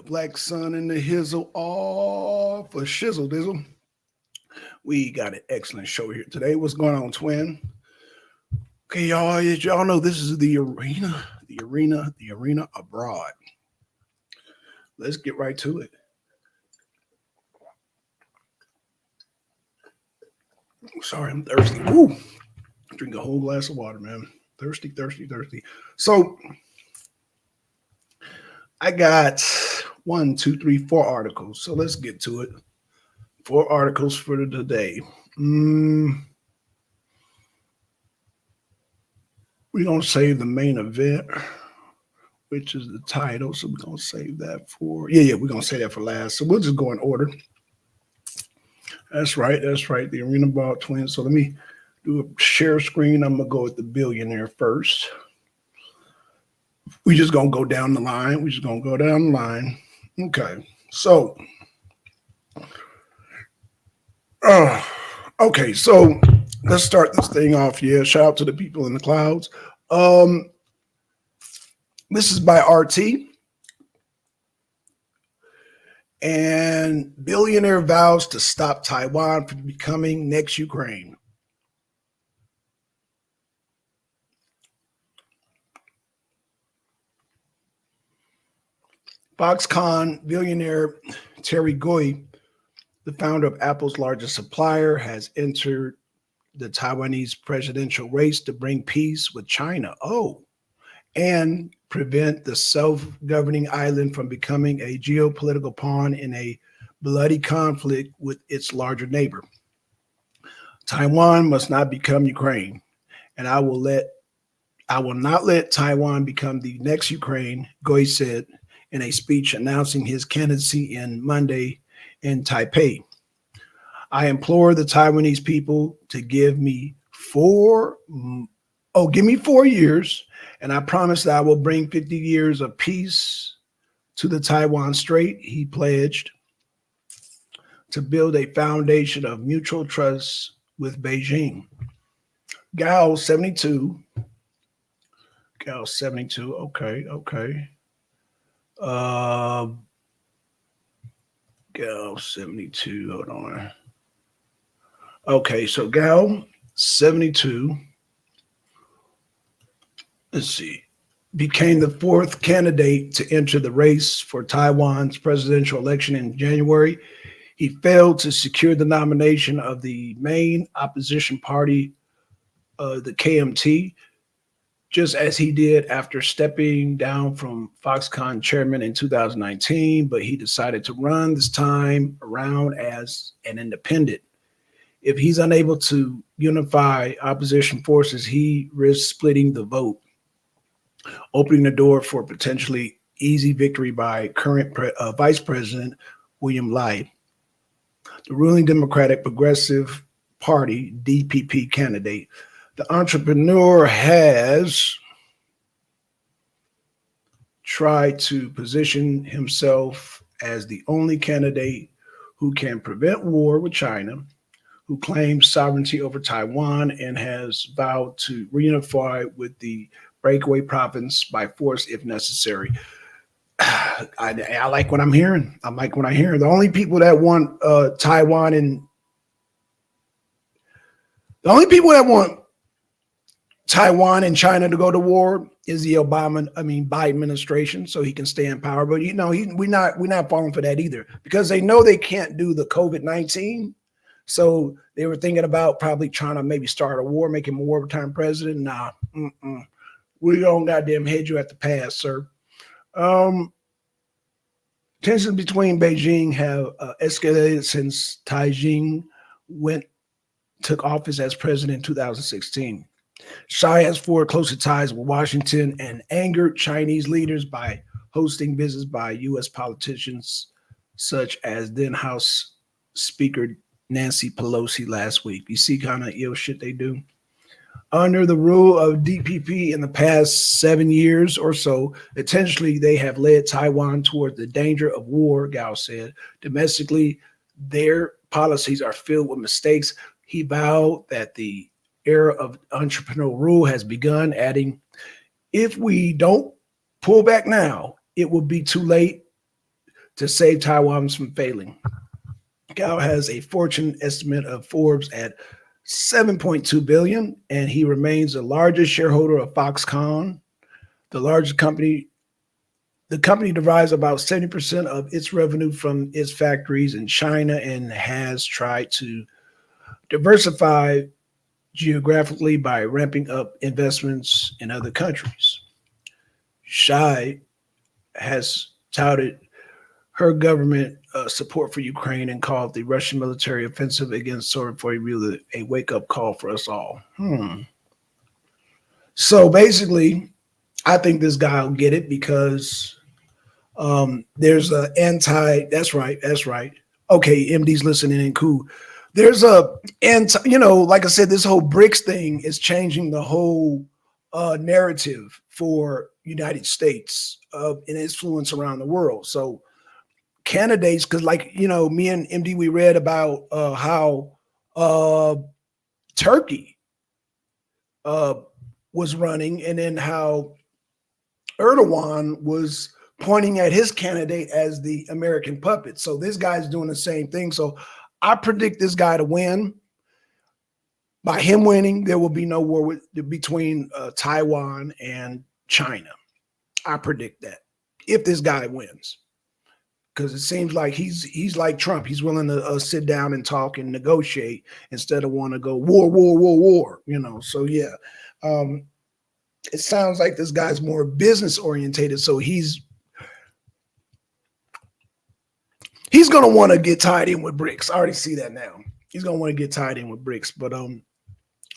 black sun and the hizzle all for shizzle dizzle. We got an excellent show here today. What's going on, twin? Okay, y'all, as y'all know, this is the Arena Abroad. Let's get right to it. Sorry, I'm thirsty. Woo! Drink a whole glass of water, man. Thirsty, thirsty, thirsty. So I got one, two, three, four articles. So let's get to it. Four articles for today. We're gonna save the main event, which is the title. So we're gonna save that for we're gonna save that for last. So we'll just go in order. That's right, that's right. The Arena Ball Twins. So let me do a share screen. I'm gonna go with the billionaire first. We just gonna go down the line. We just gonna go down the line. Okay, so okay, so let's start this thing off. Yeah, shout out to the people in the clouds. This is by RT. And billionaire vows to stop Taiwan from becoming next Ukraine. Foxconn billionaire Terry Gou, the founder of Apple's largest supplier, has entered the Taiwanese presidential race to bring peace with China. And prevent the self-governing island from becoming a geopolitical pawn in a bloody conflict with its larger neighbor. Taiwan must not become Ukraine, and I will not let Taiwan become the next Ukraine, Gou said in a speech announcing his candidacy in Monday in Taipei. I implore the Taiwanese people to give me 4 years, and I promise that I will bring 50 years of peace to the Taiwan Strait. He pledged to build a foundation of mutual trust with Beijing. Gao 72, okay. Gao 72, hold on. Okay, so Gao 72, let's see, became the 4th candidate to enter the race for Taiwan's presidential election in January. He failed to secure the nomination of the main opposition party, the KMT, just as he did after stepping down from Foxconn chairman in 2019, but he decided to run this time around as an independent. If he's unable to unify opposition forces, he risks splitting the vote, opening the door for potentially easy victory by current Vice President William Lai. The ruling Democratic Progressive Party, DPP candidate. The entrepreneur has tried to position himself as the only candidate who can prevent war with China, who claims sovereignty over Taiwan, and has vowed to reunify with the breakaway province by force if necessary. I like what I'm hearing. I like what I hear. The only people that want Taiwan and the only people that want Taiwan and China to go to war is the Biden administration, so he can stay in power. But we're not falling for that either, because they know they can't do the COVID-19. So they were thinking about probably trying to maybe start a war, make him a wartime president. Nah, we don't goddamn head you at the pass, sir. Tensions between Beijing have escalated since Taijing took office as president in 2016. Xi has forged closer ties with Washington and angered Chinese leaders by hosting visits by U.S. politicians such as then House Speaker Nancy Pelosi last week. You see kind of ill shit they do. Under the rule of DPP in the past 7 years or so, intentionally they have led Taiwan toward the danger of war, Gao said. Domestically, their policies are filled with mistakes. He vowed that the era of entrepreneurial rule has begun, adding, if we don't pull back now, it will be too late to save Taiwan from failing. Gao has a fortune estimate of Forbes at 7.2 billion, and he remains the largest shareholder of Foxconn, the largest company. The company derives about 70% of its revenue from its factories in China and has tried to diversify geographically by ramping up investments in other countries. Xi has touted her government support for Ukraine and called the Russian military offensive against Soviet really a wake-up call for us all. So basically, I think this guy will get it because there's a that's right. Okay, MD's listening in, cool. There's a like I said, this whole BRICS thing is changing the whole narrative for United States and influence around the world. So candidates, because me and MD, we read about how Turkey was running, and then how Erdogan was pointing at his candidate as the American puppet. So this guy's doing the same thing. So I predict this guy to win. By him winning, there will be no war between Taiwan and China. I predict that if this guy wins, because it seems like he's like Trump. He's willing to sit down and talk and negotiate instead of want to go war. So yeah, it sounds like this guy's more business orientated. So he's going to want to get tied in with BRICS. I already see that now. He's going to want to get tied in with BRICS. But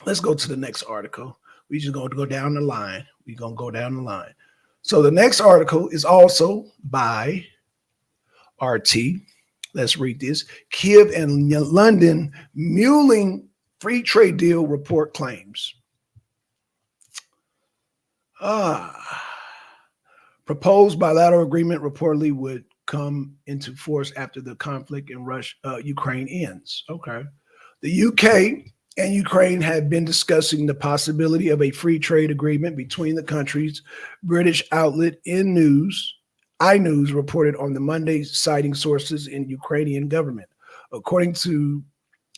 let's go to the next article. We're just going to go down the line. We're going to go down the line. So the next article is also by RT. Let's read this. Kiev and London mulling free trade deal report claims. Proposed bilateral agreement reportedly would come into force after the conflict in Ukraine ends. Okay. The UK and Ukraine have been discussing the possibility of a free trade agreement between the countries. British outlet iNews reported on the Monday, citing sources in Ukrainian government. According to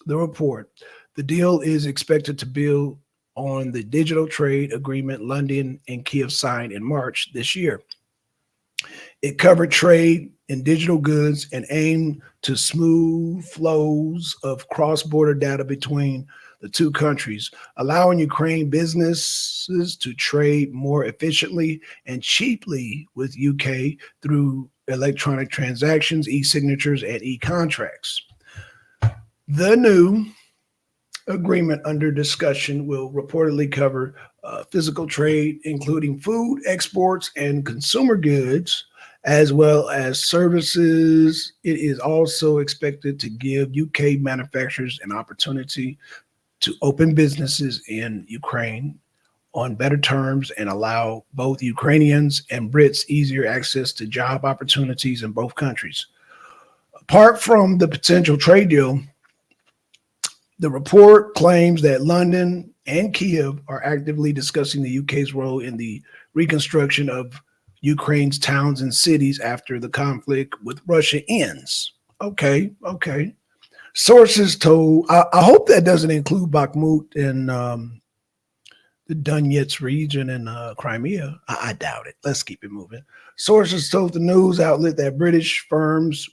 the report, the deal is expected to build on the digital trade agreement London and Kiev signed in March this year. It covered trade in digital goods and aimed to smooth flows of cross-border data between the two countries, allowing Ukraine businesses to trade more efficiently and cheaply with UK through electronic transactions, e-signatures, and e-contracts. The new agreement under discussion will reportedly cover physical trade, including food exports and consumer goods, as well as services. It is also expected to give UK manufacturers an opportunity to open businesses in Ukraine on better terms and allow both Ukrainians and Brits easier access to job opportunities in both countries. Apart from the potential trade deal, the report claims that London and Kiev are actively discussing the UK's role in the reconstruction of Ukraine's towns and cities after the conflict with Russia ends. Okay. Sources told, I hope that doesn't include Bakhmut and the Donetsk region and Crimea. I doubt it. Let's keep it moving. Sources told the news outlet that British firms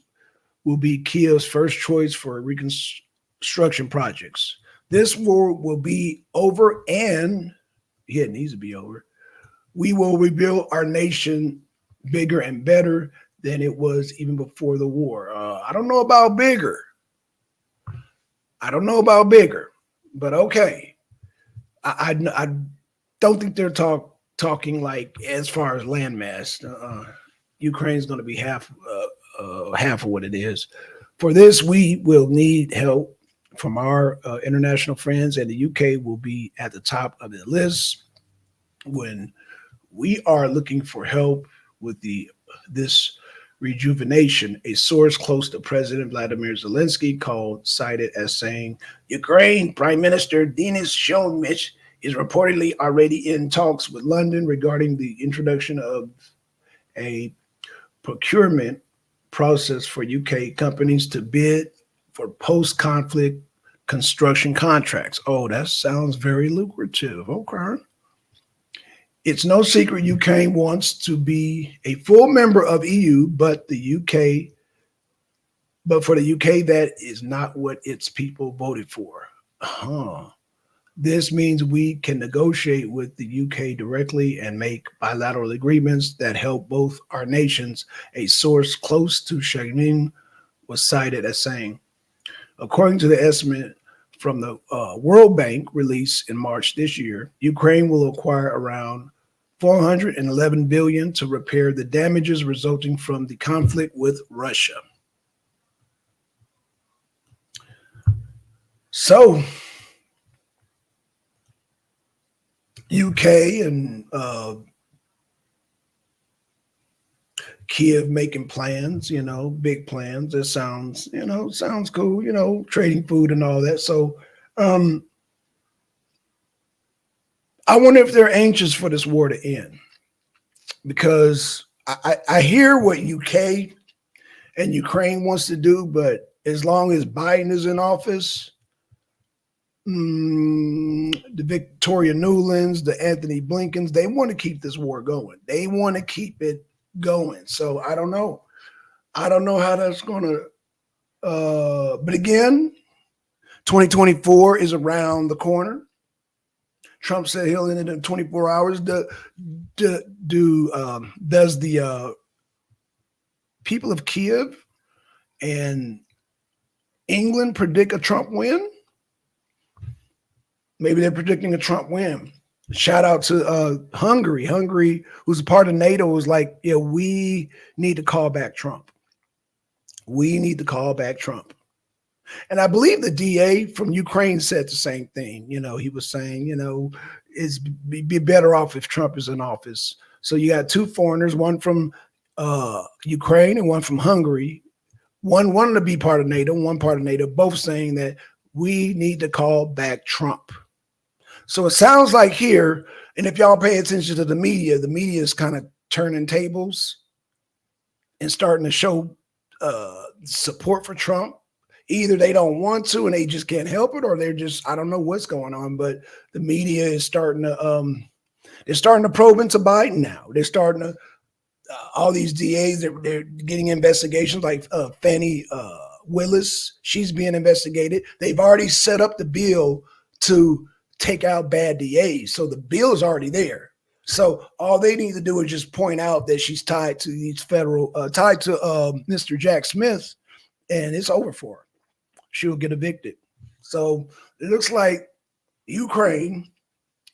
will be Kiev's first choice for reconstruction projects. This war will be over, and it needs to be over. We will rebuild our nation bigger and better than it was even before the war. I don't know about bigger. But okay. I don't think they're talking like as far as landmass. Ukraine's going to be half of what it is. For this, we will need help from our international friends, and the UK will be at the top of the list when we are looking for help with this rejuvenation. A source close to President Vladimir Zelensky cited as saying, Ukraine Prime Minister Denis Shmyhal is reportedly already in talks with London regarding the introduction of a procurement process for UK companies to bid for post-conflict construction contracts. Oh, that sounds very lucrative. Okay. It's no secret Ukraine wants to be a full member of EU, but for the UK, that is not what its people voted for. Huh. This means we can negotiate with the UK directly and make bilateral agreements that help both our nations. A source close to Shagnin was cited as saying, according to the estimate from the World Bank release in March this year, Ukraine will acquire around 411 billion to repair the damages resulting from the conflict with Russia. So, UK and Kiev making plans, big plans. That sounds, sounds cool, trading food and all that. So, I wonder if they're anxious for this war to end, because I hear what UK and Ukraine wants to do, but as long as Biden is in office, the Victoria Newlands, the Anthony Blinkens, they want to keep this war going. They want to keep it going. So I don't know. I don't know how that's going to, but again, 2024 is around the corner. Trump said he'll end it in 24 hours. Does the people of Kiev and England predict a Trump win? Maybe they're predicting a Trump win. Shout out to Hungary. Hungary, who's a part of NATO, was like, yeah, we need to call back Trump. We need to call back Trump. And I believe the DA from Ukraine said the same thing. He was saying, it's be better off if Trump is in office. So you got two foreigners, one from Ukraine and one from Hungary. One wanted to be part of NATO, one part of NATO, both saying that we need to call back Trump. So it sounds like here, and if y'all pay attention to the media is kind of turning tables and starting to show support for Trump. Either they don't want to and they just can't help it, or they're just, I don't know what's going on, but the media is starting to probe into Biden now. They're starting to, all these DAs, they're getting investigations, like Fannie Willis, she's being investigated. They've already set up the bill to take out bad DAs. So the bill is already there. So all they need to do is just point out that she's tied to these tied to Mr. Jack Smith, and it's over for her. She'll get evicted. So it looks like Ukraine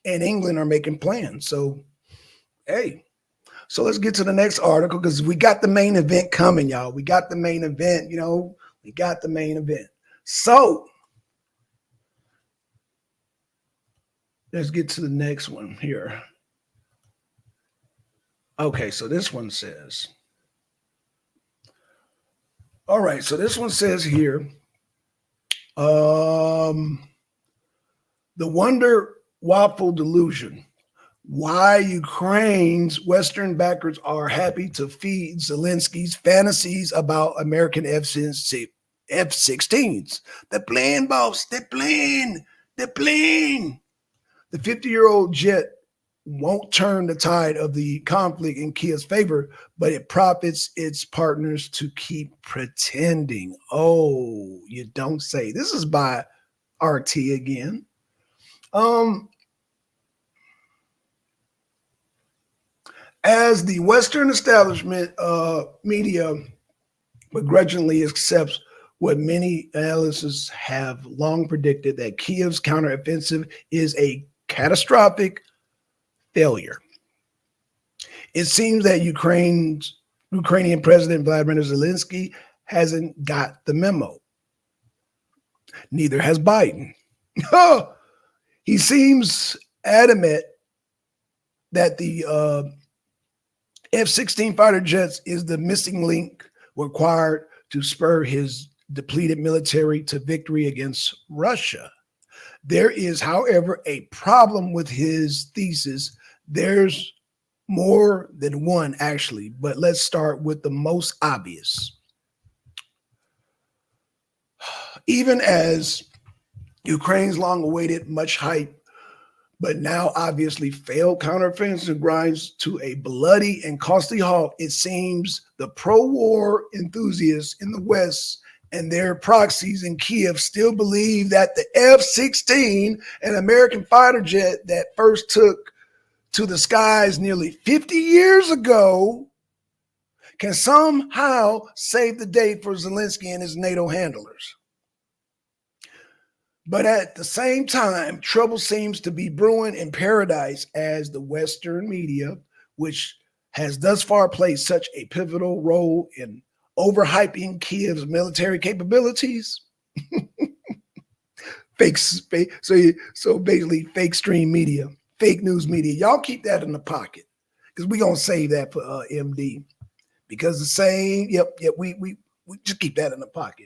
and England are making plans. So, hey, so let's get to the next article, because we got the main event coming, y'all. We got the main event, we got the main event. So let's get to the next one here. Okay, so this one says, all right, so this one says here, the Wonder Waffle Delusion. Why Ukraine's Western backers are happy to feed Zelensky's fantasies about American F-16s. The plane, boss, the plane. The 50-year-old jet won't turn the tide of the conflict in Kiev's favor, but it profits its partners to keep pretending. Oh, you don't say. This is by RT again. As the Western establishment media begrudgingly accepts what many analysts have long predicted, that Kiev's counteroffensive is a catastrophic failure. It seems that Ukrainian President Vladimir Zelensky hasn't got the memo. Neither has Biden. He seems adamant that the F-16 fighter jets is the missing link required to spur his depleted military to victory against Russia. There is, however, a problem with his thesis. There's more than one, actually, but let's start with the most obvious. Even as Ukraine's long-awaited, much hype, but now obviously failed counteroffensive grinds to a bloody and costly halt, it seems the pro-war enthusiasts in the West and their proxies in Kiev still believe that the F-16, an American fighter jet that first took to the skies nearly 50 years ago, can somehow save the day for Zelensky and his NATO handlers. But at the same time, trouble seems to be brewing in paradise as the Western media, which has thus far played such a pivotal role in overhyping Kiev's military capabilities. So basically fake stream media, fake news media. Y'all keep that in the pocket because we're going to save that for MD. Because the same, we just keep that in the pocket.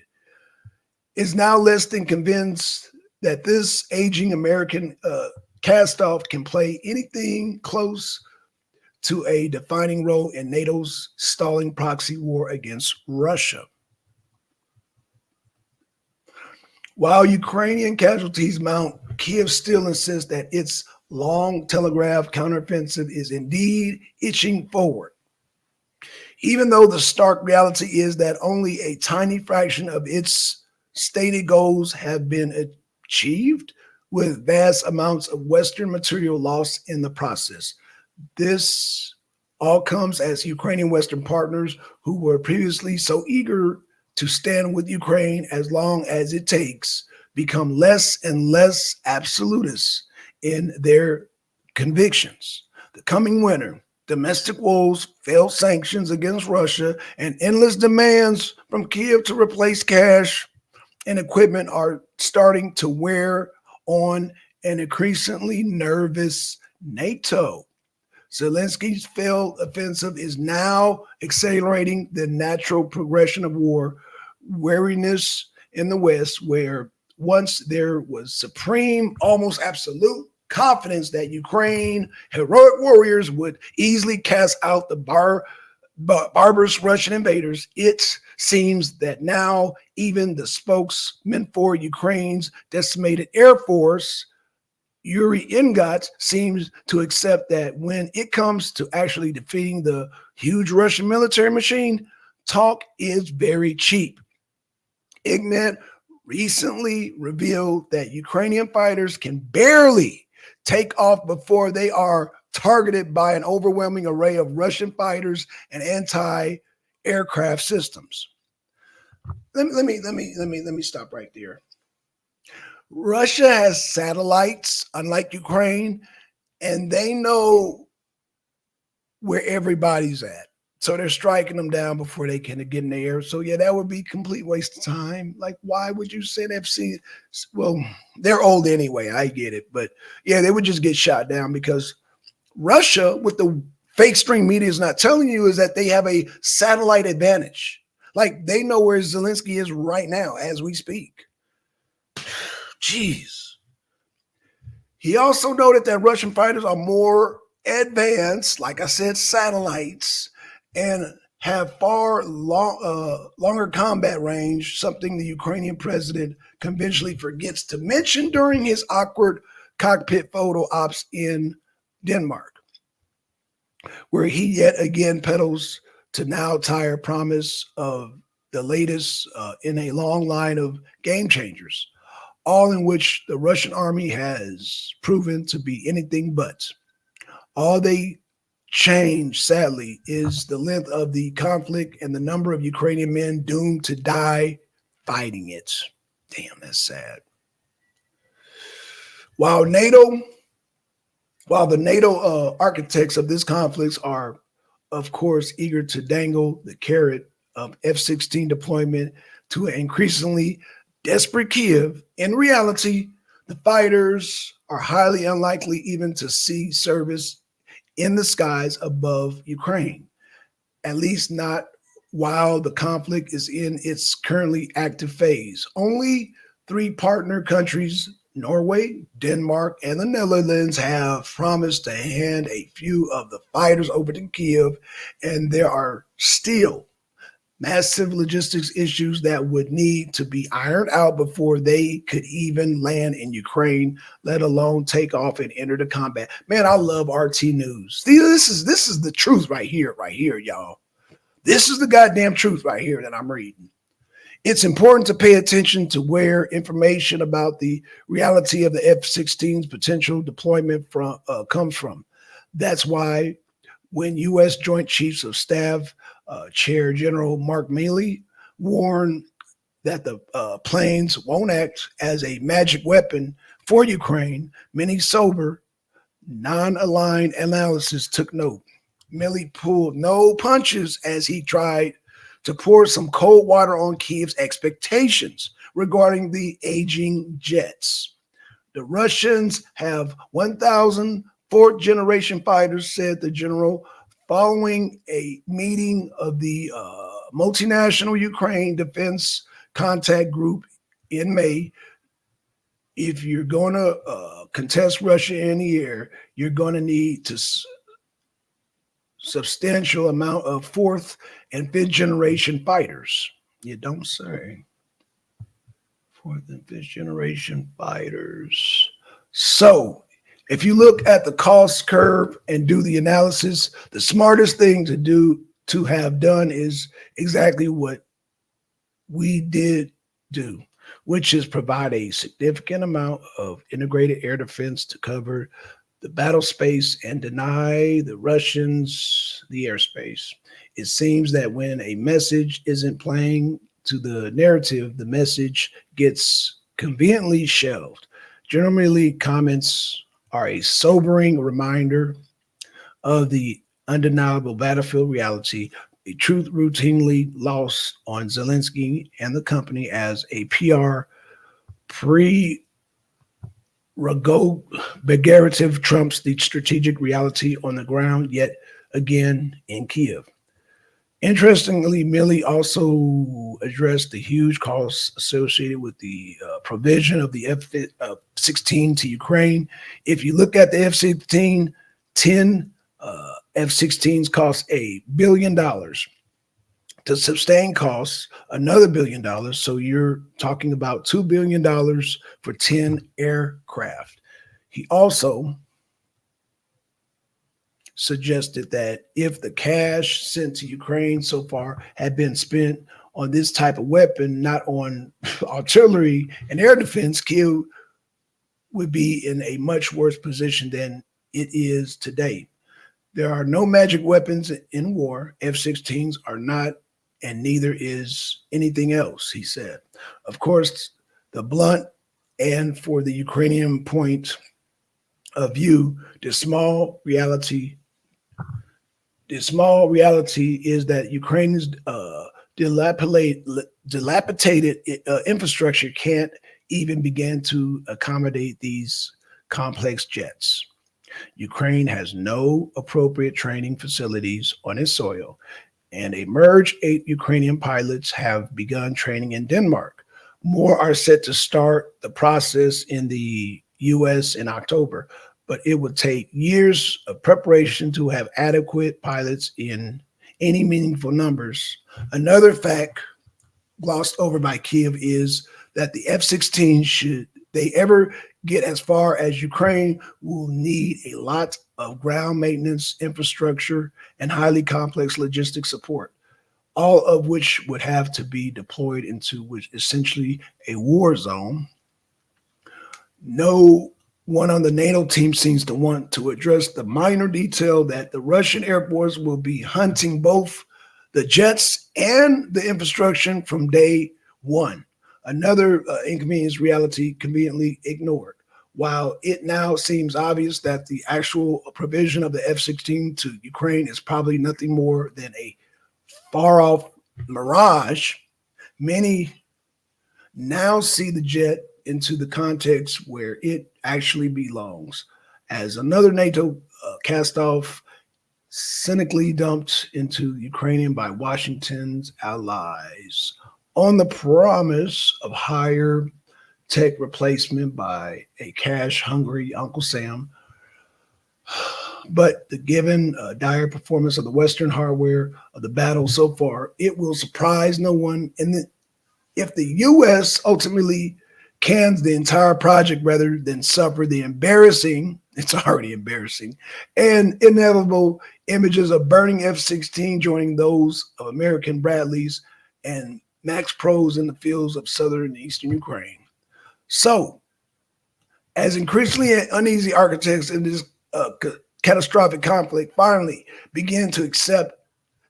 Is now less than convinced that this aging American cast-off can play anything close to a defining role in NATO's stalling proxy war against Russia. While Ukrainian casualties mount, Kiev still insists that its long telegraphed counteroffensive is indeed inching forward. Even though the stark reality is that only a tiny fraction of its stated goals have been achieved, with vast amounts of Western material lost in the process. This all comes as Ukrainian Western partners who were previously so eager to stand with Ukraine as long as it takes become less and less absolutist in their convictions. The coming winter, domestic woes, failed sanctions against Russia, and endless demands from Kiev to replace cash and equipment are starting to wear on an increasingly nervous NATO. Zelensky's failed offensive is now accelerating the natural progression of war. Weariness in the West, where once there was supreme, almost absolute confidence that Ukraine heroic warriors would easily cast out the barbarous Russian invaders, it seems that now even the spokesman for Ukraine's decimated Air Force, Yuri Ingot, seems to accept that when it comes to actually defeating the huge Russian military machine, talk is very cheap. Ignat recently revealed that Ukrainian fighters can barely take off before they are targeted by an overwhelming array of Russian fighters and anti-aircraft systems. Let me stop right there. Russia has satellites, unlike Ukraine, and they know where everybody's at. So they're striking them down before they can get in the air. So yeah, that would be a complete waste of time. Like, why would you send FC? Well, they're old anyway. I get it. But yeah, they would just get shot down because Russia, what the fake stream media is not telling you is that they have a satellite advantage. Like they know where Zelensky is right now as we speak. Jeez. He also noted that Russian fighters are more advanced, like I said, satellites, and have far longer combat range, something the Ukrainian president conventionally forgets to mention during his awkward cockpit photo ops in Denmark, where he yet again peddles to now tire promise of the latest in a long line of game changers, all in which the Russian army has proven to be anything but. All they change, sadly, is the length of the conflict and the number of Ukrainian men doomed to die fighting it. Damn, that's sad. While the NATO architects of this conflict are, of course, eager to dangle the carrot of F-16 deployment to an increasingly desperate Kiev, in reality, the fighters are highly unlikely even to see service in the skies above Ukraine, at least not while the conflict is in its currently active phase. Only 3 partner countries, Norway, Denmark, and the Netherlands, have promised to hand a few of the fighters over to Kiev, and there are still Massive logistics issues that would need to be ironed out before they could even land in Ukraine, let alone take off and enter the combat. Man, I love RT News. See, this is the truth right here, y'all. This is the goddamn truth right here that I'm reading. It's important to pay attention to where information about the reality of the F-16's potential deployment comes from. That's why when U.S. Joint Chiefs of Staff Chair General Mark Milley warned that the planes won't act as a magic weapon for Ukraine, many sober, non-aligned analysis took note. Milley pulled no punches as he tried to pour some cold water on Kiev's expectations regarding the aging jets. The Russians have 1,000 fourth generation fighters, said the general, following a meeting of the multinational Ukraine Defense Contact Group in May. If you're going to contest Russia in the air, you're going to need to substantial amount of fourth and fifth generation fighters. You don't say. Fourth and fifth generation fighters. So if you look at the cost curve and do the analysis, the smartest thing to have done is exactly what we did do, which is provide a significant amount of integrated air defense to cover the battle space and deny the Russians the airspace. It seems that when a message isn't playing to the narrative, the message gets conveniently shelved. Generally, comments are a sobering reminder of the undeniable battlefield reality, a truth routinely lost on Zelensky and the company as a PR prerogative trumps the strategic reality on the ground, yet again in Kiev. Interestingly, Milley also addressed the huge costs associated with the provision of the F-16 to Ukraine. If you look at the F-16, 10 F-16s cost $1 billion. To sustain costs, another $1 billion. So you're talking about $2 billion for 10 aircraft. He also suggested that if the cash sent to Ukraine so far had been spent on this type of weapon, not on artillery and air defense, Kiev would be in a much worse position than it is today. There are no magic weapons in war. F-16s are not, and neither is anything else, he said. Of course, the blunt and for the Ukrainian point of view, the small reality is that Ukraine's dilapidated infrastructure can't even begin to accommodate these complex jets. Ukraine has no appropriate training facilities on its soil, and a merged 8 Ukrainian pilots have begun training in Denmark. More are set to start the process in the U.S. in October, but it would take years of preparation to have adequate pilots in any meaningful numbers. Another fact glossed over by Kiev is that the F-16, should they ever get as far as Ukraine, will need a lot of ground maintenance infrastructure and highly complex logistic support, all of which would have to be deployed into which essentially a war zone. No one on the NATO team seems to want to address the minor detail that the Russian Air Force will be hunting both the jets and the infrastructure from day one. Another inconvenience reality conveniently ignored. While it now seems obvious that the actual provision of the F-16 to Ukraine is probably nothing more than a far-off mirage, many now see the jet into the context where it actually belongs, as another NATO cast-off cynically dumped into Ukrainian by Washington's allies on the promise of higher tech replacement by a cash-hungry Uncle Sam. But the given dire performance of the Western hardware of the battle so far, it will surprise no one. And if the U.S. ultimately cans the entire project rather than suffer the embarrassing, it's already embarrassing, and inevitable images of burning F-16 joining those of American Bradleys and Max Pros in the fields of southern and eastern Ukraine. So, as increasingly uneasy architects in this catastrophic conflict finally begin to accept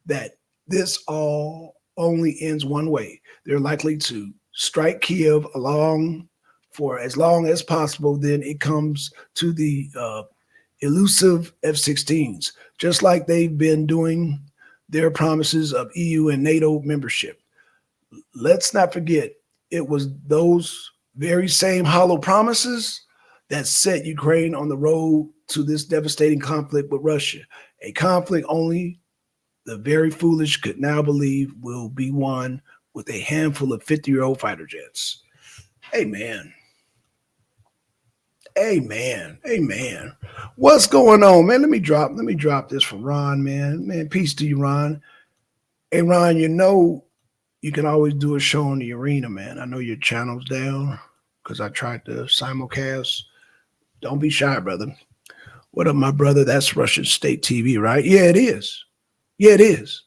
that this all only ends one way, they're likely to strike Kiev along for as long as possible. Then it comes to the elusive F-16s, just like they've been doing their promises of EU and NATO membership. Let's not forget, it was those very same hollow promises that set Ukraine on the road to this devastating conflict with Russia, a conflict only the very foolish could now believe will be won with a handful of 50-year-old fighter jets. Amen. Amen. Amen. What's going on, man? Let me drop this for Ron, man. Man, peace to you, Ron. Hey, Ron, you know you can always do a show on the Arena, man. I know your channel's down because I tried to simulcast. Don't be shy, brother. What up, my brother? That's Russian state TV, right? Yeah, it is. Yeah, it is.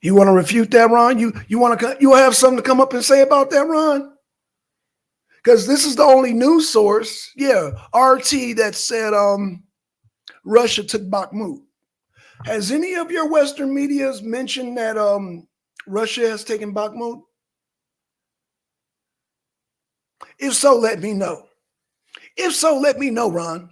You want to refute that, Ron? You want to you have something to come up and say about that, Ron? Because this is the only news source, yeah, RT, that said Russia took Bakhmut. Has any of your Western medias mentioned that Russia has taken Bakhmut? If so, let me know. If so, let me know, Ron.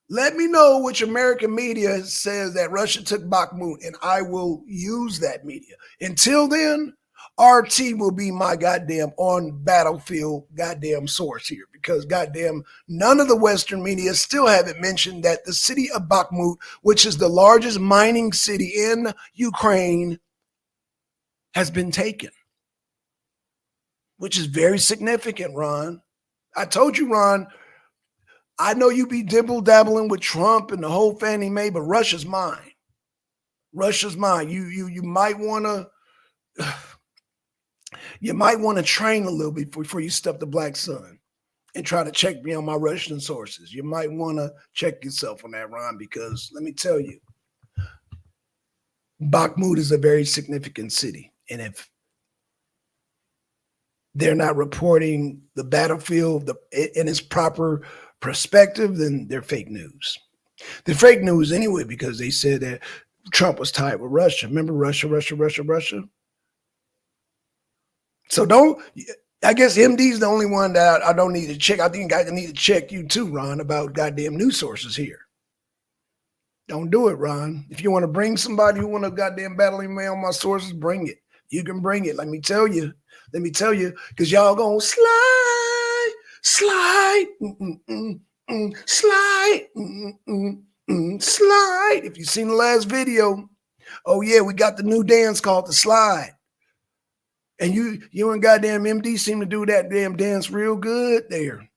Let me know which American media says that Russia took Bakhmut, and I will use that media. Until then, RT will be my goddamn on battlefield goddamn source here, because goddamn none of the Western media still haven't mentioned that the city of Bakhmut, which is the largest mining city in Ukraine, has been taken, which is very significant, Ron. I told you, Ron, I know you be dibble dabbling with Trump and the whole Fannie Mae, but Russia's mine. Russia's mine. You might want to train a little bit before you step the black sun and try to check me on my Russian sources. You might want to check yourself on that, Ron, because let me tell you, Bakhmut is a very significant city, and if they're not reporting the battlefield in its proper perspective, then they're fake news. They're fake news anyway, because they said that Trump was tied with Russia. Remember Russia. So I guess MD's the only one that I don't need to check. I think I need to check you too, Ron, about goddamn news sources here. Don't do it, Ron. If you want to bring somebody who want to goddamn battling me on my sources, bring it. You can bring it. Let me tell you, because y'all gonna slide, slide. If you've seen the last video, oh yeah, we got the new dance called the slide. And you and goddamn MD seem to do that damn dance real good there.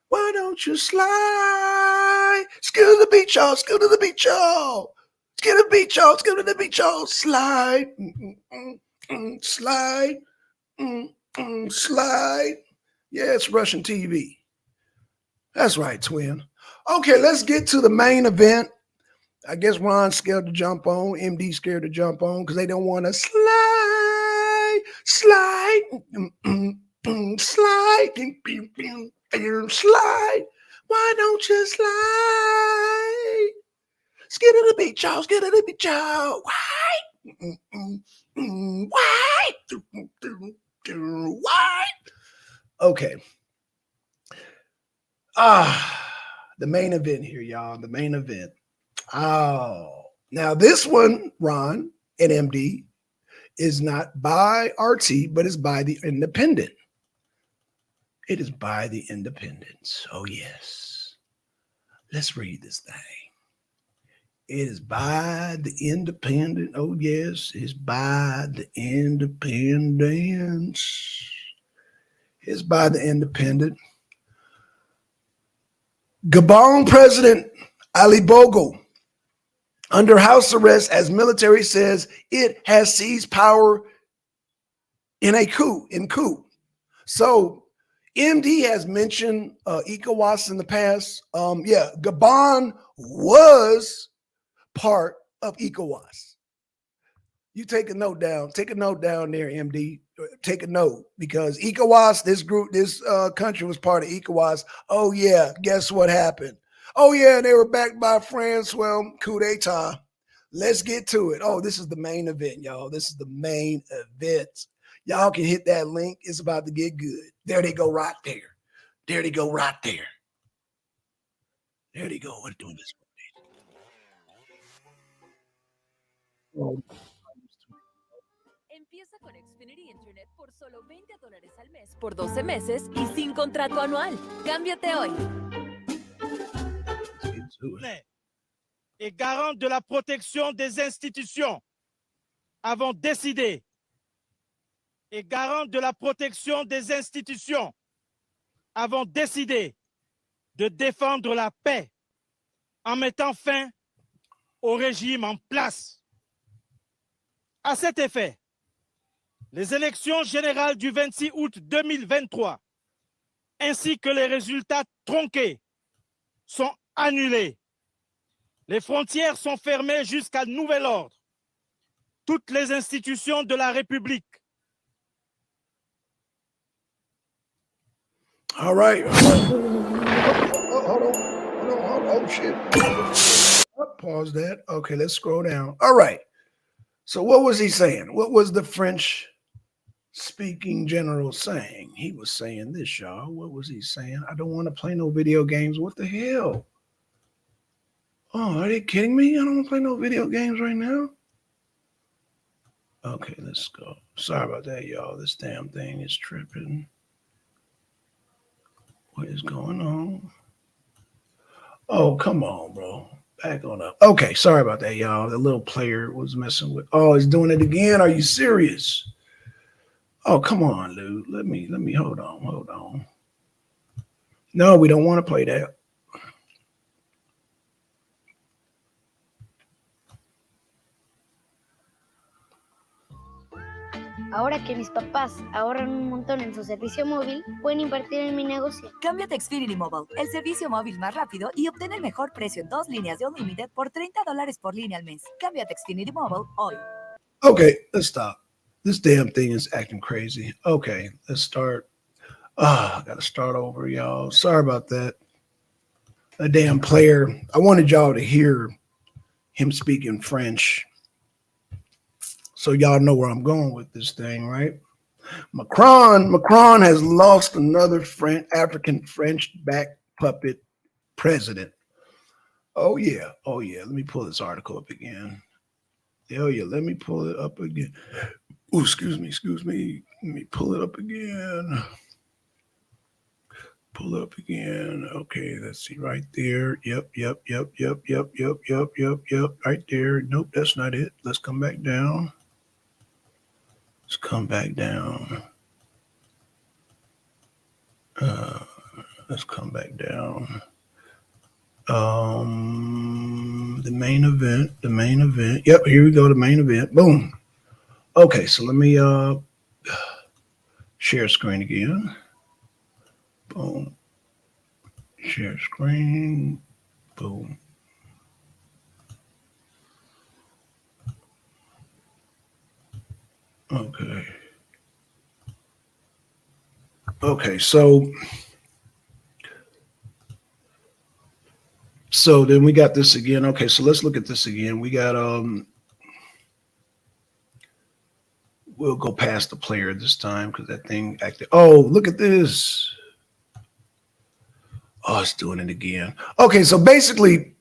Why don't you slide? Skill to the beach, y'all. Skill to the beach, y'all. Skill to the beach, y'all. Skill to the beach, y'all. Slide. Slide. Slide. Yeah, it's Russian TV. That's right, twin. Okay, let's get to the main event. I guess Ron's scared to jump on. MD scared to jump on because they don't want to slide. Slide. Slide. Slide. Why don't you slide? Skid to the beach, y'all. Skid to the beach, y'all. Why? Why? Why? Okay. The main event here, y'all. The main event. Oh, now this one, Ron and MD, is not by RT, but it's by the Independent. It is by the Independents. Oh, yes. Let's read this thing. It is by the Independent. Oh, yes. It's by the Independents. It's by the Independent. Gabon President Ali Bogle under house arrest as military says it has seized power in a coup. So MD has mentioned ECOWAS in the past. Yeah, Gabon was part of ECOWAS. You take a note down. Take a note down there, MD. Take a note because ECOWAS, this country was part of ECOWAS. Oh yeah, guess what happened? Oh yeah, they were backed by France. Well, coup d'etat. Let's get to it. Oh, this is the main event, y'all. This is the main event. Y'all can hit that link. It's about to get good. There they go right there. There they go right there. There they go. What are doing this? Oh. Empieza con Xfinity Internet por solo $20 al mes por 12 meses y sin contrato anual. Cámbiate hoy. Et garante de la protection des institutions avons décidé et garante de la protection des institutions avons décidé de défendre la paix en mettant fin au régime en place. À cet effet, les élections générales du 26 août 2023 ainsi que les résultats tronqués sont annulés. Les frontières sont fermées jusqu'à nouvel ordre. Toutes les institutions de la République. All right. Hold on. Oh, shit. Pause that. Okay, let's scroll down. All right. So what was he saying? What was the French speaking general saying? He was saying this, y'all. What was he saying? I don't want to play no video games. What the hell? Oh, are they kidding me? I don't want to play no video games right now. Okay, let's go. Sorry about that, y'all. This damn thing is tripping. What is going on? Oh, come on, bro. Back on up. Okay, sorry about that, y'all. The little player was messing with. Oh, he's doing it again. Are you serious? Oh, come on, dude. Let me hold on. No, we don't want to play that. Ahora que mis papás ahorran un montón en su servicio móvil, pueden invertir en mi negocio. Cámbiate a Xfinity Mobile, el servicio móvil más rápido y obtén el mejor precio en 2 líneas de Unlimited por $30 por línea al mes. Cámbiate a Xfinity Mobile hoy. Okay, let's stop. This damn thing is acting crazy. Okay, let's start. I gotta start over, y'all. Sorry about that. A damn player. I wanted y'all to hear him speaking French. So y'all know where I'm going with this thing, right? Macron has lost another African French-backed puppet president. Oh yeah. Let me pull this article up again. Oh yeah, let me pull it up again. Oh, excuse me. Let me pull it up again. Okay, let's see right there. Yep. Right there. Nope, that's not it. Let's come back down. Let's come back down. The main event. Yep, here we go, the main event. Boom. Okay, so let me share screen again. Boom. Share screen. Boom. Okay, so then we got this again. Okay, so let's look at this again. We got we'll go past the player this time because that thing acted. Oh, look at this. Oh, it's doing it again. Okay, so basically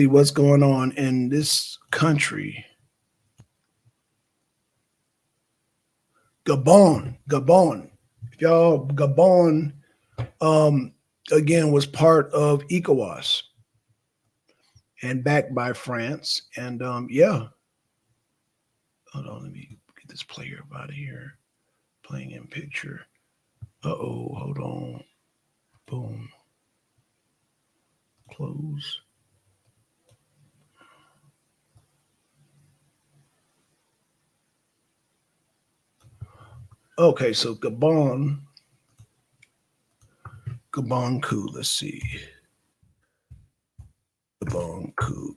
what's going on in this country, Gabon. If y'all, Gabon, again, was part of ECOWAS and backed by France. And yeah. Hold on, let me get this player out of here. Playing in picture. Uh-oh, hold on. Boom. close. Okay, so Gabon coup. Let's see. Gabon coup.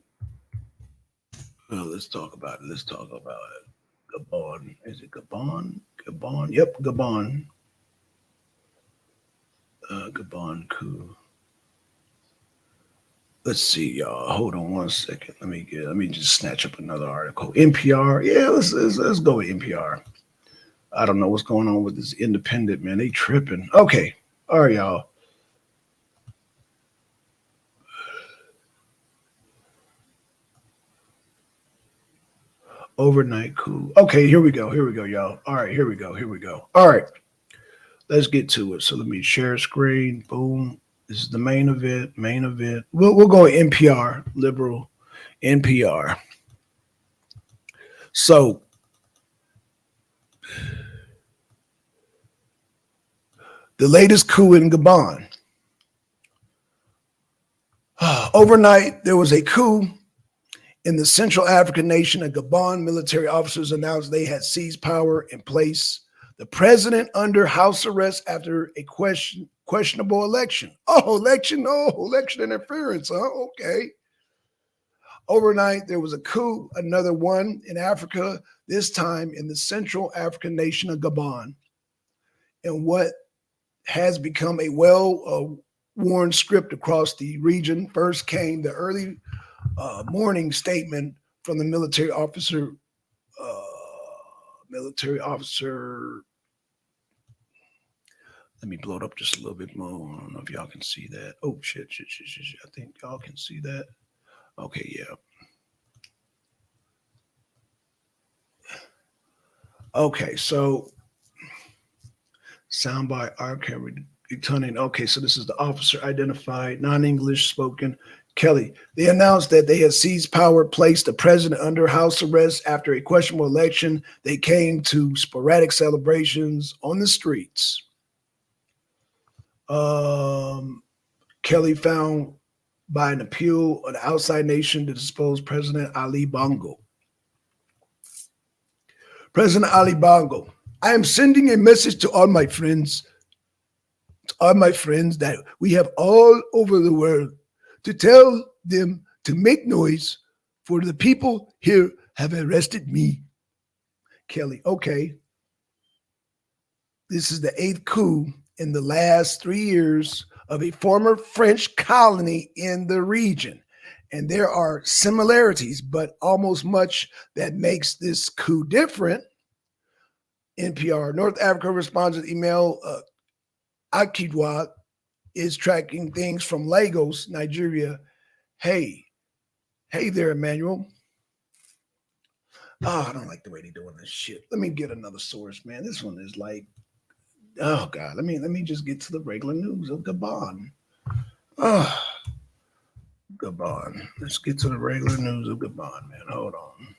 Oh, let's talk about it. Let's talk about it. Gabon. Is it Gabon? Gabon. Yep, Gabon. Gabon coup. Let's see, y'all. Hold on one second. Let me just snatch up another article. NPR. Yeah, let's go with NPR. I don't know what's going on with this independent, man. They tripping. Okay. All right, y'all. Overnight coup. Okay, here we go, y'all. All right, here we go. All right, let's get to it. So let me share screen. Boom. This is the main event. We'll go with NPR, liberal NPR. So the latest coup in Gabon. Overnight, there was a coup in the Central African nation of Gabon. Military officers announced they had seized power and placed the president under house arrest after a questionable election. Election interference, huh? Okay. Overnight, there was a coup, another one in Africa, this time in the Central African nation of Gabon. And what has become a well-worn script across the region, first came the early morning statement from the military officer. Let me blow it up just a little bit more. I don't know if y'all can see that. Oh, shit. I think y'all can see that. Okay, yeah. Okay, so soundbite archive returning. Okay, so this is the officer identified, non-English spoken. Kelly. They announced that they had seized power, placed the president under house arrest after a questionable election. They came to sporadic celebrations on the streets. Kelly found by an appeal of the outside nation to depose President Ali Bongo. President Ali Bongo, I am sending a message to all my friends that we have all over the world to tell them to make noise, for the people here have arrested me. Kelly, okay. This is the 8th coup in the last 3 years of a former French colony in the region. And there are similarities, but almost much that makes this coup different. NPR, North Africa responds with email. Akidwa is tracking things from Lagos, Nigeria. Hey there, Emmanuel. Oh, I don't like the way they're doing this shit. Let me get another source, man. This one is like, oh God. Let me just get to the regular news of Gabon. Oh, Gabon. Let's get to the regular news of Gabon, man. Hold on.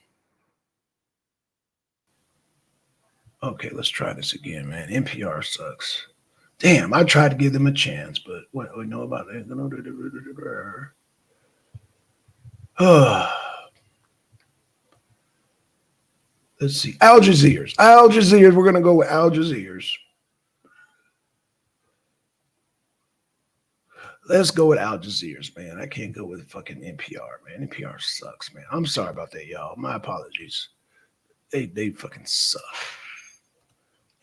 Okay, let's try this again, man. NPR sucks. Damn, I tried to give them a chance, but what do we know about it? Let's see. Al Jazeera. We're going to go with Al Jazeera. Let's go with Al Jazeera, man. I can't go with fucking NPR, man. NPR sucks, man. I'm sorry about that, y'all. My apologies. They fucking suck.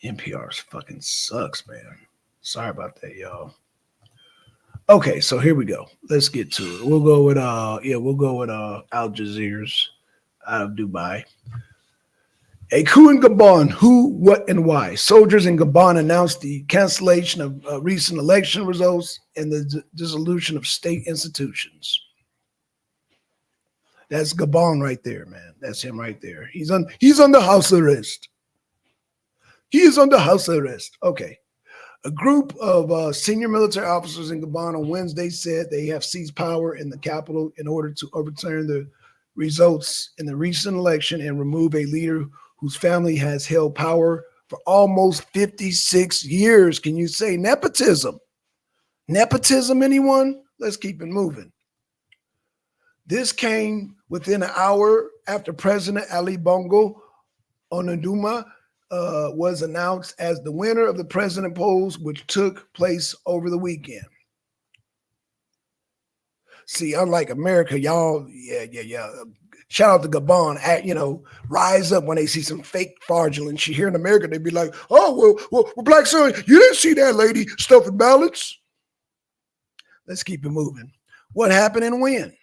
NPR fucking sucks, man. Sorry about that, y'all. Okay, so here we go. Let's get to it. We'll go with Al Jazeera out of Dubai. A coup in Gabon. Who, what, and why? Soldiers in Gabon announced the cancellation of recent election results and the dissolution of state institutions. That's Gabon right there, man. That's him right there. He's under house arrest. He is under house arrest. Okay. A group of senior military officers in Gabon on Wednesday said they have seized power in the capital in order to overturn the results in the recent election and remove a leader whose family has held power for almost 56 years. Can you say nepotism? Nepotism, anyone? Let's keep it moving. This came within an hour after President Ali Bongo Onyeindoma was announced as the winner of the president polls, which took place over the weekend. See, unlike America, y'all, yeah. Shout out to Gabon, rise up when they see some fake fraudulence. Here in America, they'd be like, oh, well, Black son, you didn't see that lady stuffing ballots. Let's keep it moving. What happened and when?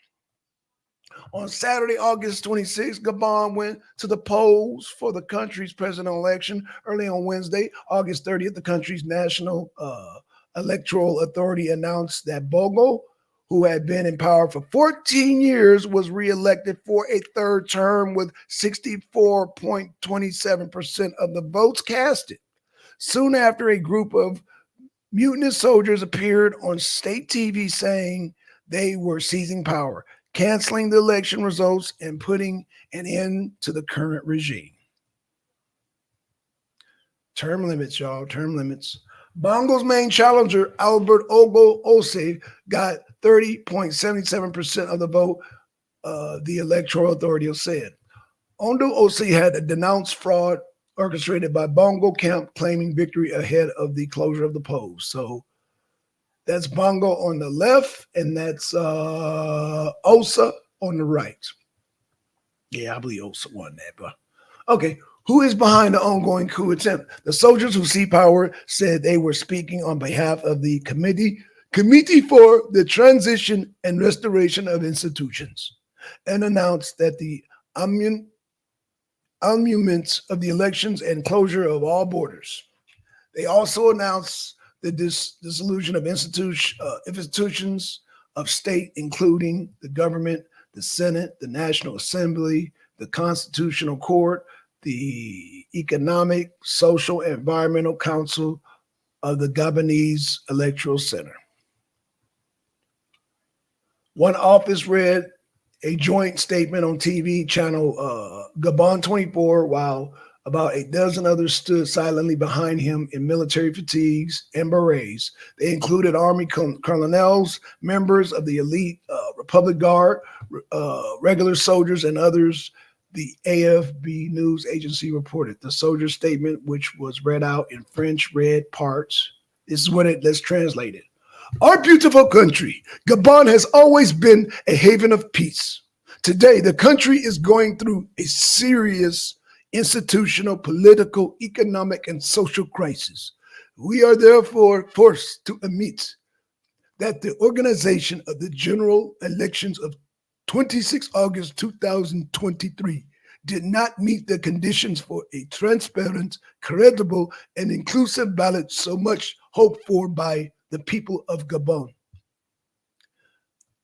On Saturday, August 26th, Gabon went to the polls for the country's presidential election. Early on Wednesday, August 30th, the country's National Electoral Authority announced that Bongo, who had been in power for 14 years, was reelected for a third term with 64.27% of the votes casted. Soon after, a group of mutinous soldiers appeared on state TV saying they were seizing power, canceling the election results, and putting an end to the current regime. Term limits, y'all, term limits. Bongo's main challenger, Albert Ogo Ose, got 30.77% of the vote, the Electoral Authority said. Ondo Ose had denounced fraud orchestrated by Bongo camp, claiming victory ahead of the closure of the polls. So that's Bongo on the left, and that's Osa on the right. Yeah, I believe Osa won that, but okay. Who is behind the ongoing coup attempt? The soldiers who see power said they were speaking on behalf of the Committee for the Transition and Restoration of Institutions, and announced that the annulment of the elections and closure of all borders. They also announced the dissolution of institutions of state, including the government, the Senate, the National Assembly, the Constitutional Court, the Economic, Social, and Environmental Council of the Gabonese Electoral Center. One office read a joint statement on TV channel Gabon 24, while about a dozen others stood silently behind him in military fatigues and berets. They included Army colonels, members of the elite Republic Guard, regular soldiers, and others. The AFB news agency reported. The soldier statement, which was read out in French, read parts. This is let's translate it. Our beautiful country, Gabon, has always been a haven of peace. Today, the country is going through a serious institutional, political, economic, and social crisis. We are therefore forced to admit that the organization of the general elections of 26 August 2023 did not meet the conditions for a transparent, credible, and inclusive ballot so much hoped for by the people of Gabon.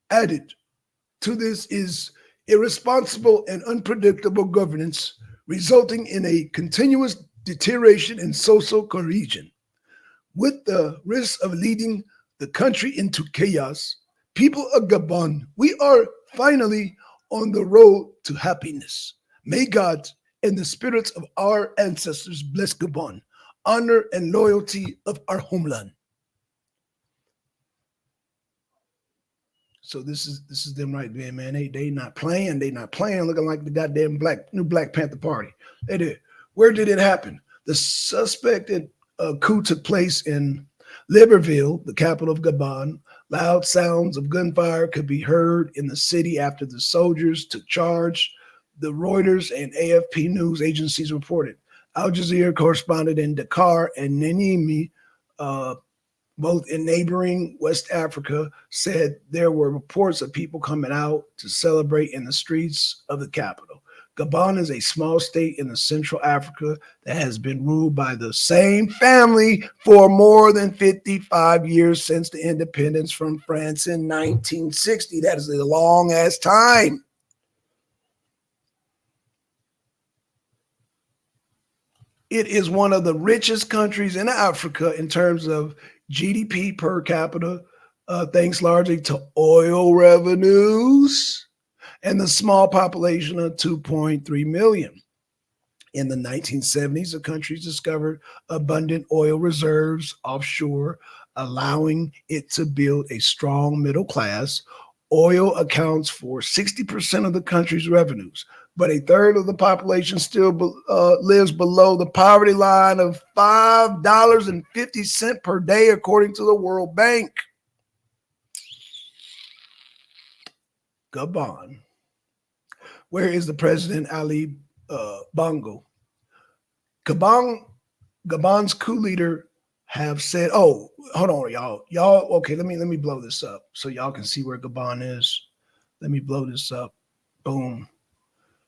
Added to this is irresponsible and unpredictable governance, resulting in a continuous deterioration in social cohesion. With the risk of leading the country into chaos, people of Gabon, we are finally on the road to happiness. May God and the spirits of our ancestors bless Gabon, honor and loyalty of our homeland. So this is them right there, man. They not playing. They not playing. Looking like the goddamn new Black Panther Party. They did. Where did it happen? The suspected coup took place in Libreville, the capital of Gabon. Loud sounds of gunfire could be heard in the city after the soldiers took charge. The Reuters and AFP news agencies reported. Al Jazeera correspondent in Dakar and Niamey, both in neighboring West Africa, said there were reports of people coming out to celebrate in the streets of the capital. Gabon is a small state in the Central Africa that has been ruled by the same family for more than 55 years since the independence from France in 1960. That is a long ass time. It is one of the richest countries in Africa in terms of GDP per capita, thanks largely to oil revenues and the small population of 2.3 million. In the 1970s, the country discovered abundant oil reserves offshore, allowing it to build a strong middle class. Oil accounts for 60% of the country's revenues, but a third of the population still lives below the poverty line of $5.50 per day, according to the World Bank. Gabon. Where is the president Ali Bongo? Gabon's coup leader have said, oh, hold on, y'all, okay, let me blow this up so y'all can see where Gabon is. Let me blow this up. Boom.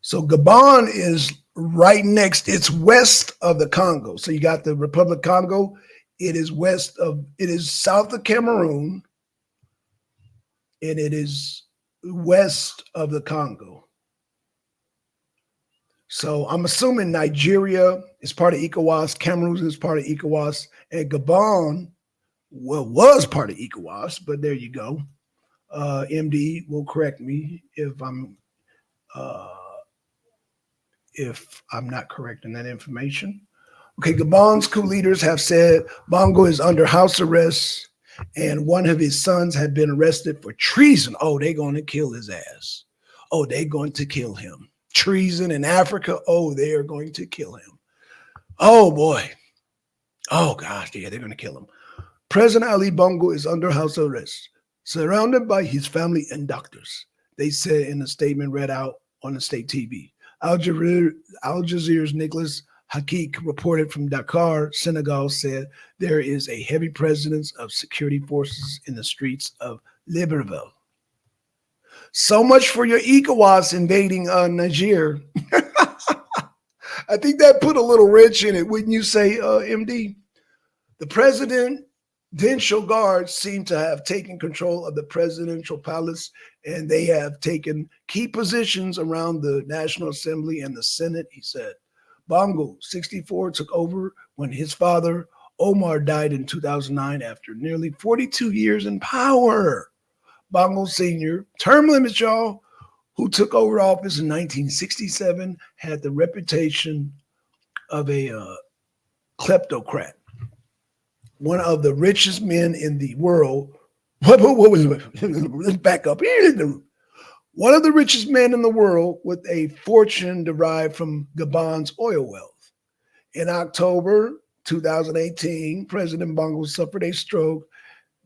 So Gabon is right next, it's west of the Congo. So you got the Republic of Congo. It is south of Cameroon, and it is west of the Congo. So I'm assuming Nigeria is part of ECOWAS, Cameroon is part of ECOWAS, and Gabon, well, was part of ECOWAS, but there you go. MD will correct me if I'm not correct in that information. Okay, Gabon's coup leaders have said Bongo is under house arrest, and one of his sons had been arrested for treason. Oh, they're going to kill his ass. Oh, they're going to kill him. Treason in Africa. Oh, they are going to kill him. Oh, boy. Oh, gosh, yeah, they're going to kill him. President Ali Bongo is under house arrest, surrounded by his family and doctors, they said in a statement read out on the state TV. Al Jazeera's Nicholas Hakik reported from Dakar, Senegal, said there is a heavy presence of security forces in the streets of Libreville. So much for your ECOWAS invading Niger. I think that put a little wrench in it, wouldn't you say, MD? The presidential guards seem to have taken control of the presidential palace, and they have taken key positions around the National Assembly and the Senate, he said. Bongo, 64, took over when his father, Omar, died in 2009 after nearly 42 years in power. Bongo Sr., term limits, y'all, who took over office in 1967, had the reputation of a kleptocrat, one of the richest men in the world. What was it? Let's back up. One of the richest men in the world with a fortune derived from Gabon's oil wealth. In October 2018, President Bongo suffered a stroke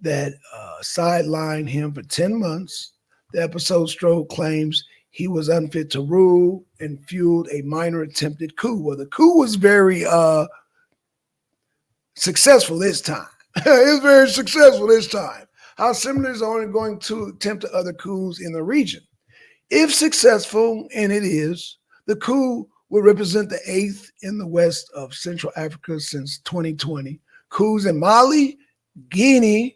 that sidelined him for 10 months. The episode stroke claims he was unfit to rule and fueled a minor attempted coup. Well, the coup was very successful this time. It was very successful this time. How similar is only going to attempt other coups in the region. If successful, and it is, the coup will represent the 8th in the west of Central Africa since 2020. Coups in Mali, Guinea,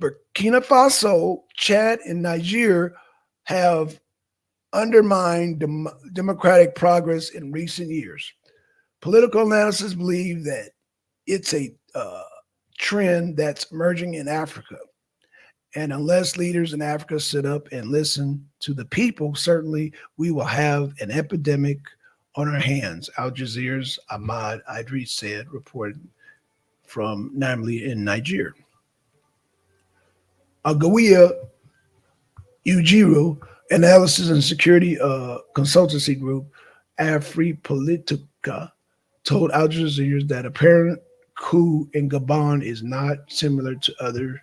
Burkina Faso, Chad, and Niger have undermined democratic progress in recent years. Political analysts believe that it's a trend that's emerging in Africa. And unless leaders in Africa sit up and listen to the people, certainly we will have an epidemic on our hands. Al Jazeera's Ahmad Idris said, reported from Namli in Niger. Agawiya Ujiru, analysis and security consultancy group Afripolitica, told Al Jazeera that apparent coup in Gabon is not similar to other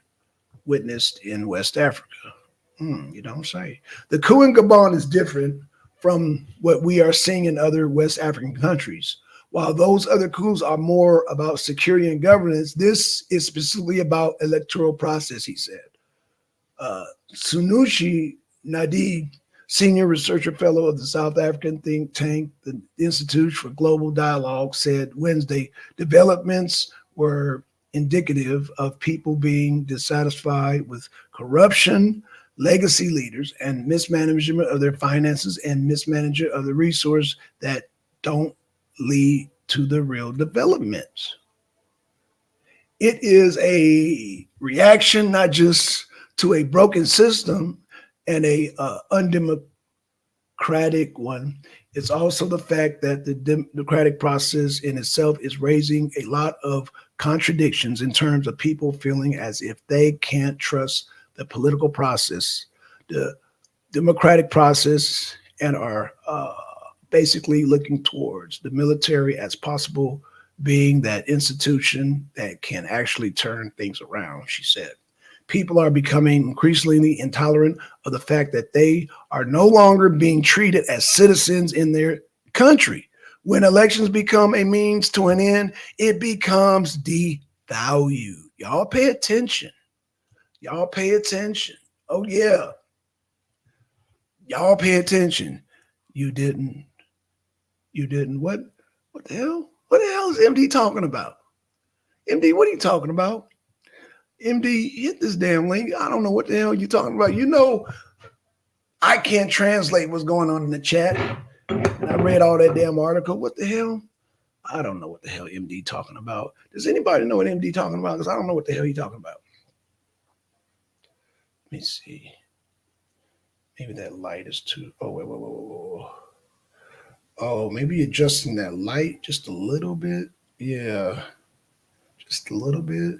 witnessed in West Africa. You don't say. The coup in Gabon is different from what we are seeing in other West African countries. While those other coups are more about security and governance, this is specifically about electoral process, he said. Sunushi Nadi, senior researcher fellow of the South African think tank, the Institute for Global Dialogue, said Wednesday developments were indicative of people being dissatisfied with corruption, legacy leaders, and mismanagement of their finances and mismanagement of the resource that don't lead to the real development. It is a reaction not just to a broken system and a undemocratic one. It's also the fact that the democratic process in itself is raising a lot of contradictions in terms of people feeling as if they can't trust the political process, the democratic process and are basically looking towards the military as possible being that institution that can actually turn things around, she said. People are becoming increasingly intolerant of the fact that they are no longer being treated as citizens in their country. When elections become a means to an end, it becomes devalued. Y'all pay attention. Y'all pay attention. Oh, yeah. Y'all pay attention. You didn't. What? What the hell? What the hell is MD talking about? MD, what are you talking about? MD, hit this damn link. I don't know what the hell you're talking about. You know, I can't translate what's going on in the chat. And I read all that damn article. What the hell? I don't know what the hell MD talking about. Does anybody know what MD talking about? Because I don't know what the hell he's talking about. Let me see. Maybe that light is too. Oh, wait. Oh, maybe adjusting that light just a little bit. Yeah, just a little bit.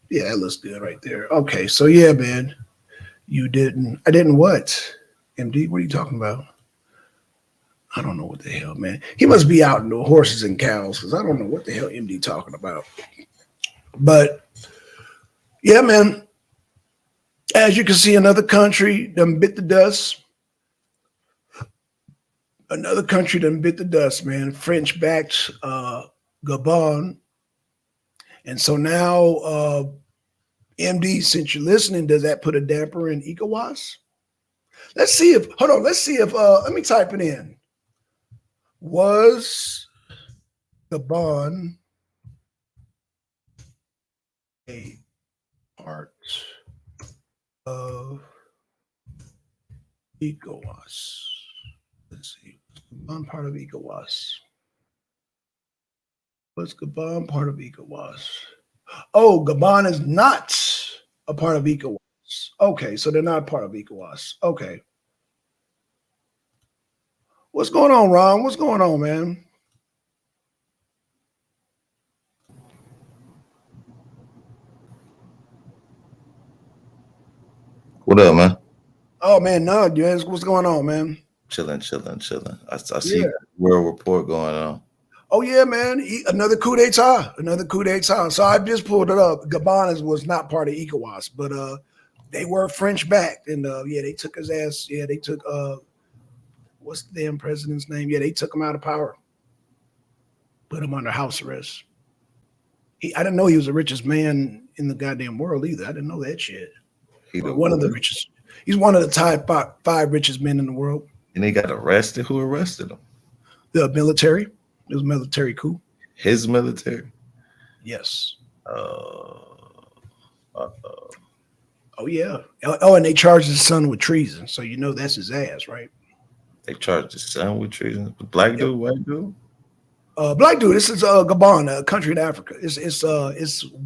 Yeah, that looks good right there. Okay, so yeah, man, I didn't what? MD, what are you talking about? I don't know what the hell, man. He must be out in the horses and cows because I don't know what the hell MD talking about. But yeah, man, as you can see, another country done bit the dust. Another country done bit the dust, man. French-backed Gabon. And so now, MD, since you're listening, does that put a damper in ECOWAS? Let's see if, let me type it in. Was Gabon a part of ECOWAS? Let's see. Gabon part of ECOWAS. Was Gabon part of ECOWAS? Oh, Gabon is not a part of ECOWAS. Okay, so they're not part of ECOWAS. Okay. What's going on, Ron? What's going on, man? What up, man? Oh, man, no, what's going on, man? Chilling. I see World Report going on. Oh, yeah, man. Another coup d'etat. So I just pulled it up. Gabon was not part of ECOWAS, but they were French-backed. And, yeah, they took his ass. Yeah, they took, what's the damn president's name? Yeah, they took him out of power. Put him under house arrest. I didn't know he was the richest man in the goddamn world either. I didn't know that shit. One of the richest. He's one of the top five richest men in the world. And he got arrested? Who arrested him? The military. It was a military coup. His military? Yes. Oh, yeah. Oh, and they charged his son with treason. So you know that's his ass, right? They charged his son with treason? Black dude, white dude? Black dude. This is Gabon, a country in Africa. It's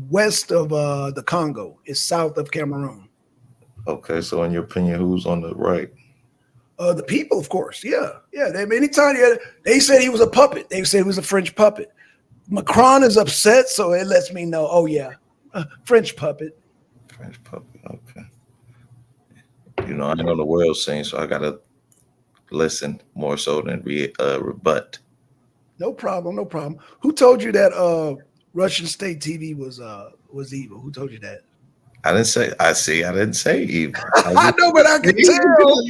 west of the Congo. It's south of Cameroon. Okay, so in your opinion, who's on the right? The people, of course. Yeah. Anytime they said he was a puppet. They said he was a French puppet. Macron is upset, so it lets me know. Oh yeah, French puppet. French puppet. Okay. You know, I know the world scene, so I gotta listen more so than rebut. No problem. Who told you that Russian state TV was evil? Who told you that? I didn't say. I didn't say evil. I know, but I can tell.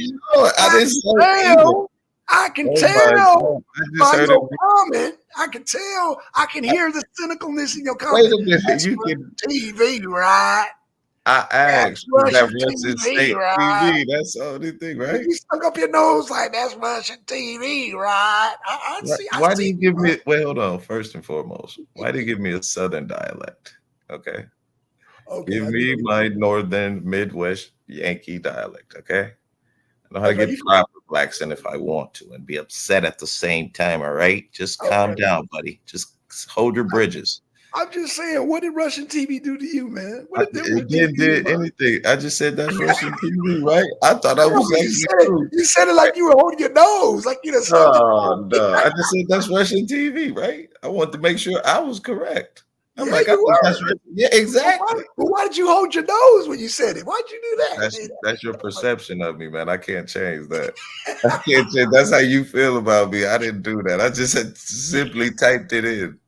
I can tell by your comment. I can tell. I can hear the cynicalness in your comment. Wait a minute. You can TV, right? I asked. That Russian state TV. That's the only thing, right? You stuck up your nose like that's Russian TV, right? I see. Why do you give me? Wait, hold on. First and foremost, why do you give me a Southern dialect? Okay. Give me my Northern Midwest Yankee dialect, okay? I know how to get proper accent if I want to and be upset at the same time, all right? Just calm down, buddy. Just hold your bridges. I'm just saying, what did Russian TV do to you, man? It didn't do anything. I just said that's Russian TV, right? I thought that was actually true. You said it like you were holding your nose, like you know. No. I just said that's Russian TV, right? I wanted to make sure I was correct. I'm Yeah, like, I you think were. that's right. Yeah, exactly. Why did you hold your nose when you said it? Why'd you do that? That's your perception of me, man. I can't change that. I can't change. That's how you feel about me. I didn't do that. I just had simply typed it in.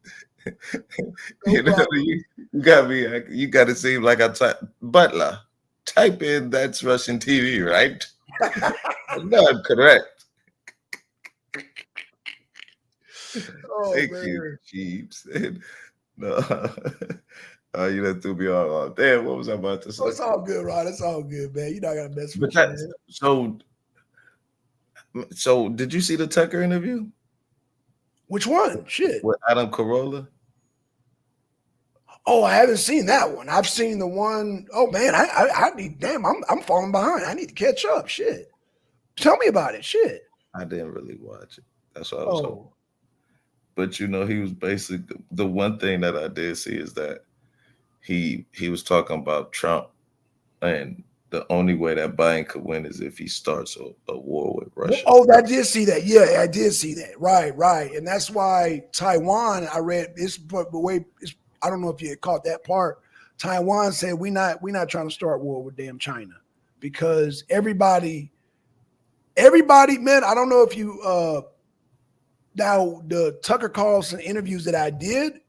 No problem. You got me. You got to seem like I type Butler. Type in that's Russian TV, right? No, I'm correct. Oh, Thank man. you, Jeeves. No, you done threw me off. Damn, what was I about to say? Oh, it's all good, Rod. It's all good, man. You're not gonna mess But with you, man. so did you see the Tucker interview Which one? Shit. with Adam Carolla? Oh, I haven't seen that one. I've seen the one. Oh man, I need. Damn, I'm falling behind. I need to catch up. Shit. Tell me about it. Shit. I didn't really watch it. That's what I was hoping. Oh, But he was basically the one thing that I did see is that he was talking about Trump, and the only way that Biden could win is if he starts a war with Russia. oh, I did see that. Yeah, I did see that. Right, and that's why Taiwan. I read this, but the way I don't know if you had caught that part. Taiwan said we're not trying to start war with damn China because everybody, man. I don't know if you now the Tucker Carlson interviews that I did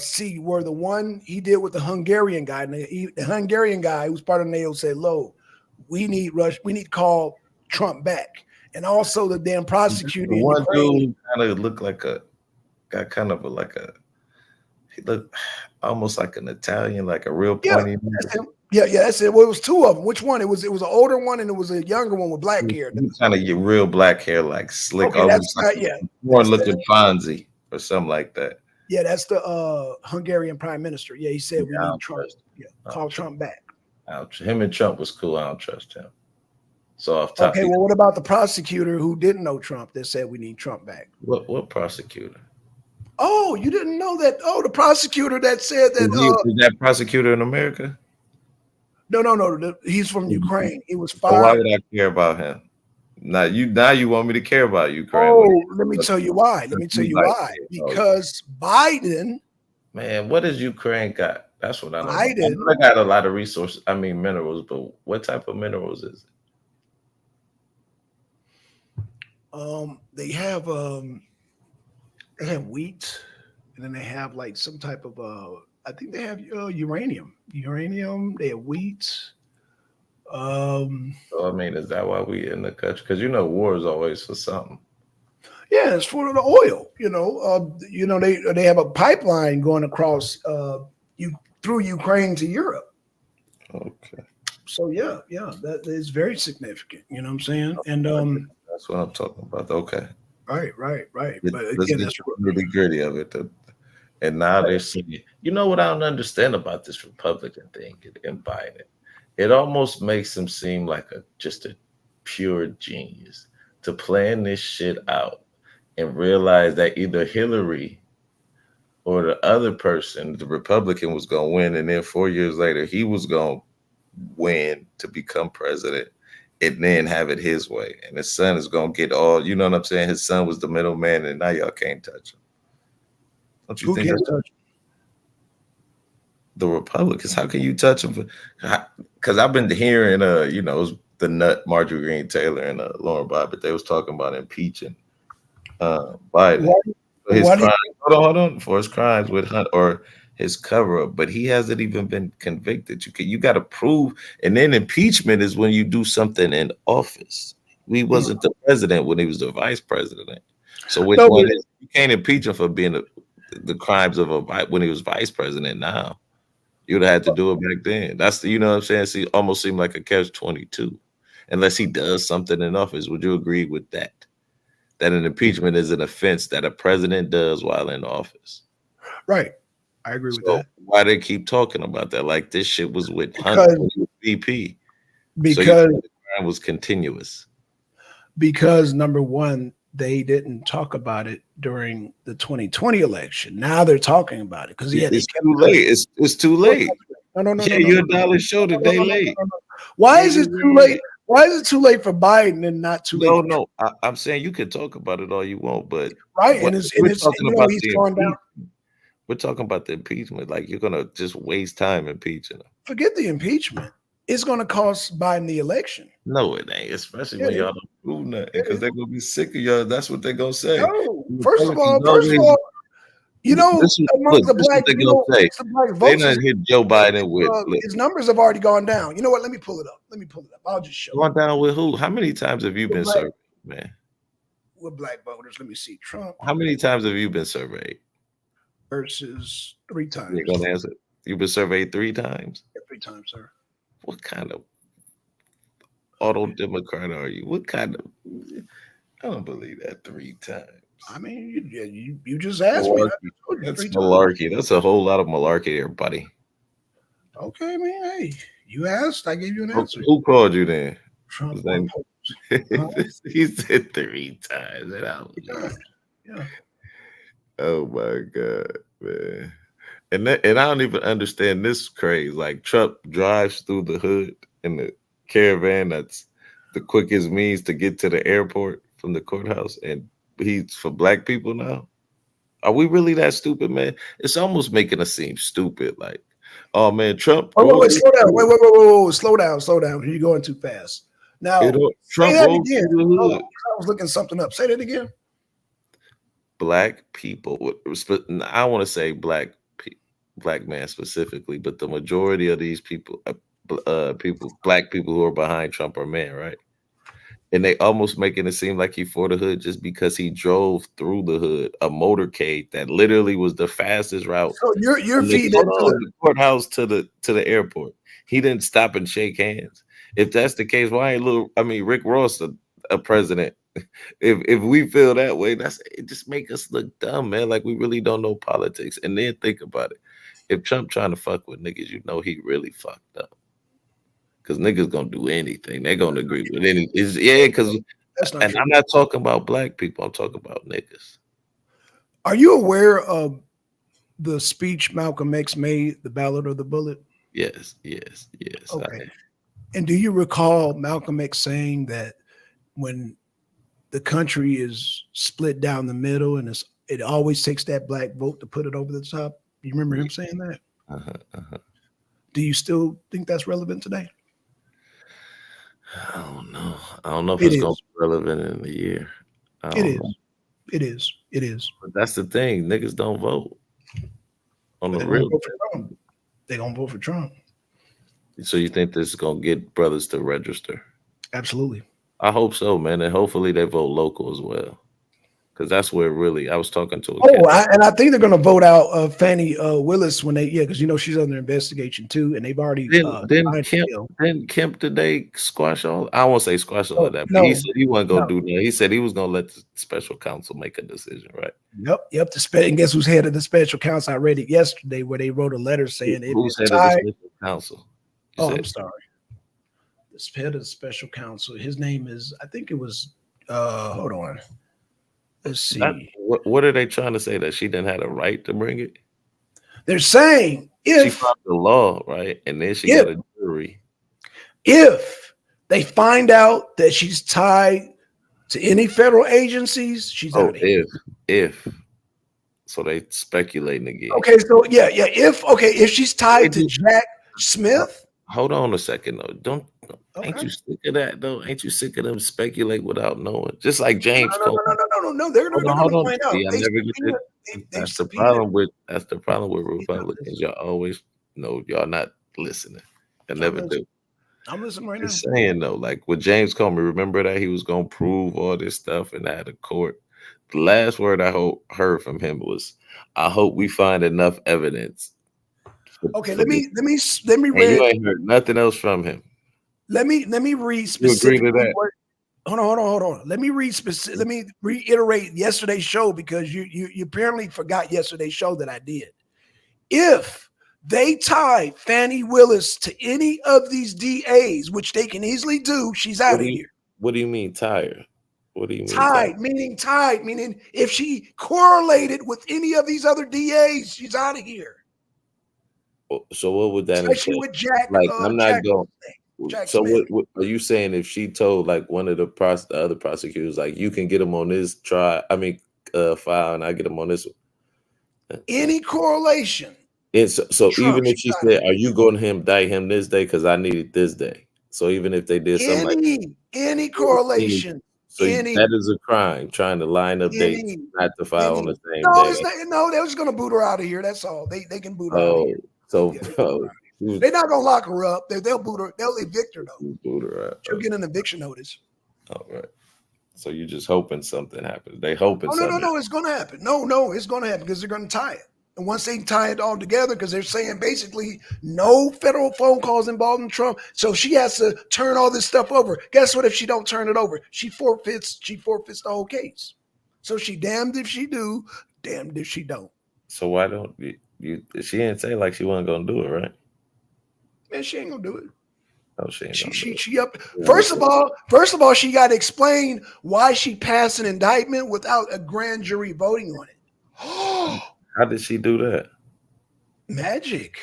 see were the one he did with the Hungarian guy. And the Hungarian guy who's part of NATO said, "Lo, we need to call Trump back." And also the damn prosecutor. The one dude kind of looked like he looked almost like an Italian, like a real pointy. That's him. Yeah, that's it. Well, it was two of them. Which one? It was an older one and it was a younger one with black hair. Kind of your real black hair, like slick, Okay, almost that's like more looking Fonzie or something like that. Yeah, that's the Hungarian prime minister. Yeah, he said we need Trump. Yeah, call Trump back. Him and Trump was cool. I don't trust him. So off top. Okay, well, what about the prosecutor who didn't know Trump that said we need Trump back? What prosecutor? Oh, you didn't know that? Oh, the prosecutor that said that. Is that prosecutor in America? No. He's from Ukraine. He was fired. So why would I care about him? Now you want me to care about Ukraine? Oh, let me tell you why. Because Biden. Man, what does Ukraine got? That's what I know. Biden. I got a lot of resources. I mean, minerals, but what type of minerals is it? They have wheat, and then they have like some type of I think they have uranium. They have wheat. So, I mean, is that why we in the country? Because war is always for something. Yeah, it's for the oil. They have a pipeline going across through Ukraine to Europe. Okay. So yeah, that is very significant. You know what I'm saying? And that's what I'm talking about. Okay. Right. But let's again, get the nitty gritty of it. And now they're saying, what I don't understand about this Republican thing and Biden. It almost makes him seem like just a pure genius to plan this shit out and realize that either Hillary or the other person, the Republican, was going to win. And then 4 years later, he was going to win to become president and then have it his way. And his son is going to get all, you know what I'm saying? His son was the middleman and now y'all can't touch him. Don't you think that's the Republicans? How can you touch them? Because I've been hearing, it was the nut Marjorie Greene Taylor and Lauren Boebert. They was talking about impeaching Biden for his crimes. Hold on, for his crimes with Hunt or his cover up, but he hasn't even been convicted. You got to prove, and then impeachment is when you do something in office. He wasn't the president when he was the vice president. So which one is? You can't impeach him for being the crimes of when he was vice president. Now you'd have had to do it back then. That's what I'm saying. See, almost seemed like a catch-22, unless he does something in office. Would you agree with that? That an impeachment is an offense that a president does while in office. Right. I agree with that. Why they keep talking about that? Like this shit was with Hunter when he was VP. Because the crime was continuous. Because number one, they didn't talk about it during the 2020 election. Now they're talking about it because it's too late. It's too late. No. Your dollar showed it. They late. Why is it too late? Why is it too late for Biden and not too late? No. I'm saying you can talk about it all you want, but right. And it's talking about he's gone down. we're talking about the impeachment. Like you're gonna just waste time impeaching them. Forget the impeachment. It's going to cost Biden the election. No, it ain't. Especially It when is. y'all don't prove nothing, It because is. they're gonna be sick of y'all. That's what they're gonna say. No, The first of all, Republicans you know, this is, amongst look, the this is what black, they're you gonna know, say. amongst the black They votes, done hit Joe Biden with his numbers have already gone down. You know what? Let me pull it up. I'll just show you. gone down with who? How many times have you been black- surveyed, man? With black voters. Let me see. Trump How many times have you been surveyed? versus 3 times. You're gonna answer. You've been surveyed 3 times. 3 times, sir. What kind of auto Democrat are you? What kind of? I don't believe that 3 times. I mean, you just asked me. That's malarkey. That's a whole lot of malarkey there, buddy. Okay, man. Hey, you asked. I gave you an answer. Who called you then? Trump. He said 3 times. And I was Yeah. oh my God, man. And I don't even understand this craze. Like Trump drives through the hood in the caravan. That's the quickest means to get to the airport from the courthouse. And he's for black people now. Are we really that stupid, man? It's almost making us seem stupid. Like, oh man, Trump. Wait, slow down. Wait, slow down. You're going too fast. Now, Trump say that rolled again. through the hood. I was looking something up. Say that again. Black people. I want to say black man specifically, but the majority of these people, black people who are behind Trump are men, right? And they almost making it seem like he for the hood just because he drove through the hood, a motorcade that literally was the fastest route. So you're feeding the courthouse to the airport. He didn't stop and shake hands. If that's the case, why ain't Rick Ross a president? If we feel that way, it just make us look dumb, man. Like we really don't know politics. And then think about it. If Trump trying to fuck with niggas, you know he really fucked up. Because niggas gonna do anything. They're gonna agree with anything. Because and I'm not talking about black people. I'm talking about niggas. Are you aware of the speech Malcolm X made, the Ballad of the Bullet? Yes. Okay. And do you recall Malcolm X saying that when the country is split down the middle and it always takes that black vote to put it over the top? You remember him saying that? Do you still think that's relevant today? I don't know if it's going to be relevant in a year. It is. But that's the thing. Niggas don't vote on the real. They're going to vote for Trump. So you think this is going to get brothers to register? Absolutely. I hope so, man. And hopefully they vote local as well. Because that's where really, I was talking to I think they're going to vote out Fannie Willis when because she's under investigation too, and they've already Didn't Kemp today squash all? I won't say squash all of that, but he said he wasn't going to do that. He said he was going to let the special counsel make a decision, right? Yep. And guess who's head of the special counsel? I read it yesterday where they wrote a letter saying who's head of the special counsel? I'm sorry. The head of the special counsel. His name is, I think it was. Hold on. Let's see. What are they trying to say? That she didn't have a right to bring it? They're saying she found the law, right? And then she got a jury. If they find out that she's tied to any federal agencies, she's out of here. If. So they speculating again. Okay, so yeah. If she's tied to Jack Smith. Hold on a second though. Ain't you sick of that though? Ain't you sick of them speculate without knowing? Just like James Comey. No. They're going to find out. That's the problem with Republicans. Y'all always know y'all not listening. They never do. I'm listening right now. Just saying though, like with James Comey, remember that he was gonna prove all this stuff and had a court. The last word I heard from him was, "I hope we find enough evidence." Okay, let me read. You ain't heard nothing else from him. Let me read specifically. You agree to that? Hold on. Let me read specific. Let me reiterate yesterday's show because you apparently forgot yesterday's show that I did. If they tie Fannie Willis to any of these DAs, which they can easily do, she's out of here. What do you mean tired? What do you mean tied? Meaning if she correlated with any of these other DAs, she's out of here. So what would that especially with Jack? Like I'm not Jack going. Jack so Smith. what are you saying? If she told like one of the other prosecutors, like you can get him on this file, and I get him on this one, Any correlation. It's so Trump, even if she said, "Are you going to indict him this day? Because I need it this day." So even if they did something like any correlation, so any, that is a crime, trying to line up dates, any, not to file on the same no, day. it's not. No, they're just gonna boot her out of here. That's all. They can boot her out of Oh, here. so Yeah, they're not gonna lock her up. They'll boot her. They'll evict her though. boot her out. She'll get an eviction notice. All right. So you're just hoping something happens. They hoping something. No, it's gonna happen. No, it's gonna happen because they're gonna tie it. And once they tie it all together, because they're saying basically no federal phone calls involving Trump, so she has to turn all this stuff over. Guess what? If she don't turn it over, she forfeits the whole case. So she damned if she do, damned if she don't. So why don't you? She didn't say like she wasn't gonna do it, right? Man, she ain't gonna do it. Oh, she ain't gonna do it. She up. First of all, she got to explain why she passed an indictment without a grand jury voting on it. How did she do that? Magic.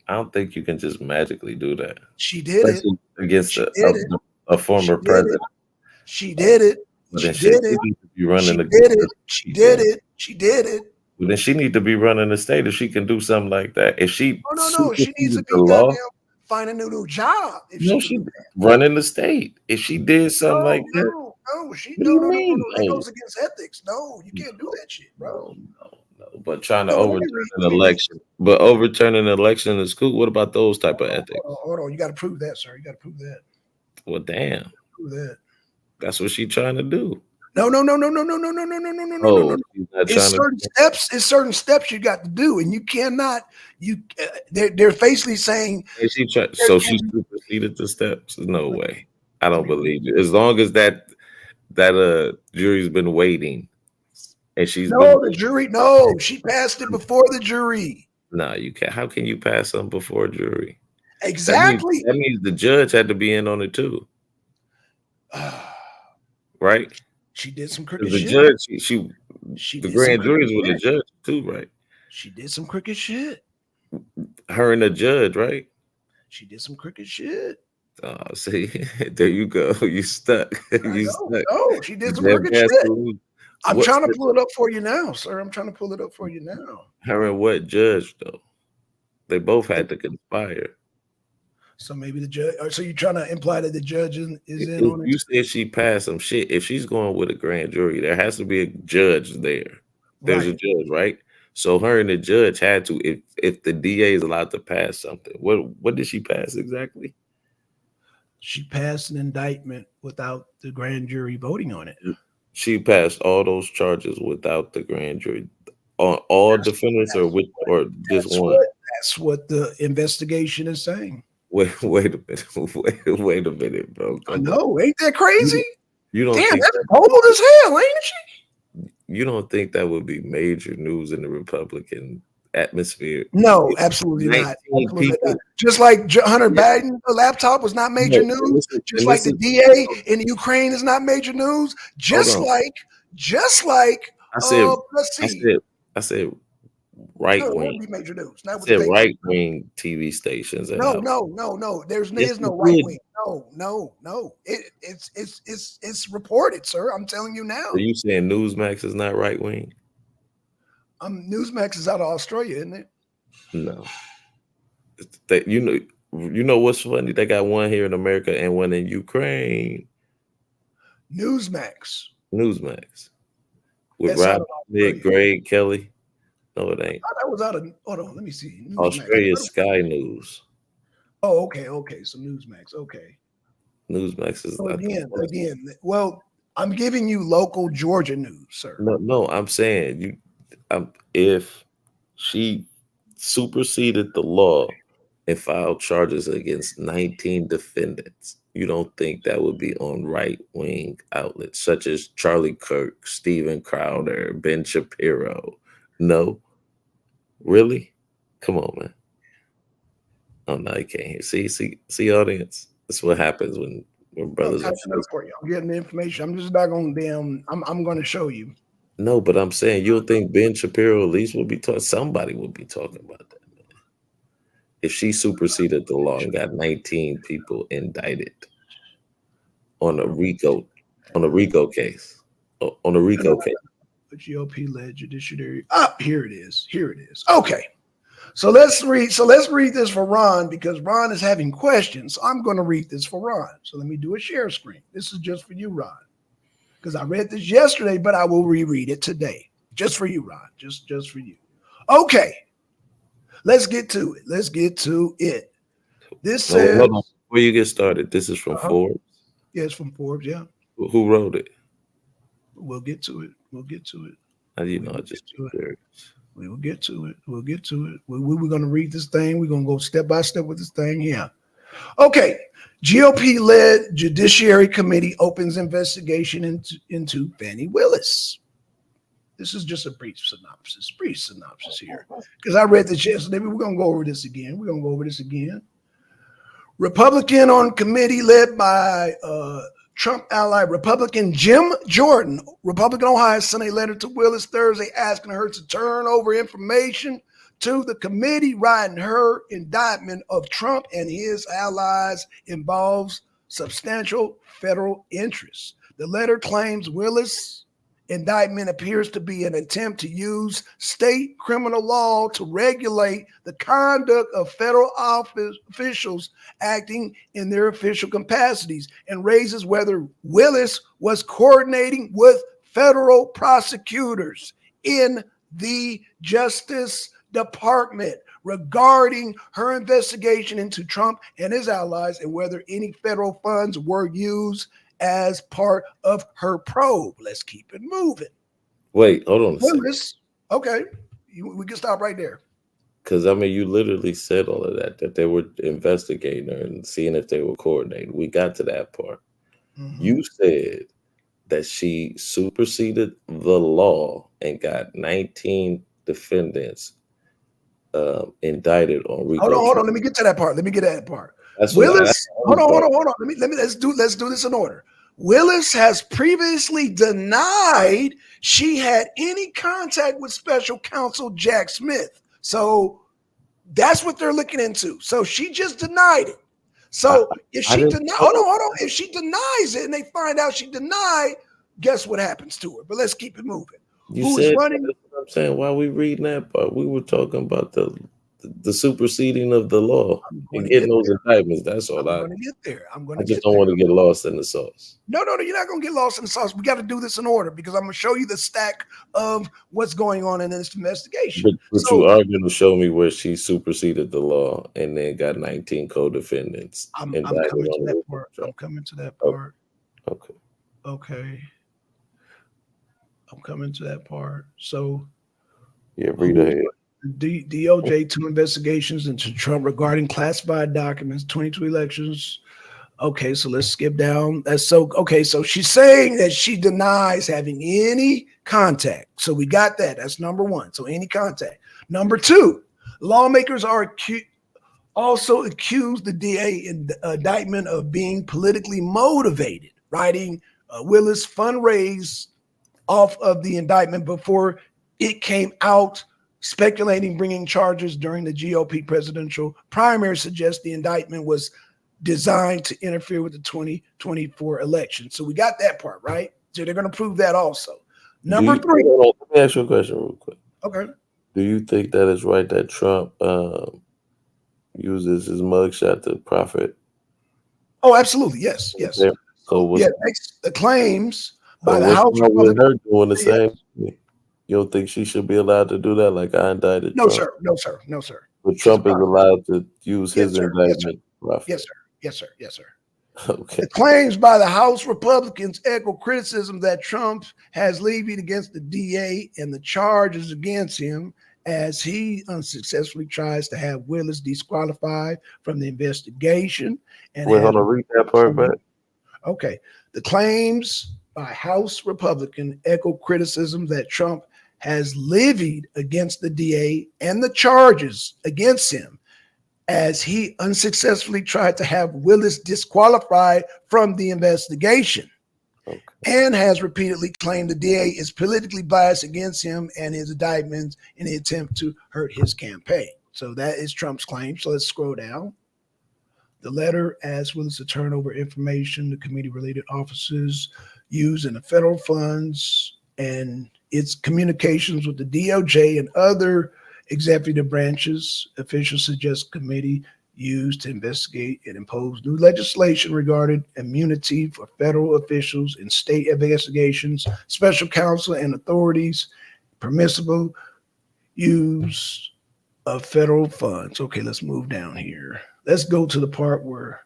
I don't think you can just magically do that. She did it against a former president. She did it. But then she did it. She did it. She did it. Well, then she need to be running the state if she can do something like that. If she no, she needs to be goddamn find a new job. If she running the state. If she did something like that. No. That goes against ethics. No, you can't do that shit, bro. No. But trying to overturn an election. But overturning an election is cool. What about those type of ethics? Hold on. You got to prove that, sir. You got to prove that. Well, damn. Prove that. That's what she's trying to do. No. It's certain steps you got to do, and you cannot. They're basically saying. She superseded the steps. There's no way. I don't believe it. As long as that jury's been waiting, and she passed it before the jury. No, you can't. How can you pass something before a jury? Exactly. That means the judge had to be in on it too. Right? She did some crooked shit. The judge, the grand jury's with the judge too, right? She did some crooked shit. Her and the judge, right? She did some crooked shit. Oh, see, there you go. You stuck. Stuck. No, she did some crooked shit. I'm trying to pull it up for you now, sir. I'm trying to pull it up for you now. Her and what judge though? They both had to conspire. So maybe the judge. So you're trying to imply that the judge is in on it? You said she passed some shit. If she's going with a grand jury, there has to be a judge there. There's a judge, right? So her and the judge had to. If the DA is allowed to pass something, what did she pass exactly? She passed an indictment without the grand jury voting on it. She passed all those charges without the grand jury on all defendants, or just one. That's what the investigation is saying. Wait a minute. Wait a minute, bro. I know, ain't that crazy? You don't damn, think that's cold as hell, ain't she? You don't think that would be major news in the Republican atmosphere? No, absolutely not. Just like Hunter Biden, the laptop was not major news. Just like the DA in Ukraine is not major news. Just like I said right wing. Major news. I said right wing TV stations. No. There is no right wing. No. It's reported, sir. I'm telling you now. Are you saying Newsmax is not right wing? Newsmax is out of Australia, isn't it? No. You know what's funny? They got one here in America and one in Ukraine. Newsmax. With Rob Smith, Greg Kelly. No, it ain't. That was out of. Hold on, let me see. Newsmax. Australia Sky News. Oh, okay. So Newsmax. Okay. Newsmax is again. Well, I'm giving you local Georgia news, sir. No. I'm saying if she superseded the law and filed charges against 19 defendants, you don't think that would be on right-wing outlets such as Charlie Kirk, Steven Crowder, Ben Shapiro? No. Really? Come on, man. Oh no, you can't hear. See, audience. That's what happens when brothers are for you. I'm getting the information. I'm just not gonna I'm gonna show you. No, but I'm saying you don't think Ben Shapiro at least would be talking. Somebody would be talking about that, man. If she superseded the law and got 19 people indicted on a RICO case. a GOP-led judiciary. Here it is. Here it is. Okay. So let's read this for Ron because Ron is having questions. So I'm going to read this for Ron. So let me do a share screen. This is just for you, Ron, because I read this yesterday, but I will reread it today. Just for you, Ron. Just for you. Okay. Let's get to it. This says. Hold on. Before you get started, this is from Forbes. Yeah, it's from Forbes. Yeah. Who wrote it? We'll get to it. How do you know? We will get to it. We're going to read this thing. We're going to go step by step with this thing here. Okay. GOP-led Judiciary Committee opens investigation into Fani Willis. This is just a brief synopsis here. Because I read this yesterday. We're going to go over this again. Republican on committee led by Trump ally Republican Jim Jordan, Republican Ohio, sent a letter to Willis Thursday asking her to turn over information to the committee, writing her indictment of Trump and his allies involves substantial federal interests. The letter claims Willis' indictment appears to be an attempt to use state criminal law to regulate the conduct of federal officials acting in their official capacities and raises whether Willis was coordinating with federal prosecutors in the Justice Department regarding her investigation into Trump and his allies and whether any federal funds were used as part of her probe. Let's keep it moving. Wait, hold on a second. Okay, we can stop right there. Because, I mean, you literally said all of that they were investigating her and seeing if they were coordinating. We got to that part. Mm-hmm. You said that she superseded the law and got 19 defendants indicted on. Hold on. Let me get to that part. Willis, hold on. Let's do this in order. Willis has previously denied she had any contact with special counsel Jack Smith. So that's what they're looking into. So she just denied it. So if she if she denies it and they find out she denied, guess what happens to her? But let's keep it moving. Who's running? That's what I'm saying. While we reading that part, we were talking about the superseding of the law and getting those indictments. That's all. I'm going to get there. I just don't want to get lost in the sauce. No, you're not going to get lost in the sauce. We got to do this in order because I'm going to show you the stack of what's going on in this investigation. But you are going to show me where she superseded the law and then got 19 co-defendants. I'm coming to that part. Okay. I'm coming to that part. So, yeah, read ahead. DOJ 2 investigations into Trump regarding classified documents, 22 elections. Okay, so let's skip down. So she's saying that she denies having any contact. So we got that. That's number one. So any contact. Number two, lawmakers are also accused the DA in the indictment of being politically motivated, writing Willis fundraised off of the indictment before it came out. Speculating bringing charges during the GOP presidential primary suggests the indictment was designed to interfere with the 2024 election. So we got that part, right? So they're going to prove that also. Number three. Let me ask you a question real quick. Okay. Do you think that is right that Trump uses his mugshot to profit? Oh, absolutely. Yes. So the claims by the House. Her doing the same. You don't think she should be allowed to do that? Like I indicted Trump? No, sir. But Trump is allowed to use his indictment. Yes, sir. Okay. The claims by the House Republicans echo criticism that Trump has levied against the DA and the charges against him as he unsuccessfully tries to have Willis disqualified from the investigation. And hold on, read that part back. Okay. The claims by House Republican echo criticism that Trump has levied against the DA and the charges against him as he unsuccessfully tried to have Willis disqualified from the investigation. Okay. And has repeatedly claimed the DA is politically biased against him and his indictments in an attempt to hurt his campaign. So that is Trump's claim. So let's scroll down. The letter asks Willis to turn over information to committee-related offices used in the federal funds and its communications with the DOJ and other executive branches. Officials suggest committee used to investigate and impose new legislation regarding immunity for federal officials in state investigations, special counsel and authorities, permissible use of federal funds. Okay, let's move down here. Let's go to the part where,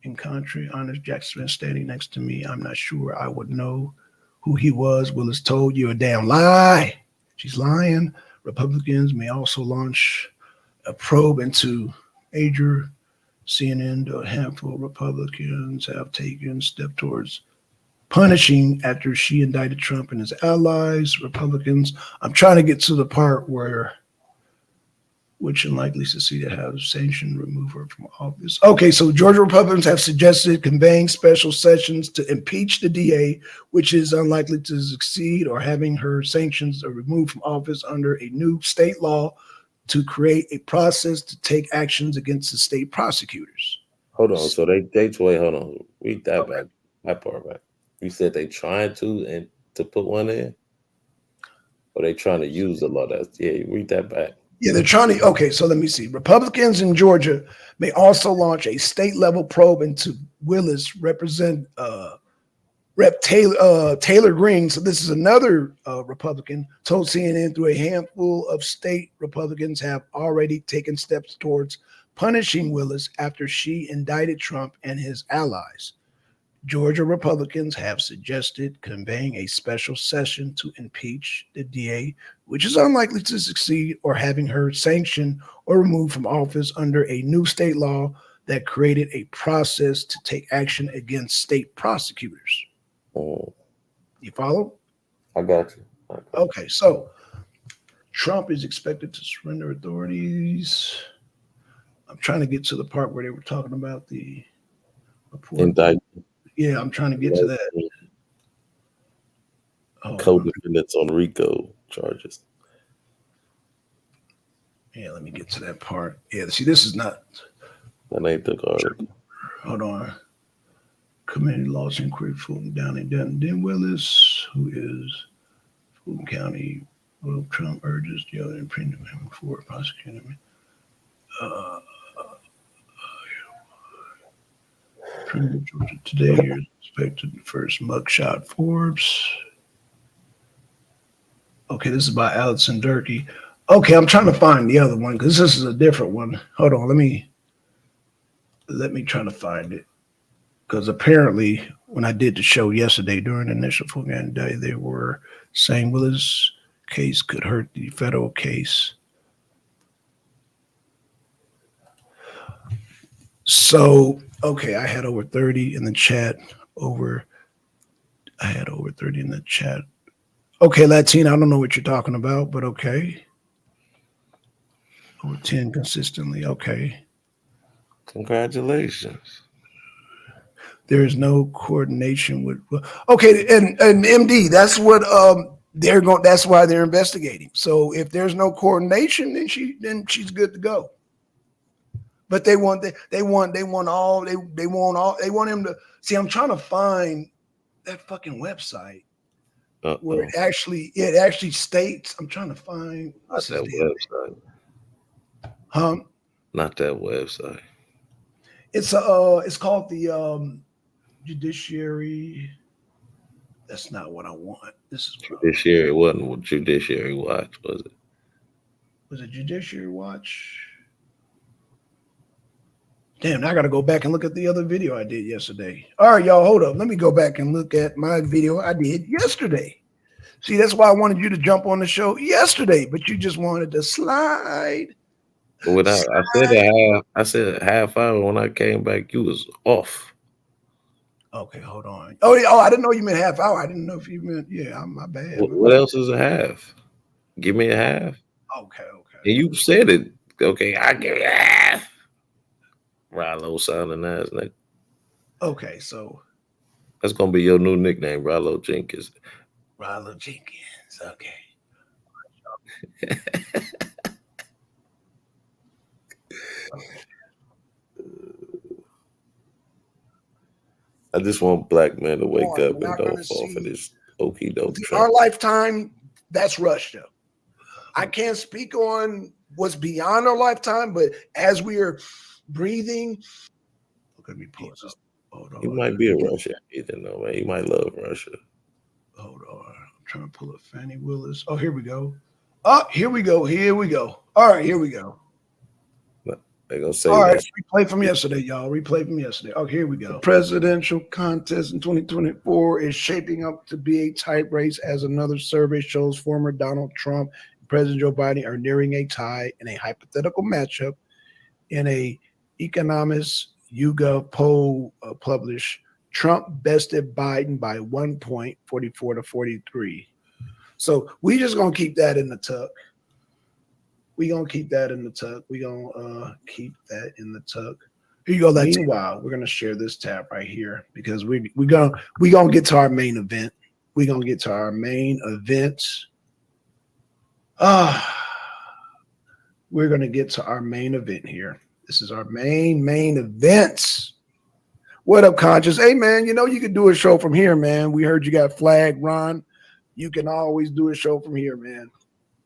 in country, Honest Jackson standing next to me. I'm not sure I would know who he was. Willis told you a damn lie. She's lying. Republicans may also launch a probe into major CNN. A handful of Republicans have taken steps towards punishing after she indicted Trump and his allies. Republicans, I'm trying to get to the part where which unlikely to see to have sanctioned remove her from office. Okay, so Georgia Republicans have suggested convening special sessions to impeach the DA, which is unlikely to succeed, or having her sanctions or removed from office under a new state law to create a process to take actions against the state prosecutors. Hold on. So they wait, hold on. Read that back. That part back. You said they trying to put one in? Or they trying to use the law? Read that back. Yeah, they're trying to. Okay, so let me see. Republicans in Georgia may also launch a state-level probe into Willis Rep. Taylor Greene. So this is another Republican told CNN through a handful of state Republicans have already taken steps towards punishing Willis after she indicted Trump and his allies. Georgia Republicans have suggested convening a special session to impeach the DA, which is unlikely to succeed, or having her sanctioned or removed from office under a new state law that created a process to take action against state prosecutors. Oh. You follow? I got you. Okay, so Trump is expected to surrender authorities. I'm trying to get to the part where they were talking about the report. Indictment. Yeah, I'm trying to get to that. Co-defendants on RICO charges. Yeah, let me get to that part. Yeah, see, this is not. That ain't the article. Hold on. Committee Laws Inquiry, Fulton County, Denton Willis, who is Fulton County. Well, Trump urges the other imprisonment for prosecuting. Georgia today, here's expected first mugshot Forbes. Okay, this is by Allison Durkee. Okay, I'm trying to find the other one because this is a different one. Hold on, let me try to find it. Because apparently, when I did the show yesterday during the initial Fulton Day, they were saying Willis' case could hurt the federal case. So, okay, I had over 30 in the chat. I had over 30 in the chat. Okay, Latina, I don't know what you're talking about, but okay. Over 10 consistently, okay. Congratulations. There is no coordination with. Okay, and MD, that's what they're going. That's why they're investigating. So if there's no coordination, then she's good to go. But they want him to see. I'm trying to find that fucking website where it actually states. I'm trying to find not that website. Not that website. It's called the Judiciary. That's not what I want. This is Judiciary. Wasn't what Judiciary Watch, was it? Was it Judiciary Watch? Damn, I got to go back and look at the other video I did yesterday. All right, y'all, hold up. Let me go back and look at my video I did yesterday. See, that's why I wanted you to jump on the show yesterday, but you just wanted to slide. I said half hour when I came back, you was off. Okay, hold on. Oh, I didn't know you meant half hour. I didn't know if you meant, my bad. What else is a half? Give me a half. Okay. And you said it. Okay, I give you a half. Rollo sounding nice, nigga. Okay, so that's gonna be your new nickname, Rollo Jenkins. Rollo Jenkins. Okay. I just want black men to wake up and don't fall for this Okie doke. Our lifetime, that's Russia. I can't speak on what's beyond our lifetime, but as we are breathing, look at me pull it up. Hold on. He might be a Russian. You didn't know, man. He might love Russia. Hold on. I'm trying to pull up Fannie Willis. Oh, here we go. Oh, here we go. Here we go. All right, here we go. They're gonna say all right, that. replay from yesterday, y'all. Replay from yesterday. Oh, here we go. The presidential contest in 2024 is shaping up to be a tight race as another survey shows former Donald Trump and President Joe Biden are nearing a tie in a hypothetical matchup in a Economist YouGov poll published. Trump bested Biden by 1 point, 44 to 43. So we just gonna keep that in the tuck. We're going to keep that in the tuck. We're going to keep that in the tuck. Here you go. Meanwhile, we're going to share this tab right here because we're going to get to our main event. We're going to get to our main event. We're going to get to our main event here. This is our main event. What up, Conscious? Hey, man, you know you can do a show from here, man. We heard you got flag, Ron. You can always do a show from here, man.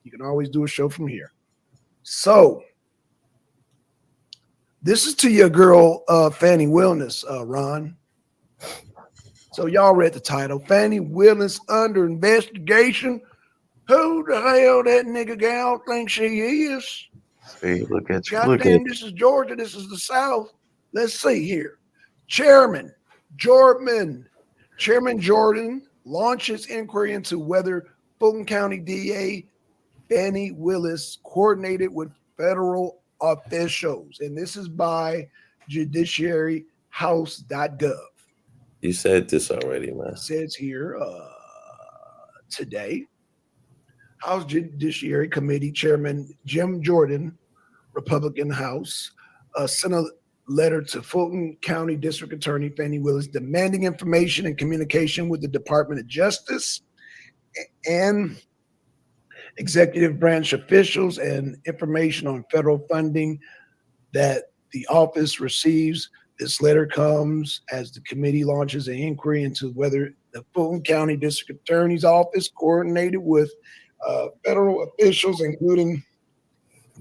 You can always do a show from here. So this is to your girl, Fannie Willis, Ron. So y'all read the title. Fannie Willis under investigation. Who the hell that nigga gal thinks she is? Hey, look at you. Goddamn, this is Georgia. This is the South. Let's see here. Chairman Jordan launches inquiry into whether Fulton County DA Fannie Willis coordinated with federal officials. And this is by judiciaryhouse.gov. You said this already, man. It says here today, House Judiciary Committee Chairman Jim Jordan, Republican House, sent a letter to Fulton County District Attorney Fannie Willis demanding information and communication with the Department of Justice and executive branch officials and information on federal funding that the office receives. This letter comes as the committee launches an inquiry into whether the Fulton County District Attorney's Office coordinated with federal officials, including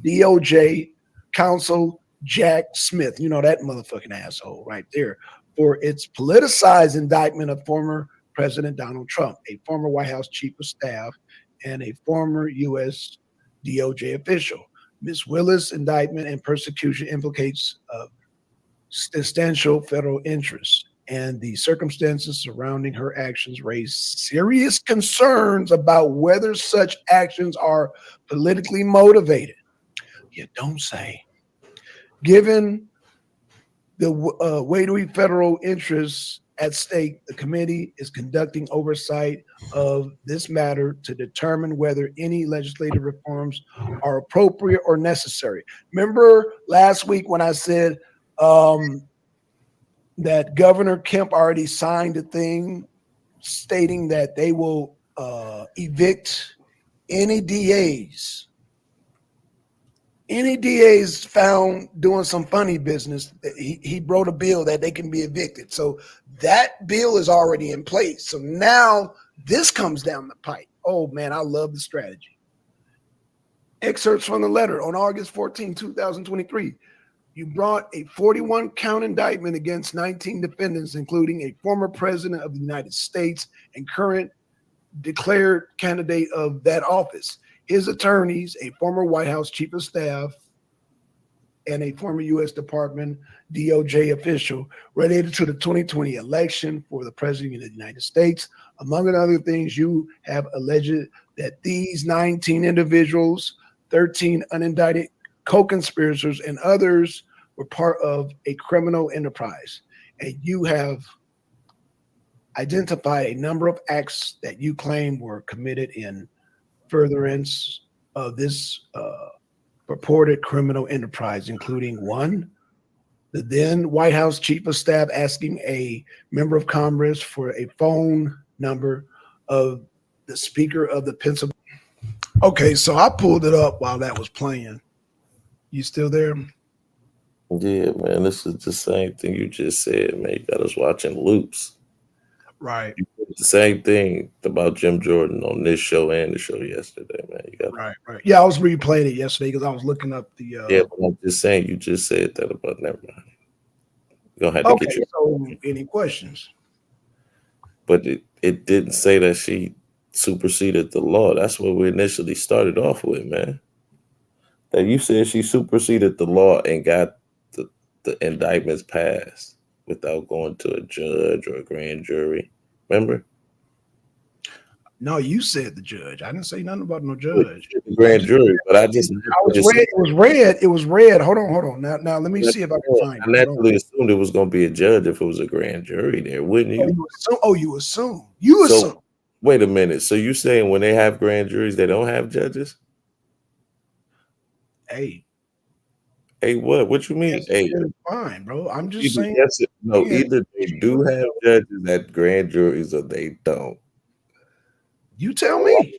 DOJ counsel Jack Smith, you know, that motherfucking asshole right there, for its politicized indictment of former President Donald Trump, a former White House chief of staff, and a former U.S. DOJ official. Ms. Willis' indictment and persecution implicates substantial federal interests, and the circumstances surrounding her actions raise serious concerns about whether such actions are politically motivated. You don't say. Given the weighty federal interests at stake, the committee is conducting oversight of this matter to determine whether any legislative reforms are appropriate or necessary. Remember last week when I said that Governor Kemp already signed a thing stating that they will evict any DAs found doing some funny business. He wrote a bill that they can be evicted. So that bill is already in place. So now this comes down the pipe. Oh man, I love the strategy. Excerpts from the letter on August 14, 2023. You brought a 41 count indictment against 19 defendants, including a former president of the United States and current declared candidate of that office, his attorneys, a former White House chief of staff, and a former U.S. Department DOJ official related to the 2020 election for the president of the United States. Among other things, you have alleged that these 19 individuals, 13 unindicted co-conspirators, and others were part of a criminal enterprise. And you have identified a number of acts that you claim were committed in furtherance of this purported criminal enterprise, including one, the then White House chief of staff asking a member of Congress for a phone number of the Speaker of the Pennsylvania. Okay, so I pulled it up while that was playing. You still there? Yeah, man, this is the same thing you just said, man. You got us watching loops. Right. You the same thing about Jim Jordan on this show and the show yesterday, man. You got right. Yeah, I was replaying it yesterday because I was looking up the. Yeah, but I'm just saying, you just said that about. Never mind. You're gonna have to get your. So, any questions? But it didn't say that she superseded the law. That's what we initially started off with, man. That you said she superseded the law and got the indictments passed without going to a judge or a grand jury. Remember? No, you said the judge. I didn't say nothing about no judge. The grand jury, but I just it was red. Hold on. Now let me see if I can find it. I naturally assumed it was gonna be a judge if it was a grand jury there, wouldn't you? You assume. You assume. Wait a minute. So you saying when they have grand juries, they don't have judges? Hey, what? What you mean? Hey, fine, bro. I'm just saying. Either they do have judges at grand juries or they don't. You tell me.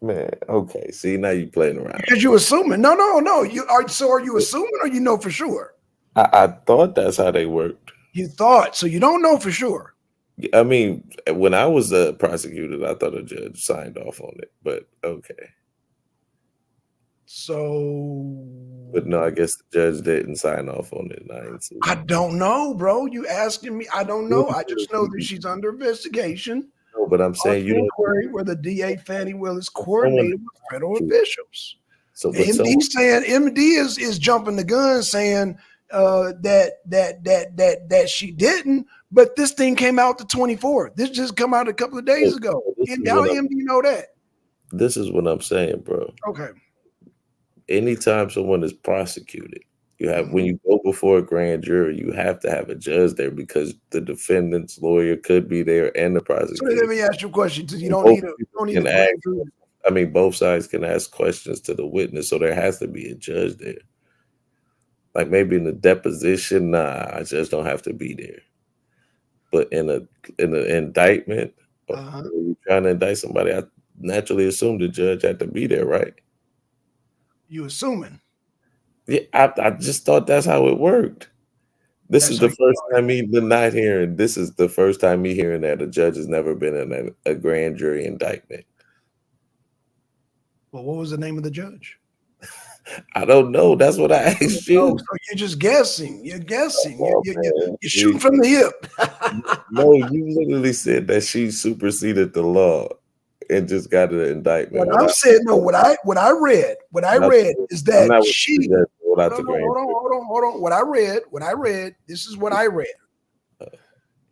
Man, okay. See, now you playing around. Because you assuming. No. Are you assuming or you know for sure? I thought that's how they worked. You thought, so you don't know for sure. I mean, when I was prosecuted, I thought a judge signed off on it, but okay. So, but no, I guess the judge didn't sign off on it. I don't know, bro. You asking me? I don't know. I just know that she's under investigation. No, but I'm saying you inquiry where the DA Fannie Willis coordinated with federal officials. So, MD is jumping the gun, saying that she didn't. But this thing came out the 24th. This just come out a couple of days ago. And how MD know that? This is what I'm saying, bro. Okay. Anytime someone is prosecuted, you have when you go before a grand jury, you have to have a judge there because the defendant's lawyer could be there and the prosecutor. So let me ask you a question. You don't need a I mean, both sides can ask questions to the witness, so there has to be a judge there. Like maybe in the deposition, nah, I just don't have to be there. But in an indictment, or you're trying to indict somebody, I naturally assume the judge had to be there, right? You assuming? Yeah, I just thought that's how it worked. This is the first time This is the first time me hearing that a judge has never been in a grand jury indictment. Well, what was the name of the judge? I don't know. That's what I asked you. So you're just guessing. You're guessing. You're shooting from the hip. No, you literally said that she superseded the law and just got an indictment. What I'm saying, no. What I read is that she. Hold on. What I read. This is what I read,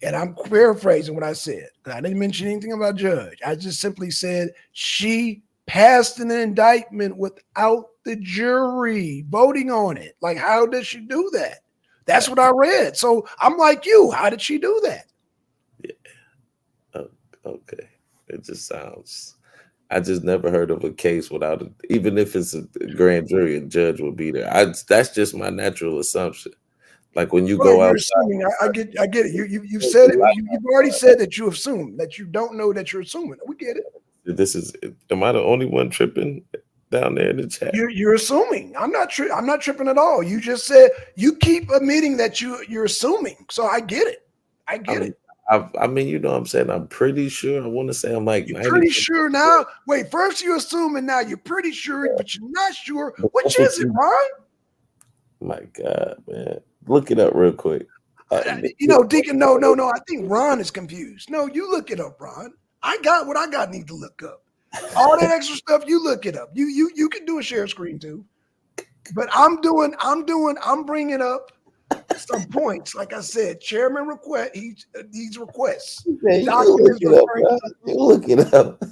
and I'm paraphrasing what I said. I didn't mention anything about judge. I just simply said she passed an indictment without the jury voting on it. Like, how did she do that? That's what I read. So I'm like you. How did she do that? Yeah. Okay. It just sounds. I just never heard of a case without even if it's a grand jury, a judge would be there. That's just my natural assumption. Like when you go out, I get it. You said it. You've already said that you assume that you don't know that you're assuming. We get it. Am I the only one tripping down there in the chat? You're assuming. I'm not tripping at all. You just said you keep admitting that you're assuming. So I get it. I mean, you know what I'm saying? I'm pretty sure. I want to say I'm like you're pretty sure now. Wait, first you're assuming, now you're pretty sure, but you're not sure. Which is it, Ron? My God, man. Look it up real quick. Deacon, no. I think Ron is confused. No, you look it up, Ron. I got what I need to look up. All that extra stuff, you look it up. You can do a share screen too. But I'm bringing up some points. Like I said, chairman request these requests. You look it up.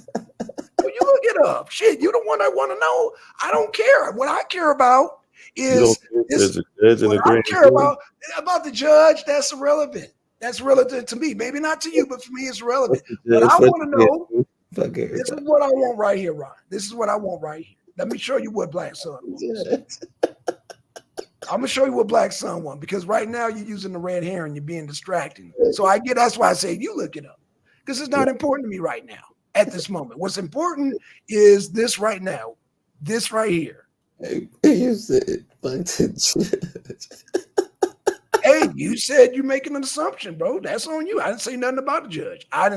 You look it up. Shit, you the one I want to know. I don't care. What I care about is what I care about the judge. That's irrelevant. That's relevant to me. Maybe not to you, but for me, it's relevant. But I want to know. This is what I want right here, Ron. This is what I want right here. Let me show you what Black Sun wants. I'm gonna show you what Black Sun wants, because right now you're using the red hair and you're being distracting. So that's why I say you look it up, because it's not important to me right now at this moment. What's important is this right now, this right here. You said like the judge. Hey, you said you're making an assumption, bro. That's on you. I didn't say nothing about the judge. I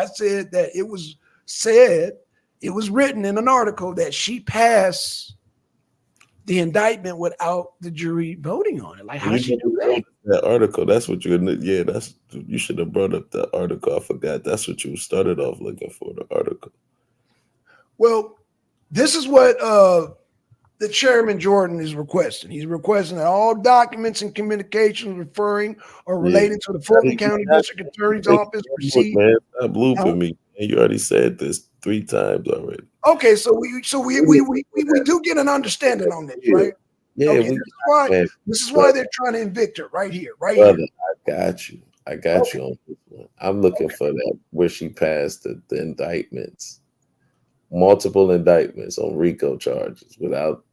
said that it was written in an article that she passed the indictment without the jury voting on it. Like, how she do that? That article, that's what you should have brought up that article. I forgot. That's what you started off looking for, the article. Well, this is what the chairman Jordan is requesting. He's requesting that all documents and communications referring or relating to the Fulton County District Attorney's Office proceed. Man, stop looping me. And you already said this 3 times already. Okay, so we do get an understanding on this, right? Yeah, okay, this is why they're trying to evict her right here, here. I got you on this one. I'm looking for that where she passed the indictments, multiple indictments on RICO charges without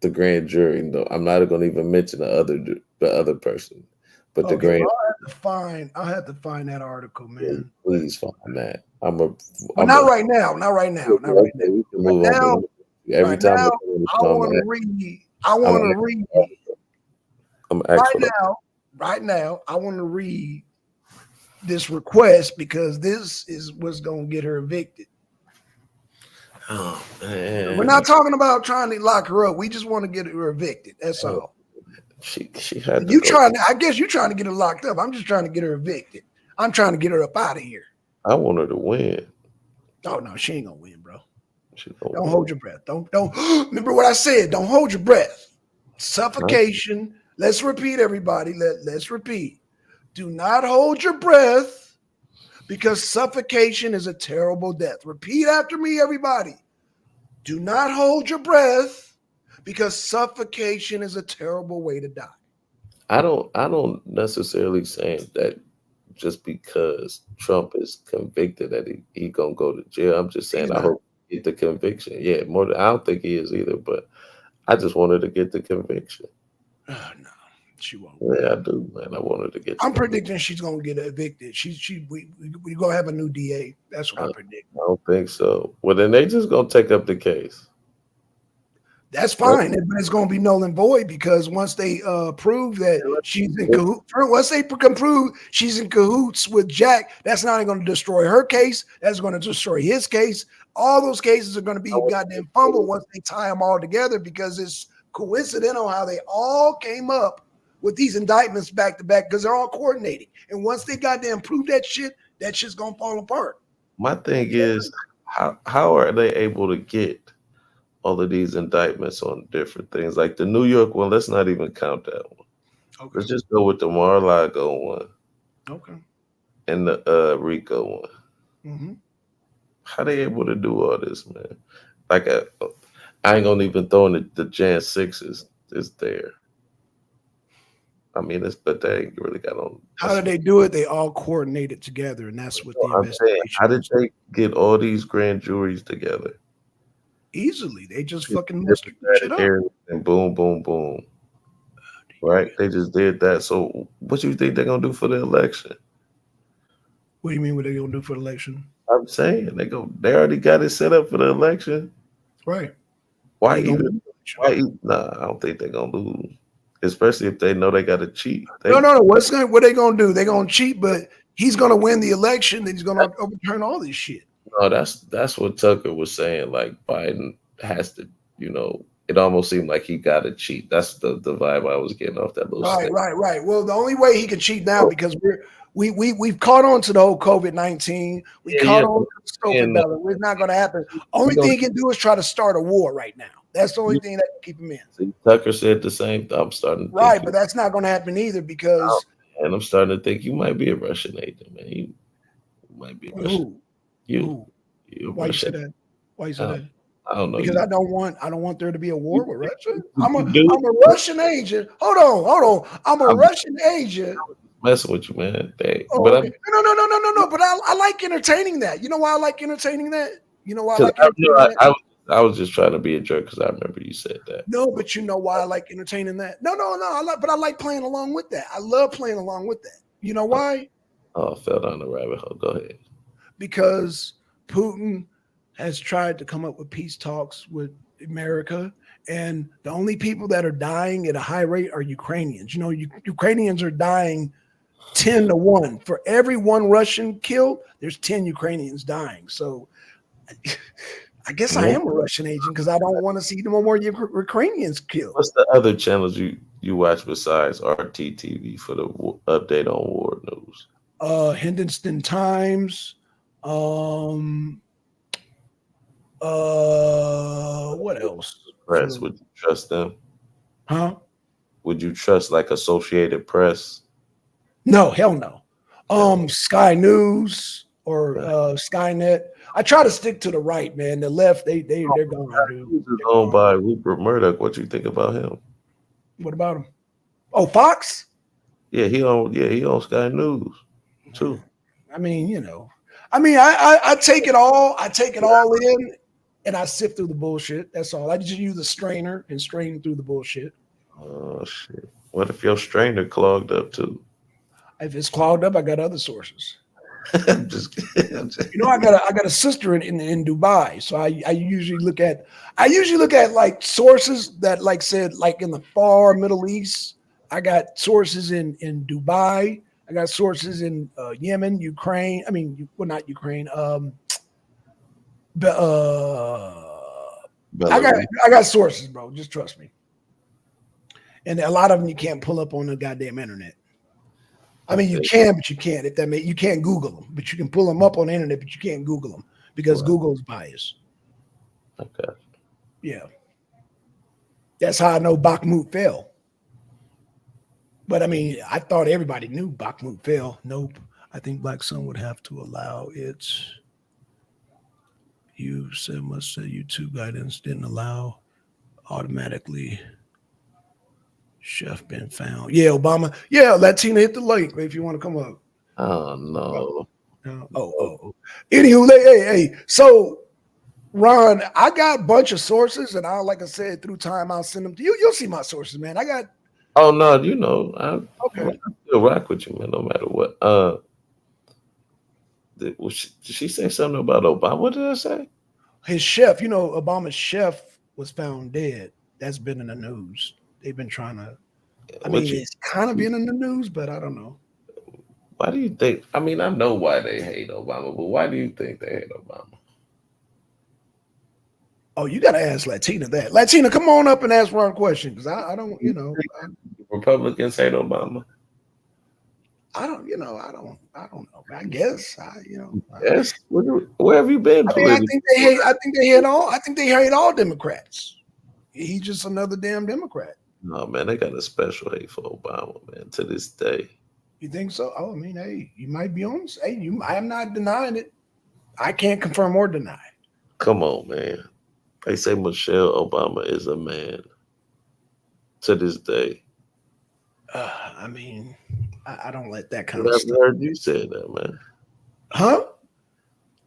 the grand jury. No, I'm not going to even mention the other person, but the grand. I'll have to find that article, man. Please find that. Not right now. Every time I want to read. Right now, I want to read this request because this is what's going to get her evicted. Oh, man. We're not talking about trying to lock her up. We just want to get her evicted. That's all. She had. I guess you're trying to get her locked up. I'm just trying to get her evicted. I'm trying to get her up out of here. I want her to win. Oh no, she ain't gonna win, bro. Don't hold your breath. Don't. Remember what I said. Don't hold your breath. Suffocation. Let's repeat, everybody. Let's repeat. Do not hold your breath because suffocation is a terrible death. Repeat after me, everybody. Do not hold your breath because suffocation is a terrible way to die. I don't necessarily saying that just because Trump is convicted that he gonna go to jail. I'm just saying I hope he get the conviction. Yeah, I don't think he is either, but I just wanted to get the conviction. Oh, no, she won't. Yeah, I do, man. I wanted to get. I'm predicting she's gonna get evicted. We gonna have a new DA. That's what I predict. I don't think so. Well, then they just gonna take up the case. That's fine, but it's going to be null and void because once they prove that she's in cahoots, once they can prove she's in cahoots with Jack, that's not going to destroy her case. That's going to destroy his case. All those cases are going to be goddamn fumbled once they tie them all together because it's coincidental how they all came up with these indictments back to back because they're all coordinating. And once they goddamn prove that shit's going to fall apart. My thing is, how are they able to get all of these indictments on different things? Like the New York one, let's not even count that one. Okay. Let's just go with the Mar-a-Lago one. Okay. And the RICO one. Mm-hmm. How they able to do all this, man? Like I ain't gonna even throw in the Jan 6 is there. I mean, but they ain't really got on. How did they do it? They all coordinated together, and that's what the investigation. How did they get all these grand juries together? Easily, they just fucking mustered shit up. And boom, boom, boom. Right? They just did that. So, what do you think they're gonna do for the election? What do you mean? What they gonna do for the election? I'm saying they already got it set up for the election. Right? Why? Nah, I don't think they're gonna lose, especially if they know they got to cheat. No. What they gonna do? They're gonna cheat, but he's gonna win the election. Then he's gonna overturn all this shit. No, that's what Tucker was saying. Like Biden has to, it almost seemed like he got to cheat. That's the vibe I was getting off that little. Right. Well, the only way he can cheat now because we've caught on to the whole COVID-19. We caught on to the stupid ballot. It's not going to happen. Only thing he can do is try to start a war right now. That's the only thing that can keep him in. See, Tucker said the same thing. I'm starting to think but that's not going to happen either because. And I'm starting to think you might be a Russian agent, man. You might be a Russian. Why you say that? Why you say that? I don't know. Because I don't want there to be a war with Russia. I'm a Russian agent. Hold on. I'm a Russian agent. Messing with you, man. Okay. No. But I like entertaining that. You know why I like entertaining that? You know why I like entertaining that? I was just trying to be a jerk because I remember you said that. No, but you know why I like entertaining that? No. I like playing along with that. I love playing along with that. You know why? Oh, I fell down the rabbit hole. Go ahead. Because Putin has tried to come up with peace talks with America, And the only people that are dying at a high rate are Ukrainians. You know, Ukrainians are dying 10-1. For every one Russian killed, there's 10 Ukrainians dying. So I guess I am a Russian agent because I don't want to see no more Ukrainians killed. What's the other channels you watch besides RTTV for the update on war news? Henderson Times. What else? Press, would you trust them? Huh? Would you trust like Associated Press? No, hell no. Sky News or Skynet. I try to stick to the right, man. The left, they're gone, dude. He's owned by Rupert Murdoch. What you think about him? What about him? Oh, Fox? Yeah, he owns Sky News too. I mean, you know, I take it all. I take it all in, and I sift through the bullshit. That's all. I just use a strainer and strain through the bullshit. Oh shit! What if your strainer clogged up too? If it's clogged up, I got other sources. I'm just kidding. You know, I got a sister in Dubai, so I usually look at like sources that like said like in the far Middle East. I got sources in Dubai. I got sources in Yemen, Ukraine. I mean, well, not Ukraine. I got sources, bro. Just trust me. And a lot of them you can't pull up on the goddamn internet. I mean, you can, but you can't. If that you can't Google them, but you can pull them up on the internet, but you can't Google them because Google's biased. Okay. Yeah. That's how I know Bakhmut fell. But I mean, I thought everybody knew Bakhmut fell. Nope. I think Black Sun would have to allow its. You said must say YouTube guidance didn't allow automatically. Chef been found. Yeah, Obama. Yeah, Latina, hit the link if you want to come up. Oh no. Oh. Anywho, hey. So, Ron, I got a bunch of sources, and like I said, through time, I'll send them to you. You'll see my sources, man. I got. Oh no, you know, I still rock with you, man, no matter what. Did she say something about Obama? What did I say? His chef, you know, Obama's chef was found dead. That's been in the news. They've been trying to. I mean, it's kind of been in the news, but I don't know. Why do you think? I mean, I know why they hate Obama, but why do you think they hate Obama? Oh, you got to ask Latina that. Latina, come on up and ask Ron a question because I don't, you know. Republicans hate Obama. I don't know. I guess Yes. Where have you been? I think they hate all Democrats. He's just another damn Democrat. No, man, they got a special hate for Obama, man, to this day. You think so? Oh, I mean, hey, you might be honest. Hey, I am not denying it. I can't confirm or deny. Come on, man. They say Michelle Obama is a man to this day. I mean, I don't let that kind of I've stuff. heard you say that, man. Huh?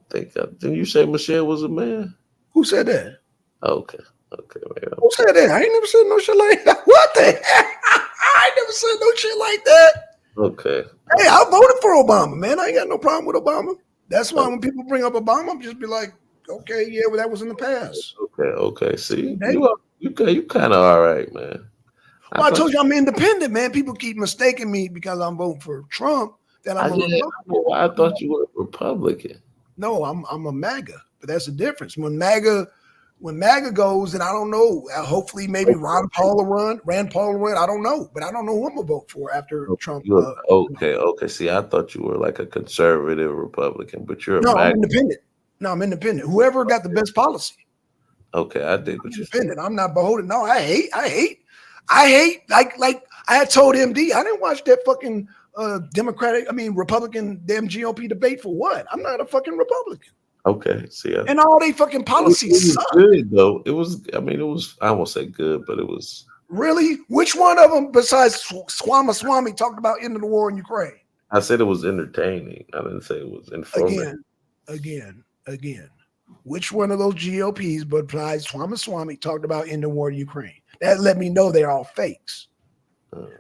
Didn't you say Michelle was a man? Who said that? Okay, man. Who said that? I ain't never said no shit like that. What the heck? I ain't never said no shit like that. Okay. Hey, I voted for Obama, man. I ain't got no problem with Obama. That's why when people bring up Obama, I'm just be like, okay, yeah, well, that was in the past. Okay. See, you kind of all right, man. Well, I told you I'm independent, man. People keep mistaking me because I'm voting for Trump that I'm a Republican. I thought you were a Republican. No, I'm a MAGA, but that's the difference. When MAGA goes, and I don't know. Hopefully, maybe Rand Paul will run. I don't know, but I don't know who I'm gonna vote for after Trump. Okay. See, I thought you were like a conservative Republican, but you're I'm independent. No, I'm independent. Whoever got the best policy. Okay, I dig what you're saying. I'm not beholden. No, I hate. Like I had told MD, I didn't watch that fucking Republican damn GOP debate for what? I'm not a fucking Republican. Okay, see, and all they fucking policies suck. Good though. It was. I won't say good, but it was. Really? Which one of them besides Swami talked about ending the war in Ukraine? I said it was entertaining. I didn't say it was informative. Again. Which one of those GOPs besides Swami talked about ending the war in Ukraine? That let me know they're all fakes.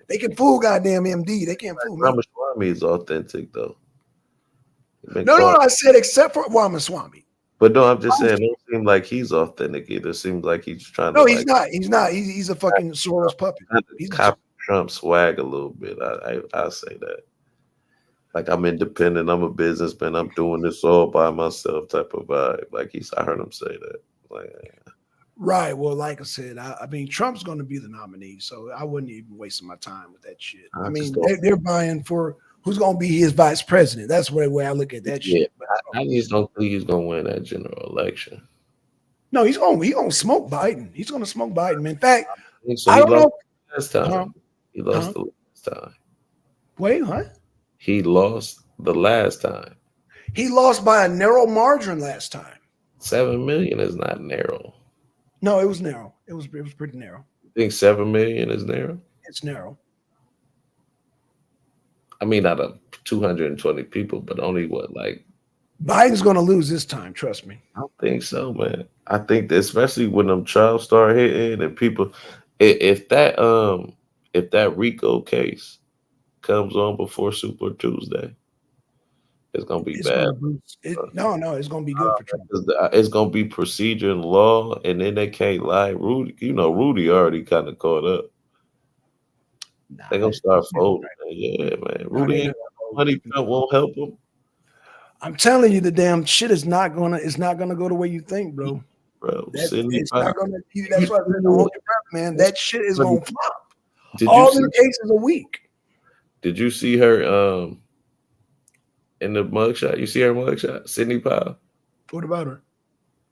They can fool goddamn MD. They can't fool me. Ramaswamy is authentic though. No, I said except for Ramaswamy. But no, I'm just saying, it don't seem like he's authentic either. It seems like he's trying to No, like he's not. He's not. He's a fucking Soros puppet. He's copy Trump swag a little bit. I say that. Like, I'm independent. I'm a businessman. I'm doing this all by myself type of vibe. Like I heard him say that. Like, right. Well, like I said, I mean, Trump's going to be the nominee, so I wouldn't even wasting my time with that shit. I mean, they're buying for who's going to be his vice president. That's the way I look at that shit. But I just don't think he's going to win that general election. No, he's going to smoke Biden. He's going to smoke Biden. In fact, so I don't know. Last time. He lost the last time. Wait, what? He lost the last time. He lost by a narrow margin last time. 7 million is not narrow. No, it was narrow. It was pretty narrow. You think 7 million is narrow? It's narrow. I mean, out of 220 people, but only what, like? Biden's going to lose this time. Trust me. I don't think so, man. I think that especially when them trials start hitting and people, if that RICO case comes on before Super Tuesday, it's gonna be bad. No, it's gonna be good for Trump. It's gonna be procedure and law, and then they can't lie. Rudy already kind of caught up. They're gonna start folding. Yeah, man. Rudy ain't money won't help him. I'm telling you, the damn shit is not gonna go the way you think, bro. It's not gonna. That's why I'm hold your breath, man. That shit is gonna flop. All the cases a week. Did you see her in the mugshot? You see her mugshot, Sidney Powell? What about her?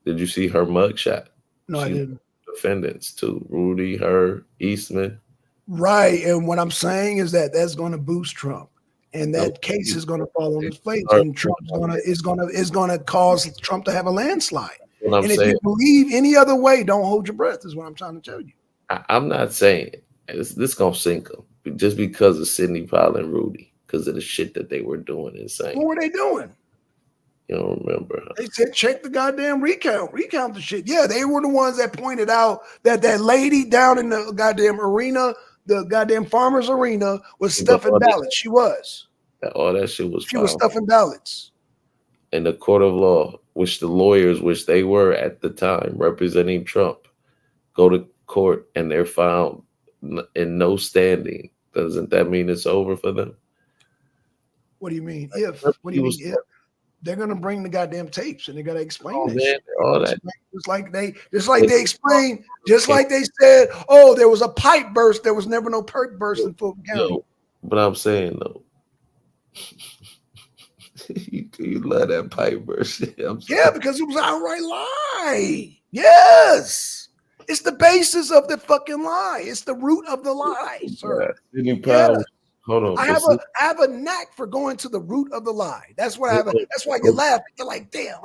Did you see her mugshot? No, I didn't. Defendants too. Rudy, her, Eastman. Right, and what I'm saying is that that's going to boost Trump, and that case is going to fall on his face, and Trump's is going to cause Trump to have a landslide. And if you believe any other way, don't hold your breath. Is what I'm trying to tell you. I'm not saying this gonna sink them just because of Sidney Powell and Rudy, because of the shit that they were doing and saying. What were they doing? You don't remember? Huh? They said check the goddamn recount the shit. Yeah, they were the ones that pointed out that lady down in the goddamn arena, the goddamn farmers arena, was stuffing ballots. She was. All that shit was. She was stuffing ballots. In the court of law, which the lawyers, which they were at the time representing Trump, go to court and they're found in no standing. Doesn't that mean it's over for them? What do you mean? If they're gonna bring the goddamn tapes and they gotta explain that shit. All that. Just like they explained, just like they said, oh, there was a pipe burst. There was never no pipe burst in Fulton County. But I'm saying though, you love that pipe burst. Yeah, because it was outright lie. Yes. It's the basis of the fucking lie. It's the root of the lie, sir. Yeah. Hold on. I have a knack for going to the root of the lie. That's what I have. That's why you laugh. You're like, damn,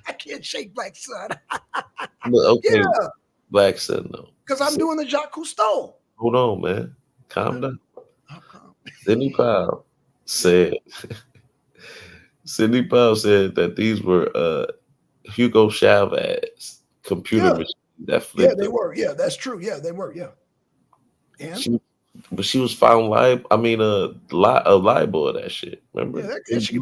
I can't shake Black Sun. Okay, yeah. Black Sun, though. Because I'm doing the Jacques Cousteau. Hold on, man. Calm down. Sidney Powell said that these were Hugo Chavez computer machines that flipped. Yeah, they were. Yeah, that's true. Yeah, they were. Yeah. And? But she was found liable. I mean, liable of that shit. Remember? Yeah, that shit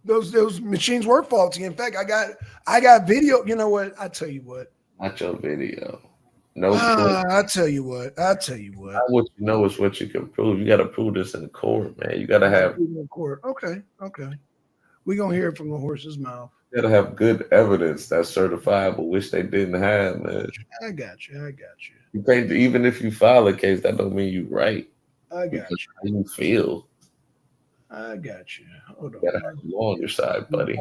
those machines were faulty. In fact, I got video. You know what? I tell you what. Not your video. No. I tell you what. Not what you know is what you can prove. You got to prove this in court, man. You got to have in court. Okay. We're gonna hear it from the horse's mouth. You gotta have good evidence that's certifiable, which they didn't have, man. I got you. You can't, even if you file a case, that don't mean you right. I got you. How you feel. I got you. Hold on. You gotta have law on your side, buddy.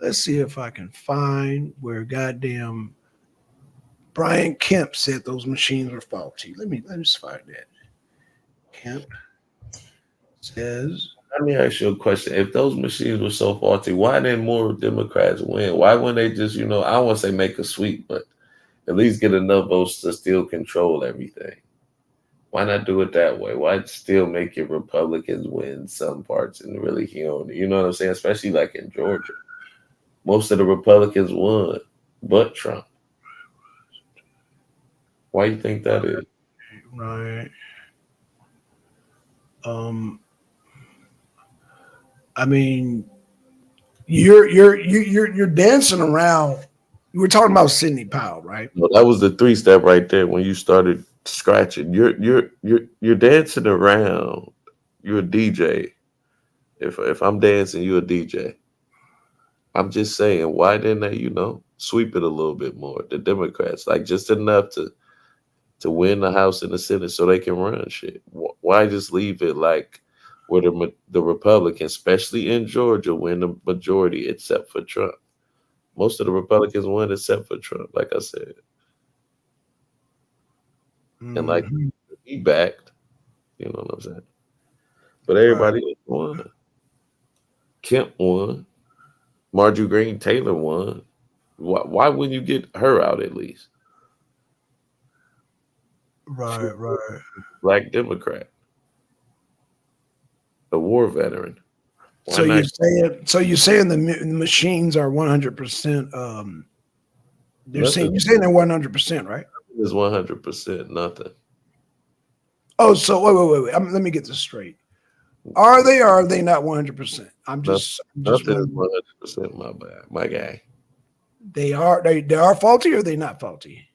Let's see if I can find where goddamn Brian Kemp said those machines were faulty. Let me just find that. Kemp says. Let me ask you a question. If those machines were so faulty, why didn't more Democrats win? Why wouldn't they just, I don't want to say make a sweep, but at least get enough votes to still control everything? Why not do it that way? Why still make your Republicans win some parts and really you know what I'm saying? Especially like in Georgia. Most of the Republicans won, but Trump. Why do you think that is? Right. I mean, you're dancing around. You were talking about Sidney Powell, right? Well, that was the 3-step right there when you started scratching. You're dancing around. You're a DJ. If I'm dancing, you're a DJ. I'm just saying, why didn't they, sweep it a little bit more? The Democrats, like just enough to win the House and the Senate so they can run shit. Why just leave it like where the Republicans, especially in Georgia, win the majority except for Trump? Most of the Republicans won except for Trump, like I said. And like he backed, you know what I'm saying? But everybody else won. Kemp won. Marjorie Greene Taylor won. Why wouldn't you get her out at least? Right. Black Democrat, a war veteran. So you're saying the machines are 100%. You're saying they're 100%, right? It's 100% nothing. Oh, so wait. Let me get this straight. Are they or are they not 100%? I'm just nothing is 100%, my guy. They are faulty or they not faulty?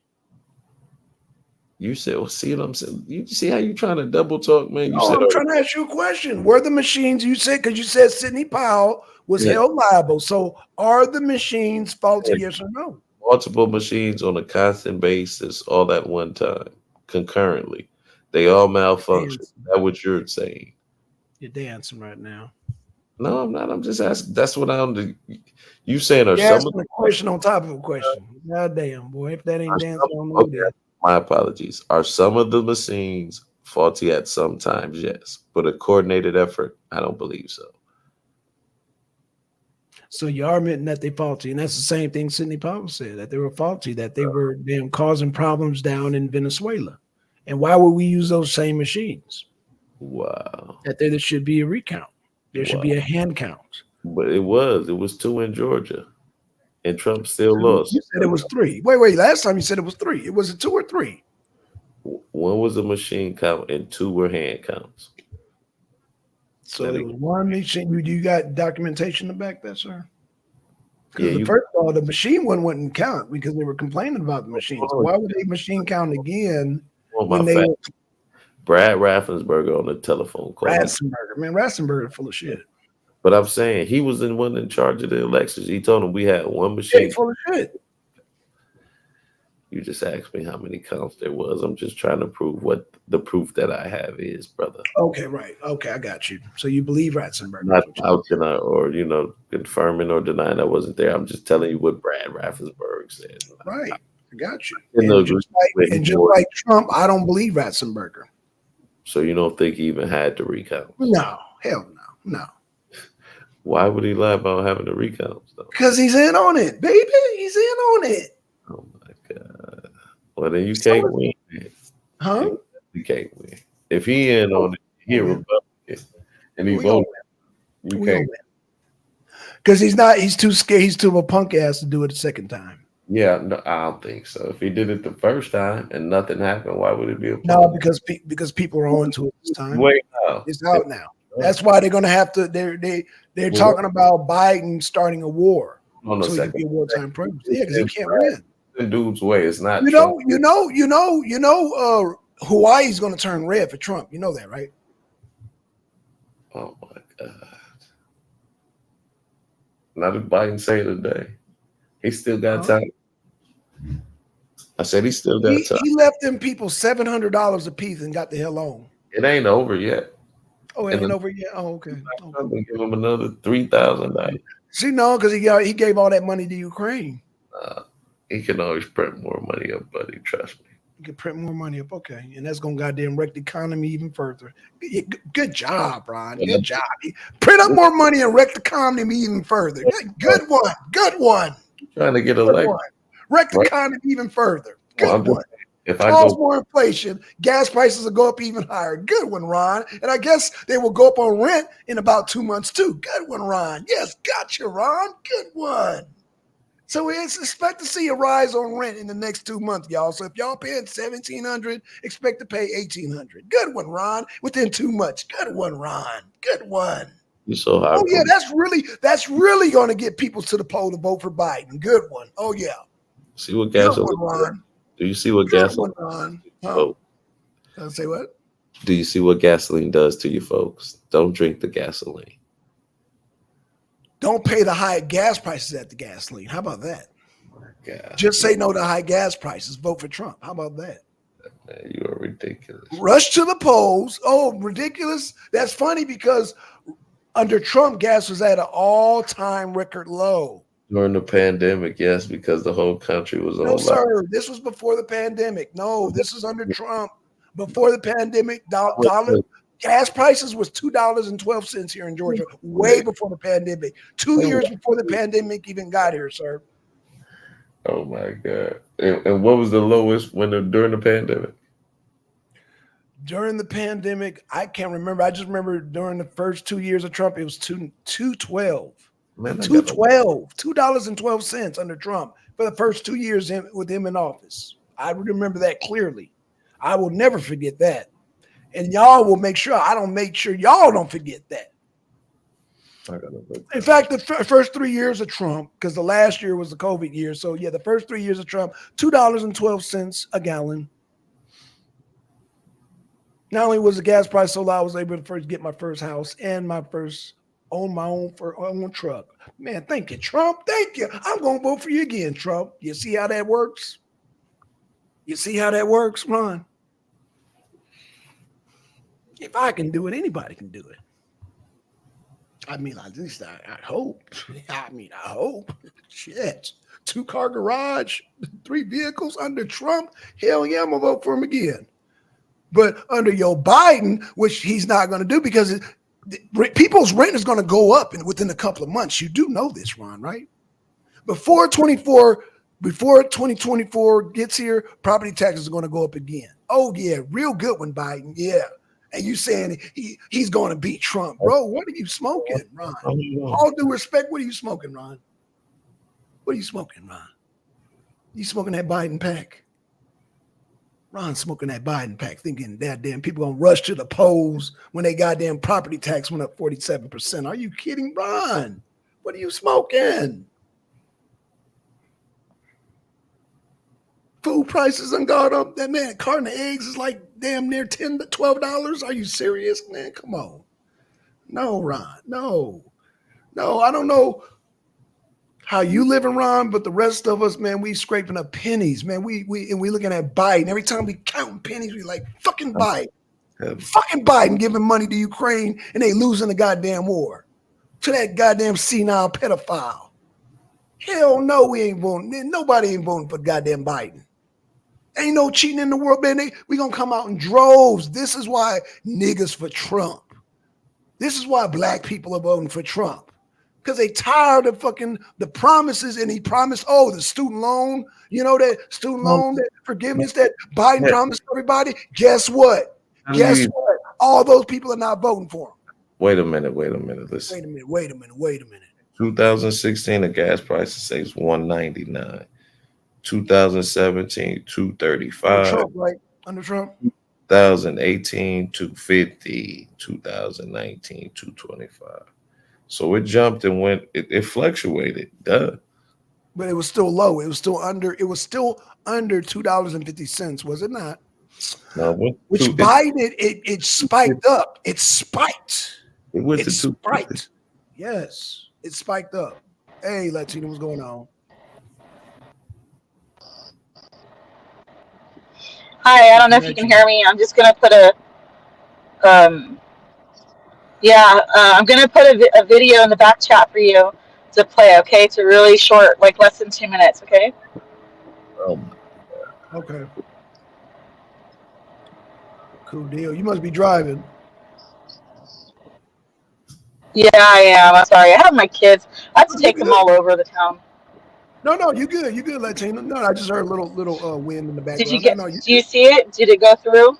You said, well, see what I'm saying? You see how you trying to double talk, man? I'm trying to ask you a question. Were the machines you said, because you said Sidney Powell was held liable. So are the machines faulty, yes or no? Multiple machines on a constant basis, all at one time, concurrently. They all malfunction. That's what you're saying. You're dancing right now. No, I'm not. I'm just asking. That's what I'm. You saying are some of a question on top of a question? God damn, boy! If that ain't dancing, I don't know. Okay. My apologies. Are some of the machines faulty at some times? Yes, but a coordinated effort, I don't believe so. So you are admitting that they're faulty, and that's the same thing Sidney Powell said, that they were faulty, that they were causing problems down in Venezuela. And why would we use those same machines? Wow. That there should be a recount. There should be a hand count. But it was 2 in Georgia, and Trump still lost. You said it was 3. Wait. Last time you said it was 3. It was a 2 or 3. One was a machine count, and 2 were hand counts. So there was one machine. You got documentation to back that, sir? Because first of all, the machine one wouldn't count because they were complaining about the machine. So why would they machine count again when they were? Brad Raffensperger on the telephone call. Raffensperger full of shit. But I'm saying he was the one in charge of the elections. He told him we had one machine. Full of shit. You just asked me how many counts there was. I'm just trying to prove what the proof that I have is, brother. Okay, right. Okay, I got you. So you believe Ratzenberger. Not vouching or confirming or denying I wasn't there. I'm just telling you what Brad Raffensperger said. Right. I got you. And just like Trump, I don't believe Ratzenberger. So you don't think he even had to recount? No. Hell no. Why would he lie about having to recount? Because he's in on it, baby. He's in on it. Oh my God. Well, then you can't win. Huh? You can't win. If he in on it, he a Republican. And he voted. You can't win. Because he's too scared. He's too of a punk ass to do it a second time. Yeah, no, I don't think so. If he did it the first time and nothing happened, why would it be a punk? No, because people are on to it this time. Wait, no. It's out now. That's why they're going to have to. They're talking about Biden starting a war. No, so he can be a wartime president. Yeah, because he can't win. The dude's way. It's not. Hawaii's going to turn red for Trump. You know that, right? Oh my God! Now did Biden say today? He still got time. I said he still got time. He left them people $700 a piece and got the hell on. It ain't over yet. Oh, it ain't over yet. Oh, okay. I'm gonna give him another $3,000. See, no, because he gave all that money to Ukraine. He can always print more money up, buddy. Trust me. He can print more money up, okay, and that's gonna goddamn wreck the economy even further. Good job, Ron. Good job. Print up more money and wreck the economy even further. Good one. Trying to get elected. Wreck the economy even further. Good one. If cause more inflation, gas prices will go up even higher. Good one, Ron. And I guess they will go up on rent in about 2 months too. Good one, Ron. Yes, gotcha, Ron. Good one. So we expect to see a rise on rent in the next 2 months, y'all. So if y'all paying $1,700, expect to pay $1,800. Good one, Ron. Within 2 months. Good one, Ron. Good one. You so high. Oh yeah, that's really going to get people to the poll to vote for Biden. Good one. Oh yeah. See what Good gasoline? one, Ron. Do you see what Good gasoline? one, Ron. Oh, Say what? do you see what gasoline does to you folks? Don't drink the gasoline. Don't pay the high gas prices at the gasoline. How about that? God, Just say no to high gas prices. Vote for Trump. How about that? man, you are ridiculous. Rush to the polls. Oh, ridiculous. That's funny because under Trump, gas was at an all-time record low. During the pandemic, yes, because the whole country was on No, lockdown. sir. This was before the pandemic. No, this is under Trump. Before the pandemic, gas prices was $2.12 here in Georgia, way before the pandemic. 2 years before the pandemic even got here, sir. Oh my God! And what was the lowest during the pandemic? During the pandemic, I can't remember. I just remember during the first 2 years of Trump, it was $2.12. Man, $2.12 under Trump for the first 2 years with him in office. I remember that clearly. I will never forget that. And y'all will make sure y'all don't forget that. In fact, the first 3 years of Trump, because the last year was the COVID year. So yeah, the first 3 years of Trump, $2.12 a gallon. Not only was the gas price so low, I was able to first get my first house and my own truck. Man, thank you, Trump. Thank you. I'm going to vote for you again, Trump. You see how that works? You see how that works, Ron? If I can do it, anybody can do it. I mean, at least I hope. I hope. Shit. 2-car garage, 3 vehicles under Trump. Hell yeah, I'm going to vote for him again. But under your Biden, which he's not going to do because people's rent is going to go up within a couple of months. You do know this, Ron, right? Before 2024 gets here, property taxes are going to go up again. Oh, yeah, real good one, Biden. Yeah. And you saying he's going to beat Trump. Bro, what are you smoking, Ron? All due respect, what are you smoking, Ron? What are you smoking, Ron? You smoking that Biden pack? Ron smoking that Biden pack, thinking that damn people gonna rush to the polls when they goddamn property tax went up 47%. Are you kidding, Ron? What are you smoking? Food prices done gone up. That man, carton of eggs is like damn near $10 to $12. Are you serious, man? Come on. No, Ron. No. I don't know how you living, Ron, but the rest of us, man, we scraping up pennies, man. We looking at Biden. Every time we counting pennies, we like fucking Biden. Fucking Biden giving money to Ukraine and they losing the goddamn war to that goddamn senile pedophile. Hell no, we ain't voting. Nobody ain't voting for goddamn Biden. Ain't no cheating in the world, man. We gonna come out in droves. This is why niggas for Trump. This is why black people are voting for Trump. Because they tired of fucking the promises, and he promised, the student loan, that student loan, that forgiveness that Biden promised everybody. Guess what? Guess what? All those people are not voting for him. Wait a minute. Listen. Wait a minute. 2016, the gas price says $1.99. 2017, $2.35. Under Trump, right? Under Trump. 2018, $2.50. 2019, $2.25. So it jumped and went. It fluctuated. Duh. But it was still low. It was still under $2.50, was it not? No, Biden, it spiked up. It spiked. It went to spiked. Yes, it spiked up. Hey, Latino, what's going on? Hi, I don't know if you can hear me. I'm just gonna put I'm gonna put a video in the back chat for you to play. Okay, it's a really short, like less than 2 minutes. Okay. Oh my God. Okay. Cool deal. You must be driving. Yeah, I am. I'm sorry. I have my kids. I have to take them all over the town. No, you good. You good, Latino. No, I just heard a little wind in the background. Did you get? Do you see it? Did it go through?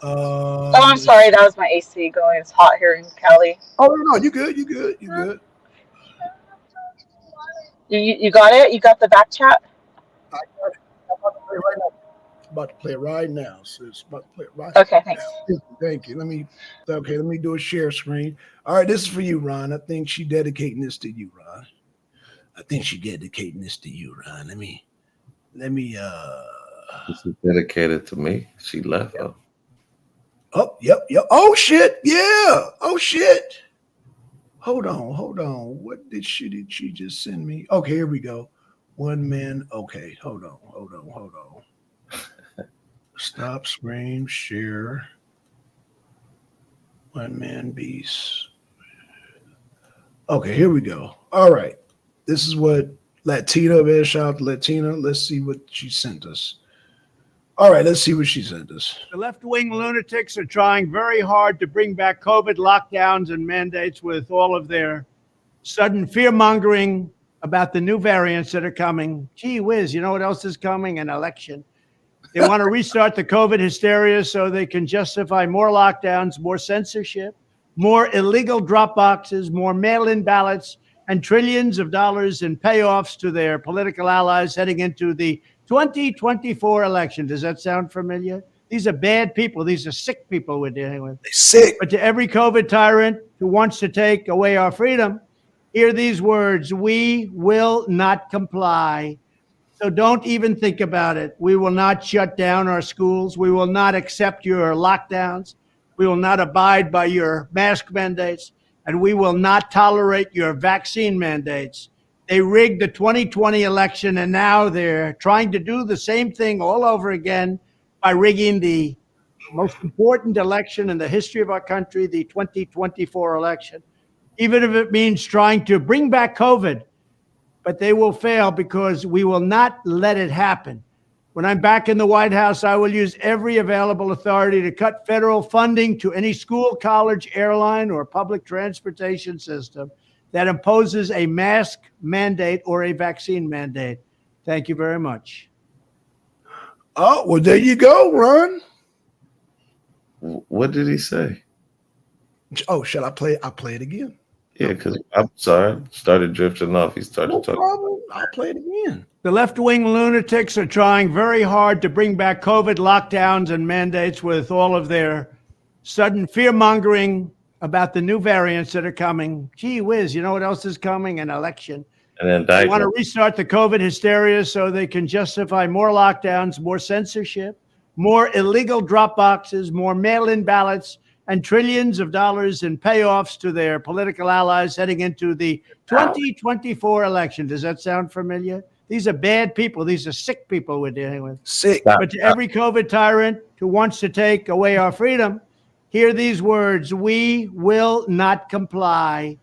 I'm sorry. That was my AC going. It's hot here in Cali. Oh no, you good. You good. You good. You got it? You got the back chat? I got it. I'm about to play right now. About to play it right now. So it's about to play it right. Okay, thanks. Thank you. Let me do a share screen. All right, this is for you, Ron. I think she dedicating this to you, Ron. This is dedicated to me. She left. Yep. Oh, yep. Oh shit. Yeah. Oh shit. Hold on. What did she just send me? Okay, here we go. One man. Okay, hold on. Stop, screen, share. One man beast. Okay, here we go. All right. This is what Latina, man. Shout out to Latina. Let's see what she sent us. All right, let's see what she sent us. The left-wing lunatics are trying very hard to bring back COVID lockdowns and mandates with all of their sudden fear-mongering about the new variants that are coming. Gee whiz, you know what else is coming? An election. They want to restart the COVID hysteria so they can justify more lockdowns, more censorship, more illegal drop boxes, more mail-in ballots, and trillions of dollars in payoffs to their political allies heading into the 2024 election. Does that sound familiar? These are bad people. These are sick people we're dealing with. They're sick. But to every COVID tyrant who wants to take away our freedom, hear these words: we will not comply. So don't even think about it. We will not shut down our schools. We will not accept your lockdowns. We will not abide by your mask mandates. And we will not tolerate your vaccine mandates. They rigged the 2020 election, and now they're trying to do the same thing all over again by rigging the most important election in the history of our country, the 2024 election, even if it means trying to bring back COVID. But they will fail because we will not let it happen. When I'm back in the White House, I will use every available authority to cut federal funding to any school, college, airline, or public transportation system that imposes a mask mandate or a vaccine mandate. Thank you very much. Oh, well, there you go, Ron. What did he say? Oh, shall I play? I'll play it again. Yeah, because I'm sorry, started drifting off. He started No talking. problem. I'll play it again. The left-wing lunatics are trying very hard to bring back COVID lockdowns and mandates with all of their sudden fear-mongering about the new variants that are coming. Gee whiz, you know what else is coming? An election. And then They want to restart the COVID hysteria so they can justify more lockdowns, more censorship, more illegal drop boxes, more mail-in ballots, and trillions of dollars in payoffs to their political allies heading into the 2024 election. Does that sound familiar? These are bad people. These are sick people we're dealing with. Sick. But to every COVID tyrant who wants to take away our freedom, hear these words: we will not comply.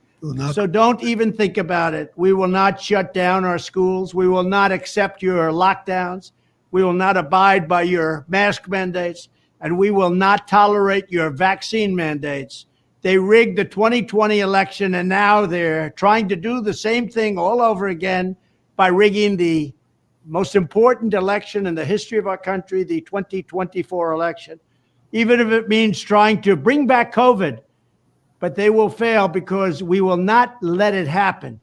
So don't even think about it. We will not shut down our schools. We will not accept your lockdowns. We will not abide by your mask mandates. And we will not tolerate your vaccine mandates. They rigged the 2020 election, and now they're trying to do the same thing all over again by rigging the most important election in the history of our country, the 2024 election, even if it means trying to bring back COVID. But they will fail because we will not let it happen.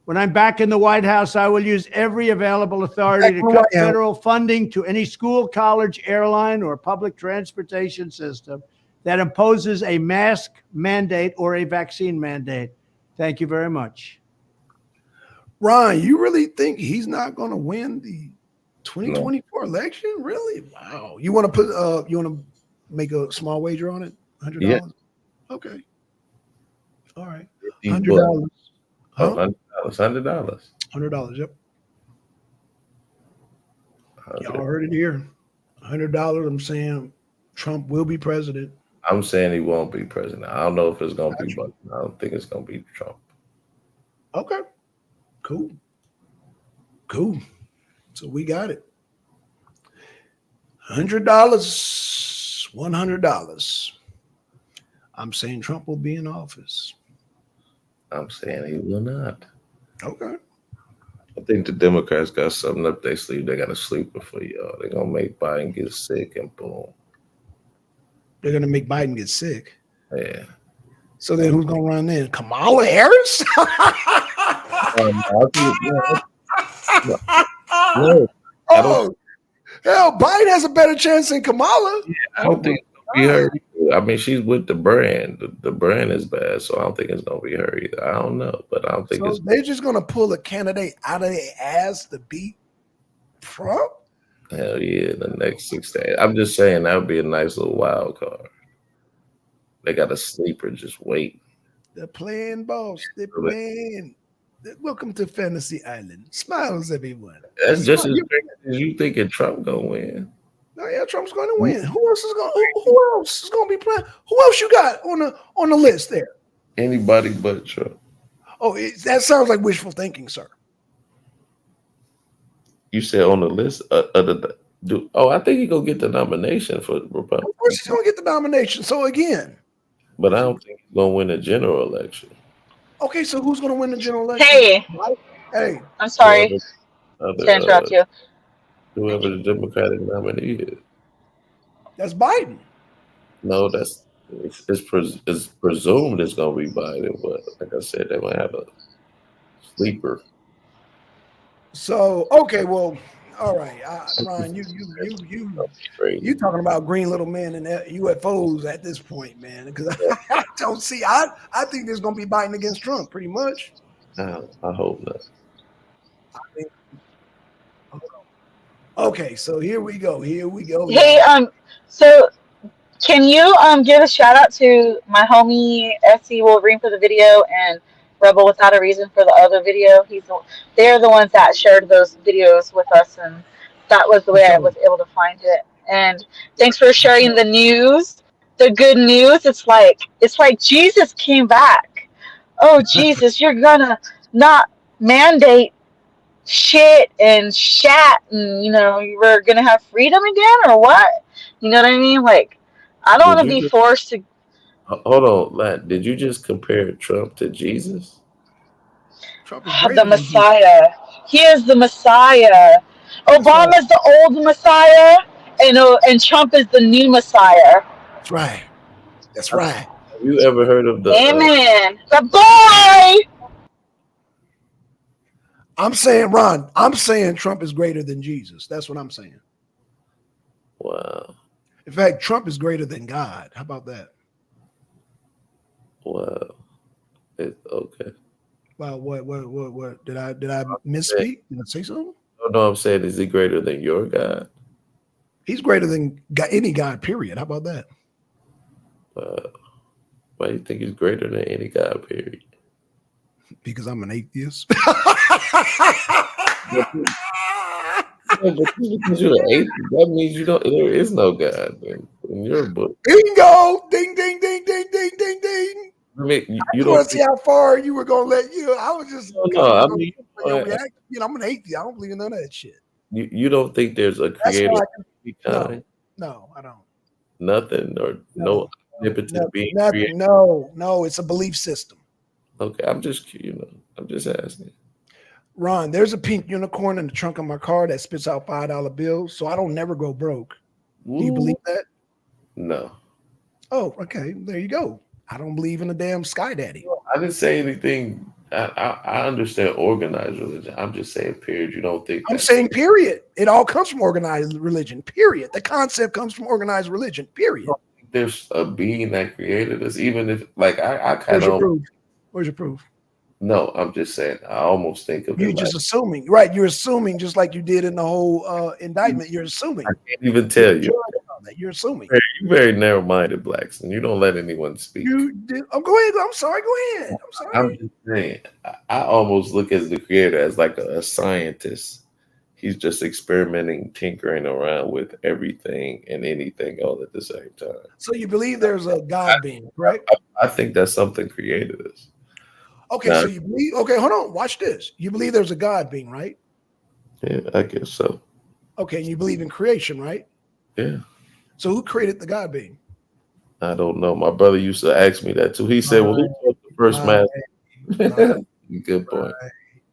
When I'm back in the White House, I will use every available authority to cut federal funding to any school, college, airline, or public transportation system that imposes a mask mandate or a vaccine mandate. Thank you very much. Ron, you really think he's not going to win the 2024 election? Really? Wow. You want to put? You want to make a small wager on it? $100? Yeah. Okay. All right. $100. Huh? $100. $100. Yep. Y'all heard it here. $100. I'm saying Trump will be president. I'm saying he won't be president. I don't know if it's going to be Biden. I don't think it's going to be Trump. Okay. Cool. So we got it. $100. $100. I'm saying Trump will be in office. I'm saying he will not. Okay. I think the Democrats got something up their sleeve. They got to sleep before y'all. They're going to make Biden get sick and boom. They're going to make Biden get sick. Yeah. So then who's going to run then? Kamala Harris? I Hell, Biden has a better chance than Kamala. Yeah, I don't think it's gonna be her either. I mean, she's with the brand. The brand is bad, so I don't think it's gonna be her either. I don't know, but I don't think So they're just gonna pull a candidate out of their ass to beat Trump. Hell yeah, the next 6 days. I'm just saying that would be a nice little wild card. They got a sleeper just wait. They're playing boss. They're playing. Welcome to Fantasy Island. Smiles, everyone. That's just as big as you thinking Trump gonna win. No, yeah, Trump's going to win. Who else is going? Who else is going to be playing? Who else you got on the list there? Anybody but Trump. Oh, that sounds like wishful thinking, sir. You said on the list. I think he gonna get the nomination for Republican. Of course, he's going to get the nomination. So again, but I don't think he's gonna win a general election. Okay, so who's going to win the general election? Hey, I'm sorry to interrupt you. Whoever the Democratic nominee is. That's Biden. No, it's presumed it's gonna be Biden, but like I said, they might have a sleeper. So okay, well, all right, Ron, you talking about green little men and UFOs at this point, man? Because I don't see. I think there's gonna be Biden against Trump, pretty much. I hope not. Okay, so here we go. Hey, so can you give a shout out to my homie SC Wolverine for the video and Rebel Without a Reason for the other video? They're the ones that shared those videos with us, and that was the way I was able to find it. And thanks for sharing the news, the good news. It's like Jesus came back. Oh Jesus, you're gonna not mandate shit and shat, and we're gonna have freedom again, or what? You know what I mean? Like, I don't want to be forced to. Hold on, Matt. Did you just compare Trump to Jesus? Trump is the Messiah. He is the Messiah. Obama's the old Messiah, and Trump is the new Messiah. That's right. That's right. Have you ever heard of the? Amen. The boy. I'm saying, Ron, Trump is greater than Jesus. That's what I'm saying. Wow. In fact, Trump is greater than God. How about that? Wow. Okay. Well, what? Did I misspeak? Did I say something? No, I'm saying, is he greater than your God? He's greater than any God, period. How about that? Why do you think he's greater than any God, period? Because I'm an atheist. Because you're an atheist, that means there is no God in your book. Bingo! Ding, ding, ding, ding, ding, ding, ding. I mean, you don't see how far you were gonna let you. I was just. No, I mean, I'm an atheist. I don't believe in none of that shit. You don't think there's a creator? No, I don't. Nothing or no omnipotent being created. No, it's a belief system. Okay, I'm just asking. Ron, there's a pink unicorn in the trunk of my car that spits out $5 bills, so I don't never go broke. Ooh. Do you believe that? No. Oh, okay. There you go. I don't believe in a damn sky daddy. I didn't say anything. I understand organized religion. I'm just saying, period. You don't think? I'm saying, period. It all comes from organized religion. Period. The concept comes from organized religion. Period. There's a being that created us, even if, like, I kind of. Where's your proof? No, I'm just saying. I almost think of you're just assuming, right? You're assuming, just like you did in the whole indictment. You're assuming. I can't even tell you. You're assuming. You're very narrow-minded, blacks, and you don't let anyone speak. You did. Oh, go ahead. I'm sorry. Go ahead. I'm sorry. I'm just saying. I almost look at the creator as like a scientist. He's just experimenting, tinkering around with everything and anything all at the same time. So you believe there's a God being, right? I think that's something created us. Okay, so you believe, okay, hold on, watch this. You believe there's a God being, right? Yeah, I guess so. Okay, and you believe in creation, right? Yeah. So who created the God being? I don't know. My brother used to ask me that too. He said, well, who taught the first man? Good point.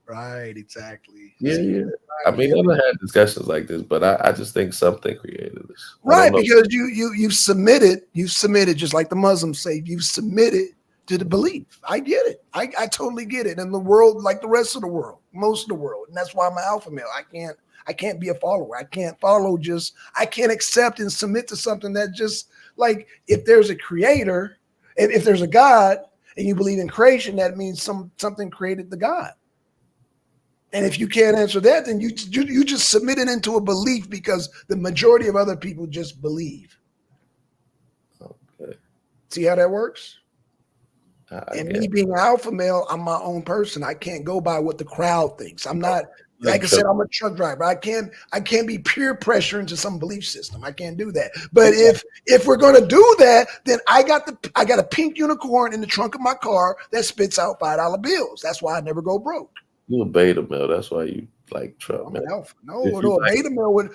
Right, exactly. Yeah. I mean, I've had discussions like this, but I just think something created this. Right, because you've submitted just like the Muslims say, you've submitted to the belief. I get it. I totally get it. And the world, like the rest of the world, most of the world, and that's why I'm an alpha male. I can't be a follower. I can't follow I can't accept and submit to something that just like if there's a creator, if there's a God and you believe in creation, that means something created the God. And if you can't answer that, then you just submit it into a belief because the majority of other people just believe. Okay. See how that works? And me being an alpha male, I'm my own person. I can't go by what the crowd thinks. I'm not, like I said, I'm a truck driver. I can't be peer pressure into some belief system. I can't do that. But if we're gonna do that, then I got a pink unicorn in the trunk of my car that spits out $5 bills. That's why I never go broke. You a beta male. That's why you like Trump. I'm an alpha. No, beta male would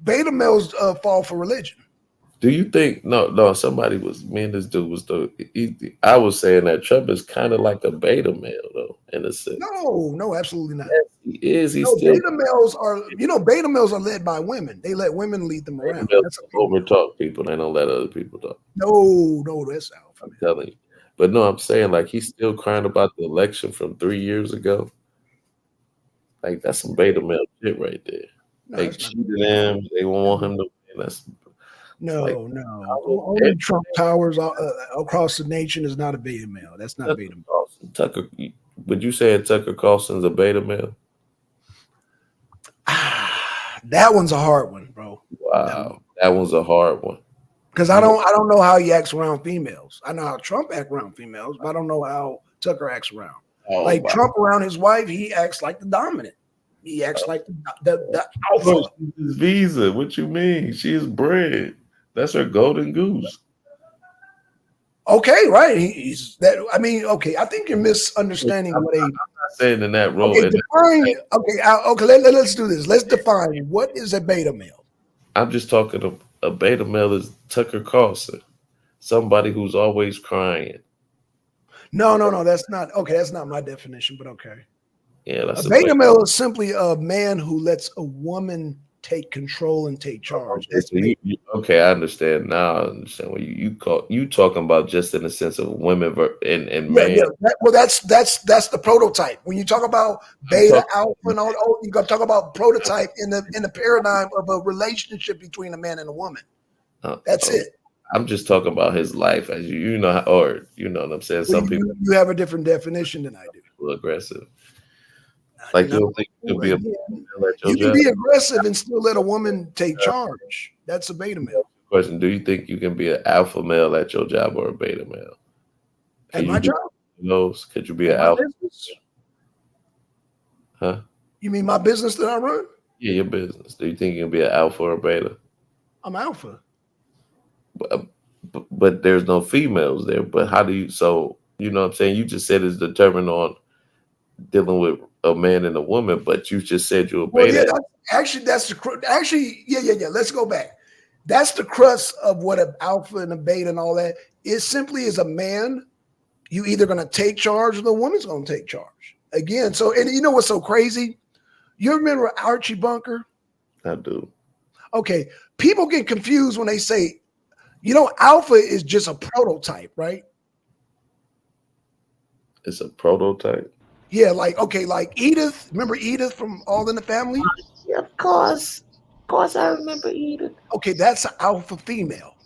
beta males fall for religion. Do you think no? Somebody was me and this dude was I was saying that Trump is kind of like a beta male though, in a sense. No, absolutely not. Yes, he is. Beta males are led by women. They let women lead them around. That's over talk people. They don't let other people talk. No, that's alpha. I'm telling you. But no, I'm saying like he's still crying about the election from 3 years ago. Like that's some beta male shit right there. No, they cheated him. They won't want him to win. That's no. Only Trump towers across the nation is not a beta male. That's not beta male. Tucker, would you say Tucker Carlson's a beta male? That one's a hard one, bro. Wow, that one's a hard one. Because I don't know how he acts around females. I know how Trump acts around females, but I don't know how Tucker acts around. Trump around his wife, he acts like the dominant. He acts like the alpha. She's Visa. What you mean? She is bred. That's her golden goose. Okay, right. He's that. I mean, okay. I think you're misunderstanding what a. I'm not saying in that role. Okay, let's do this. Let's define what is a beta male. I'm just talking. A beta male is Tucker Carlson, somebody who's always crying. No. That's not okay. That's not my definition, but okay. Yeah, that's a beta male is simply a man who lets a woman take control and take charge. Okay, I understand now. I understand what you talking about, just in the sense of women and men. Yeah. That's the prototype. When you talk about beta, alpha, and all, you got to talk about prototype in the paradigm of a relationship between a man and a woman. That's it. I'm just talking about his life, as you know, or you know what I'm saying. Some people you have a different definition than I do. Aggressive. Like you don't think you could be you can be aggressive and still let a woman take charge. That's a beta male. Question: do you think you can be an alpha male at your job or a beta male? At my job? Could you be an alpha? Huh? You mean my business that I run? Yeah, your business. Do you think you can be an alpha or a beta? I'm alpha. But there's no females there. But how do you? So you know what I'm saying? You just said it's determined on dealing with a man and a woman, but you just said you're a beta. Yeah. Let's go back. That's the crux of what an alpha and a beta and all that. It simply is a man. You either going to take charge or the woman's going to take charge. Again, and you know what's so crazy? You remember Archie Bunker? I do. Okay. People get confused when they say, alpha is just a prototype, right? It's a prototype? Yeah, like Edith. Remember Edith from All in the Family? Yeah, of course. Of course, I remember Edith. Okay, that's an alpha female.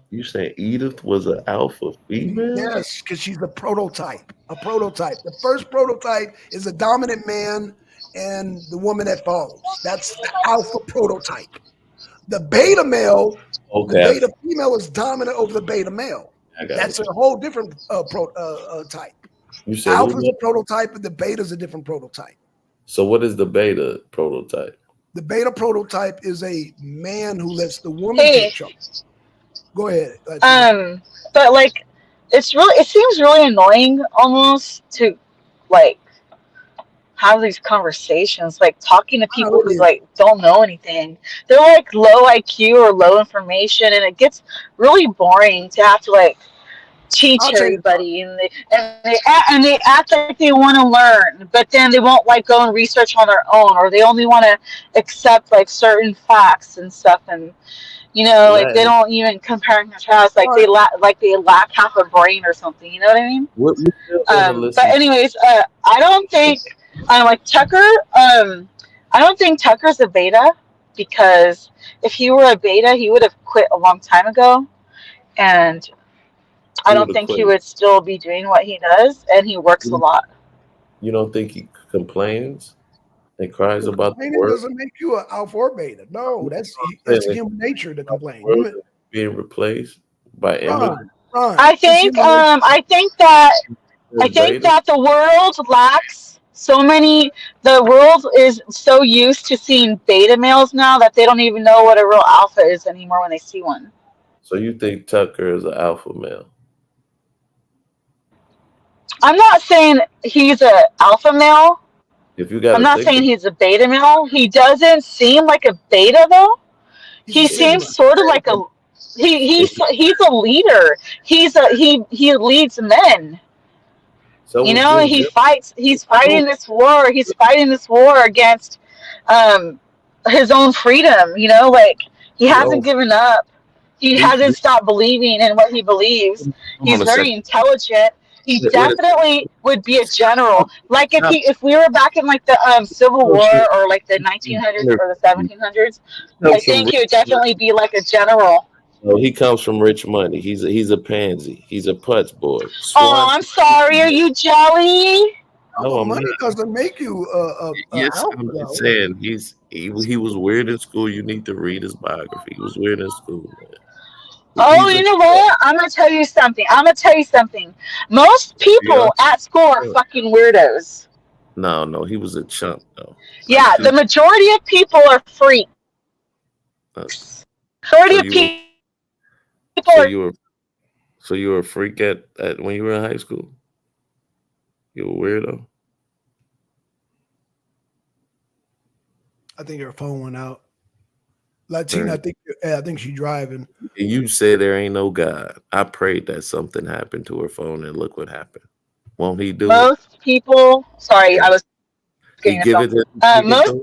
You say Edith was an alpha female? Yes, because she's a prototype. The first prototype is a dominant man and the woman that follows. That's the alpha prototype. The beta male, the beta female is dominant over the beta male. That's a whole different type. You said alpha is a prototype, and the beta is a different prototype. So what is the beta prototype? The beta prototype is a man who lets the woman take charge. Go ahead. But like, it seems really annoying almost to like have these conversations, like talking to people who like don't know anything. They're like low IQ or low information, and it gets really boring to have to like teach everybody, and they act like they want to learn, but then they won't like go and research on their own, or they only want to accept like certain facts and stuff, and like they don't even compare and contrast, like they lack half a brain or something. You know what I mean? But anyways, I don't think like Tucker. I I don't think Tucker's a beta, because if he were a beta, he would have quit a long time ago. And I He don't would've think he quit. would still be doing what he does, and he works a lot. You don't think he complains and cries Well, about the complaining world? doesn't make you an alpha or beta. No, that's saying human nature to complain. The world is being replaced by immigrants? Ron, I it's think human nature. I think that Beta? the world lacks so many. The world is so used to seeing beta males now that they don't even know what a real alpha is anymore when they see one. So you think Tucker is an alpha male? I'm not saying he's a alpha male. If you got I'm to not think saying he's a beta male. He doesn't seem like a beta though. He seems sort of like a he's a leader. He leads men. so You was know, Jim he Jones. fights. He's fighting this war. He's fighting this war against his own freedom. You know, like he hasn't given up. He hasn't stopped believing in what he believes. He's very intelligent. He definitely would be a general. Like if we were back in like the Civil War or like the 1900s or the 1700s, I think he would definitely be like a general. No, he comes from rich money. He's a pansy. He's a putz boy. Oh, I'm sorry. Are you jelly? No, I'm money not. doesn't make you Yes, alpha, I'm though. saying he was weird in school. You need to read his biography. He was weird in school, man. Oh, you know what? I'm gonna tell you something. Most people at school are fucking weirdos. No, he was a chump though. Yeah, the majority of people are freaks. Majority of people are. So you were a freak at when you were in high school? You a weirdo? I think her phone went out. Latina, I think she's driving. You say there ain't no God. I prayed that something happened to her phone, and look what happened. Won't he do it? Most people. Sorry, I was. He give it to most.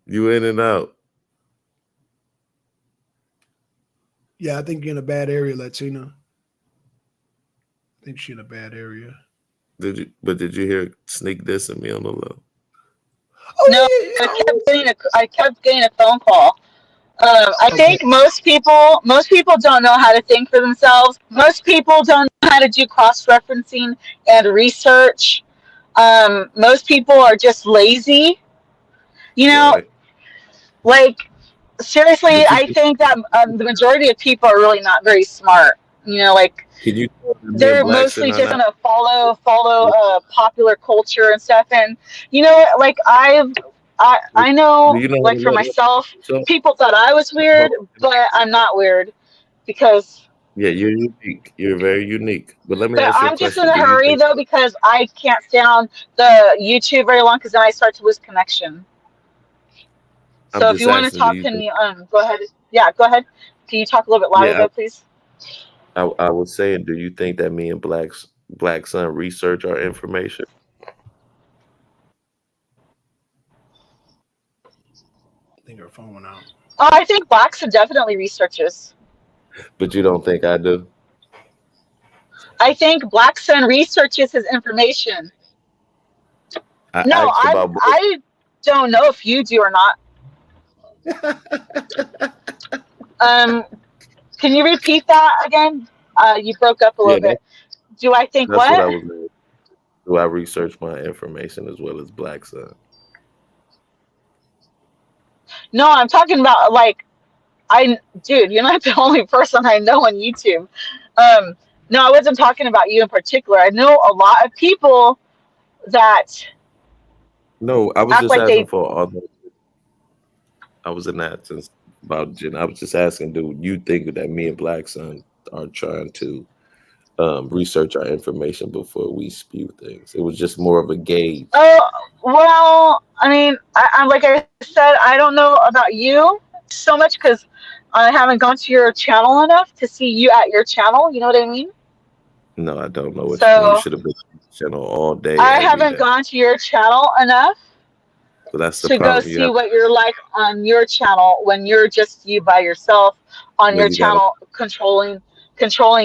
You in and out. Yeah, I think you're in a bad area, Latina. I think she's in a bad area. Did you hear sneak dissing me on the low? Oh, no, yeah, I kept getting a phone call. I think most people don't know how to think for themselves. Most people don't know how to do cross-referencing and research. Most people are just lazy. You know, like seriously, I think that the majority of people are really not very smart. You know, like they're mostly just gonna follow popular culture and stuff. And you know, like I know, like for myself, people thought I was weird, but I'm not weird because. Yeah, you're unique. You're very unique. But let me ask you a question. I'm just in a hurry though because I can't stay on the YouTube very long because then I start to lose connection. So if you want to talk, can you go ahead? Yeah, go ahead. Can you talk a little bit louder though, please? I was saying, do you think that me and Black Sun research our information? I think her phone went out. Oh, I think Black Sun definitely researches. But you don't think I do? I think Black Sun researches his information. I don't know if you do or not. Can you repeat that again? You broke up a little bit. Do I think that's what? I was saying. Do I research my information as well as Black Sun? No, I'm talking about like dude, you're not the only person I know on YouTube. No, I wasn't talking about you in particular. I know a lot of people that. No, I was just asking for all the. I was in that since about Jen. I was just asking, do you think that me and Black Sun are trying to research our information before we spew things? It was just more of a gauge. Oh, well, I mean, I'm like I said, I don't know about you so much because I haven't gone to your channel enough to see you at your channel. You know what I mean? No, I don't know what you should have been on the channel all day. I haven't gone to your channel enough to go see what you're like on your channel when you're just you by yourself on your channel controlling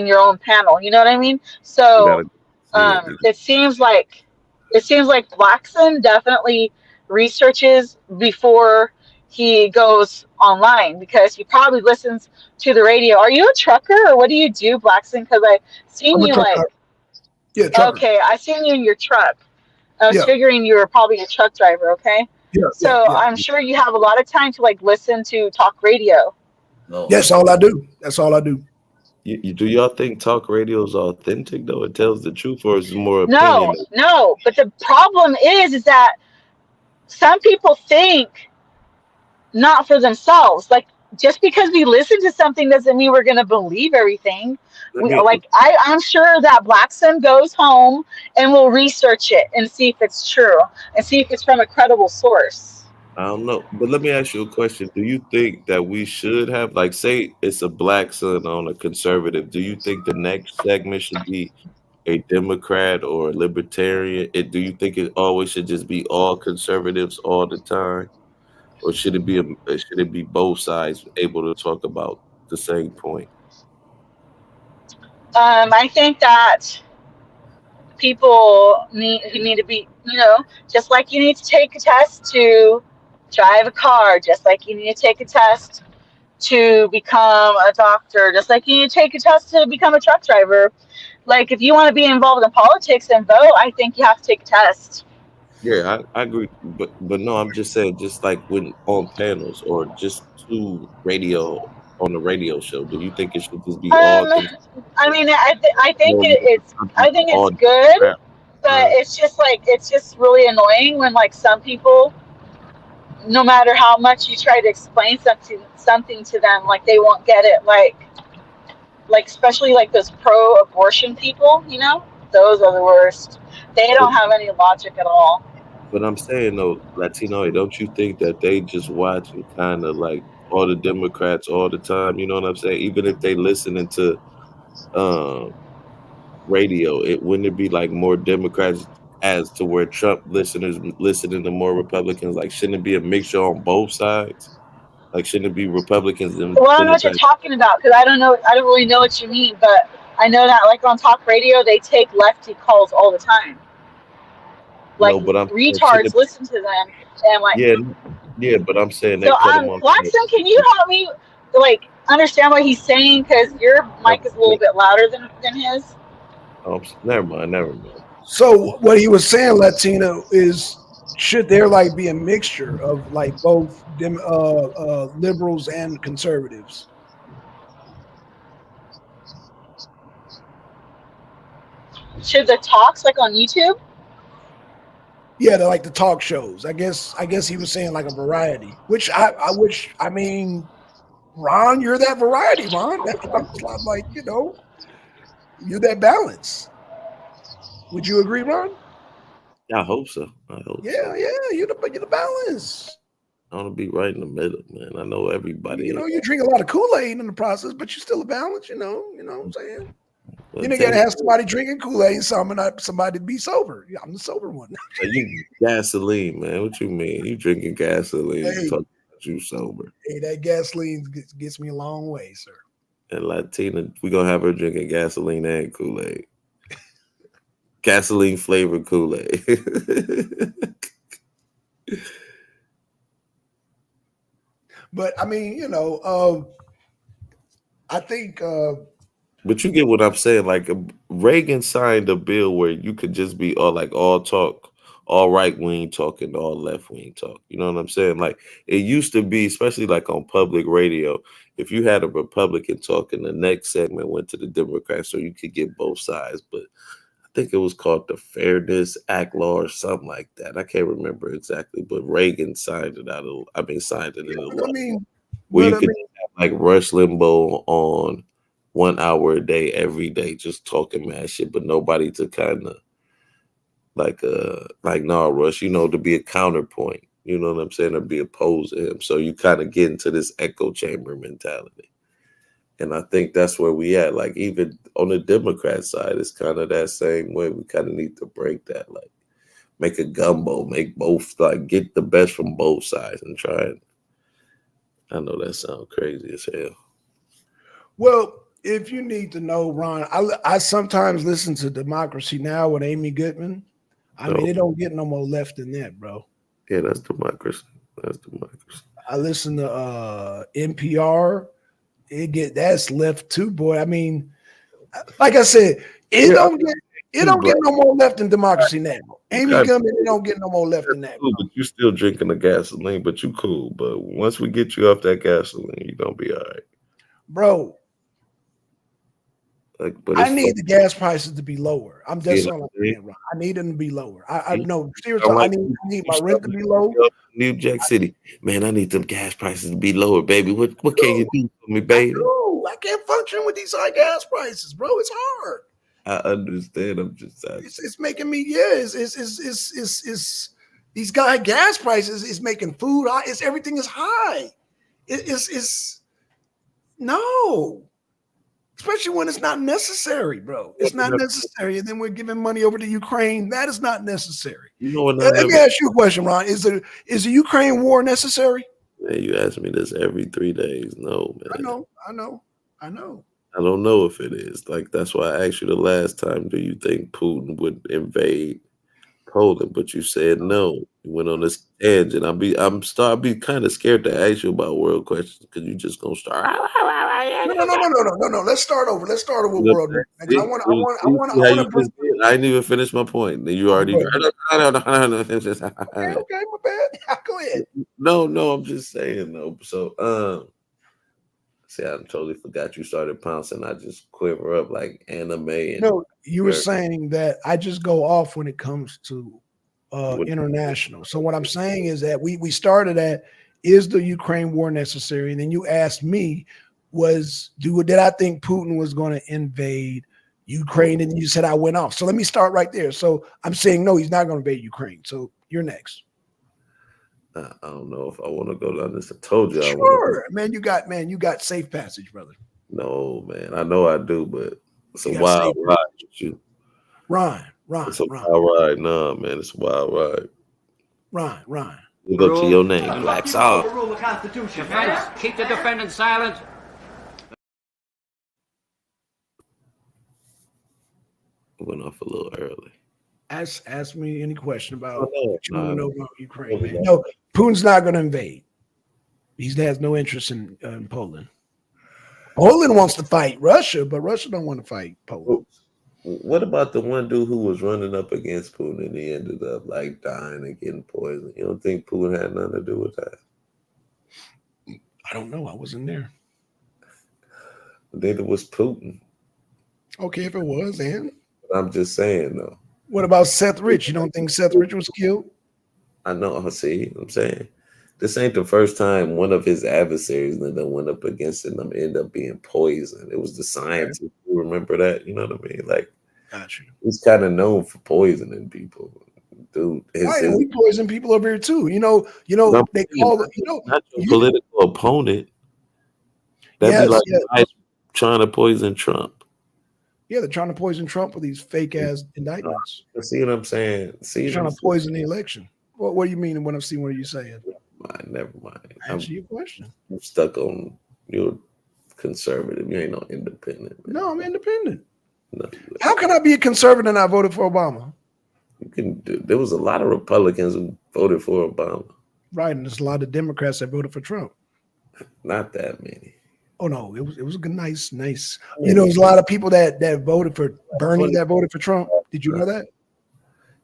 your own panel. You know what I mean? So It seems like Blackson definitely researches before he goes online because he probably listens to the radio. Are you a trucker or what do you do, Blackson? Because I seen I'm a you truck like driver. Yeah, trucker. okay, I seen you in your truck. I was Yeah. figuring you were probably a truck driver. Okay, Yeah, so yeah. I'm sure you have a lot of time to like listen to talk radio. No. That's all I do. That's all I do. Do y'all think talk radio is authentic though? It tells the truth, or is it more No, opinion? no. But the problem is that some people think not for themselves. Like just because we listen to something doesn't mean we're going to believe everything. Let me. I'm sure that Blackson goes home and will research it and see if it's true and see if it's from a credible source. I don't know, but let me ask you a question. Do you think that we should have, like, say it's a black son on a conservative? Do you think the next segment should be a Democrat or a libertarian? Do you think it always should just be all conservatives all the time, or should it be both sides able to talk about the same point? I think that people need to be, just like you need to take a test to drive a car, just like you need to take a test to become a doctor, just like you need to take a test to become a truck driver. Like if you want to be involved in politics and vote, I think you have to take a test. Yeah, I agree, but no, I'm just saying, just like when on panels or just to radio on a radio show, do you think it should just be all I mean, I think it's all good, crap? but it's just really annoying when like some people, no matter how much you try to explain something to them, like they won't get it. Like especially like those pro-abortion people, those are the worst. They don't have any logic at all. But I'm saying though, Latino, don't you think that they just watch and kind of like all the Democrats all the time? You know what I'm saying? Even if they listening to radio, wouldn't it be like more Democrats as to where Trump listeners listening to more Republicans? Like, shouldn't it be a mixture on both sides? Like, shouldn't it be Republicans and Well, I don't know what you're Democrats? talking about because I don't really know what you mean, but I know that like on talk radio they take lefty calls all the time. Like No, but I'm saying, retards listen to them and like yeah, but I'm saying they so put them on. Blackson, can you help me like understand what he's saying because your mic is a little bit louder than his? Oh, never mind. So what he was saying, Latino, is should there like be a mixture of like both liberals and conservatives? Should the talks like on YouTube? Yeah, they're like the talk shows. I guess he was saying like a variety, which I mean, Ron, you're that variety, Ron. That's what I'm like, you're that balance. Would you agree, Ron? I hope so. Yeah, you're the balance. I want to be right in the middle, man. I know everybody. You drink a lot of Kool-Aid in the process, but you're still a balance. You know what I'm saying? You ain't gotta have somebody drinking Kool-Aid and somebody be sober. I'm the sober one. You gasoline, man. What you mean? You drinking gasoline? Hey, Talking about you sober? Hey, that gasoline gets me a long way, sir. And Latina, we gonna have her drinking gasoline and Kool-Aid. Gasoline flavored Kool-Aid. But I mean, I think. But you get what I'm saying. Like Reagan signed a bill where you could just be all talk, all right wing talking, all left wing talk. You know what I'm saying? Like it used to be, especially like on public radio, if you had a Republican talking, the next segment went to the Democrats, so you could get both sides. But I think it was called the Fairness Act law or something like that. I can't remember exactly, but Reagan signed it signed it into law. Where you could have like Rush Limbaugh on 1 hour a day, every day, just talking mad shit, but nobody to kind of like nah, Rush, to be a counterpoint. You know what I'm saying? Or be opposed to him. So you kind of get into this echo chamber mentality. And I think that's where we at. Like even on the Democrat side, it's kind of that same way. We kind of need to break that. Like make a gumbo, make both, like get the best from both sides and try it. I know that sounds crazy as hell. Well, If you need to know, Ron, I sometimes listen to Democracy Now! With Amy Goodman. I mean, it don't get no more left than that, bro. Yeah, that's democracy. That's democracy. I listen to NPR. That's left too, boy. I mean, like I said, it don't get no more left than Democracy Now! Amy Goodman, it don't get no more left than that. Cool, but you still drinking the gasoline, but you cool. But once we get you off that gasoline, you're gonna be all right. Bro. Like, but I need the gas prices to be lower. That's all I'm saying, Ron. I need them to be lower. I know, seriously, I need my rent to be low. New Jack City. Man, I need them gas prices to be lower, baby. What can you do for me, baby? I can't function with these high gas prices, bro. It's hard. I understand. I'm just it's making me, it's these gas prices is making food high. Everything is high. It's no. Especially when it's not necessary, bro. It's not necessary. And then we're giving money over to Ukraine. That is not necessary. You know what? Let me ask you a question, Ron. Is the Ukraine war necessary? Man, you ask me this every 3 days. No, man. I know. I don't know if it is. Like, that's why I asked you the last time, do you think Putin would invade Poland? But you said no. You went on this edge, and I'm be kind of scared to ask you about world questions because you just gonna start. No. Let's start over. Let's start over world. I didn't even finish my point. You already. Okay, my bad. Go ahead. No, I'm just saying though. So, see, I totally forgot you started pouncing. I just quiver up like anime. No, you were saying that I just go off when it comes to international. So what I'm saying is that we started at, is the Ukraine war necessary? And then you asked me, did I think Putin was going to invade Ukraine? And you said I went off. So let me start right there. So I'm saying, no, he's not going to invade Ukraine. So you're next. I don't know if I want to go down this. I told you. Sure, man. You got safe passage, brother. No, man. I know I do, but it's a wild ride with you. Ron. It's a wild ride. No, man. It's a wild ride. Ron. You go to your name, Black Saw. Overrule the Constitution. Defense, keep the defendant silent. Went off a little early. Ask me any question about what you want to know about Ukraine. Man. No, Putin's not going to invade. He has no interest in Poland. Poland wants to fight Russia, but Russia don't want to fight Poland. What about the one dude who was running up against Putin and he ended up like dying and getting poisoned? You don't think Putin had nothing to do with that? I don't know. I wasn't there. Neither was Putin. Okay, if it was, and I'm just saying though. What about Seth Rich? You don't think Seth Rich was killed? I know. See, I'm saying this ain't the first time one of his adversaries that went up against him ended up being poisoned. It was the scientist. Okay. You remember that? You know what I mean? Like, got you. He's kind of known for poisoning people, dude. We poison people over here too. You know. They call it. Not your political opponent. That'd be like trying to poison Trump. Yeah, they're trying to poison Trump with these fake ass indictments. See what I'm saying? They're trying to poison the election. What do you mean when I'm seeing what are you saying? Never mind. Answer your question. I'm stuck on you're conservative. You ain't no independent. Man. No, I'm independent. No, how can I be a conservative and I voted for Obama? You can. There was a lot of Republicans who voted for Obama. Right, and there's a lot of Democrats that voted for Trump. Not that many. Oh no, it was a good, nice. You know, there's a lot of people that voted for Bernie that voted for Trump. Did you know that?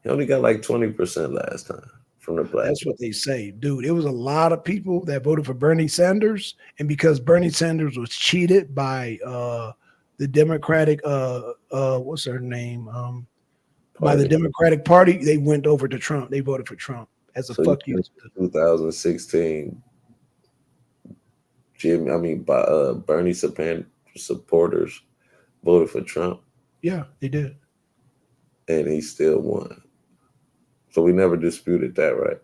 He only got like 20% last time from the black. That's what they say, dude. It was a lot of people that voted for Bernie Sanders, and because Bernie Sanders was cheated by the Democratic what's her name? By the Democratic Party, they went over to Trump. They voted for Trump as a fuck you. 2016. Bernie supporters voted for Trump. Yeah, they did. And he still won. So we never disputed that, right?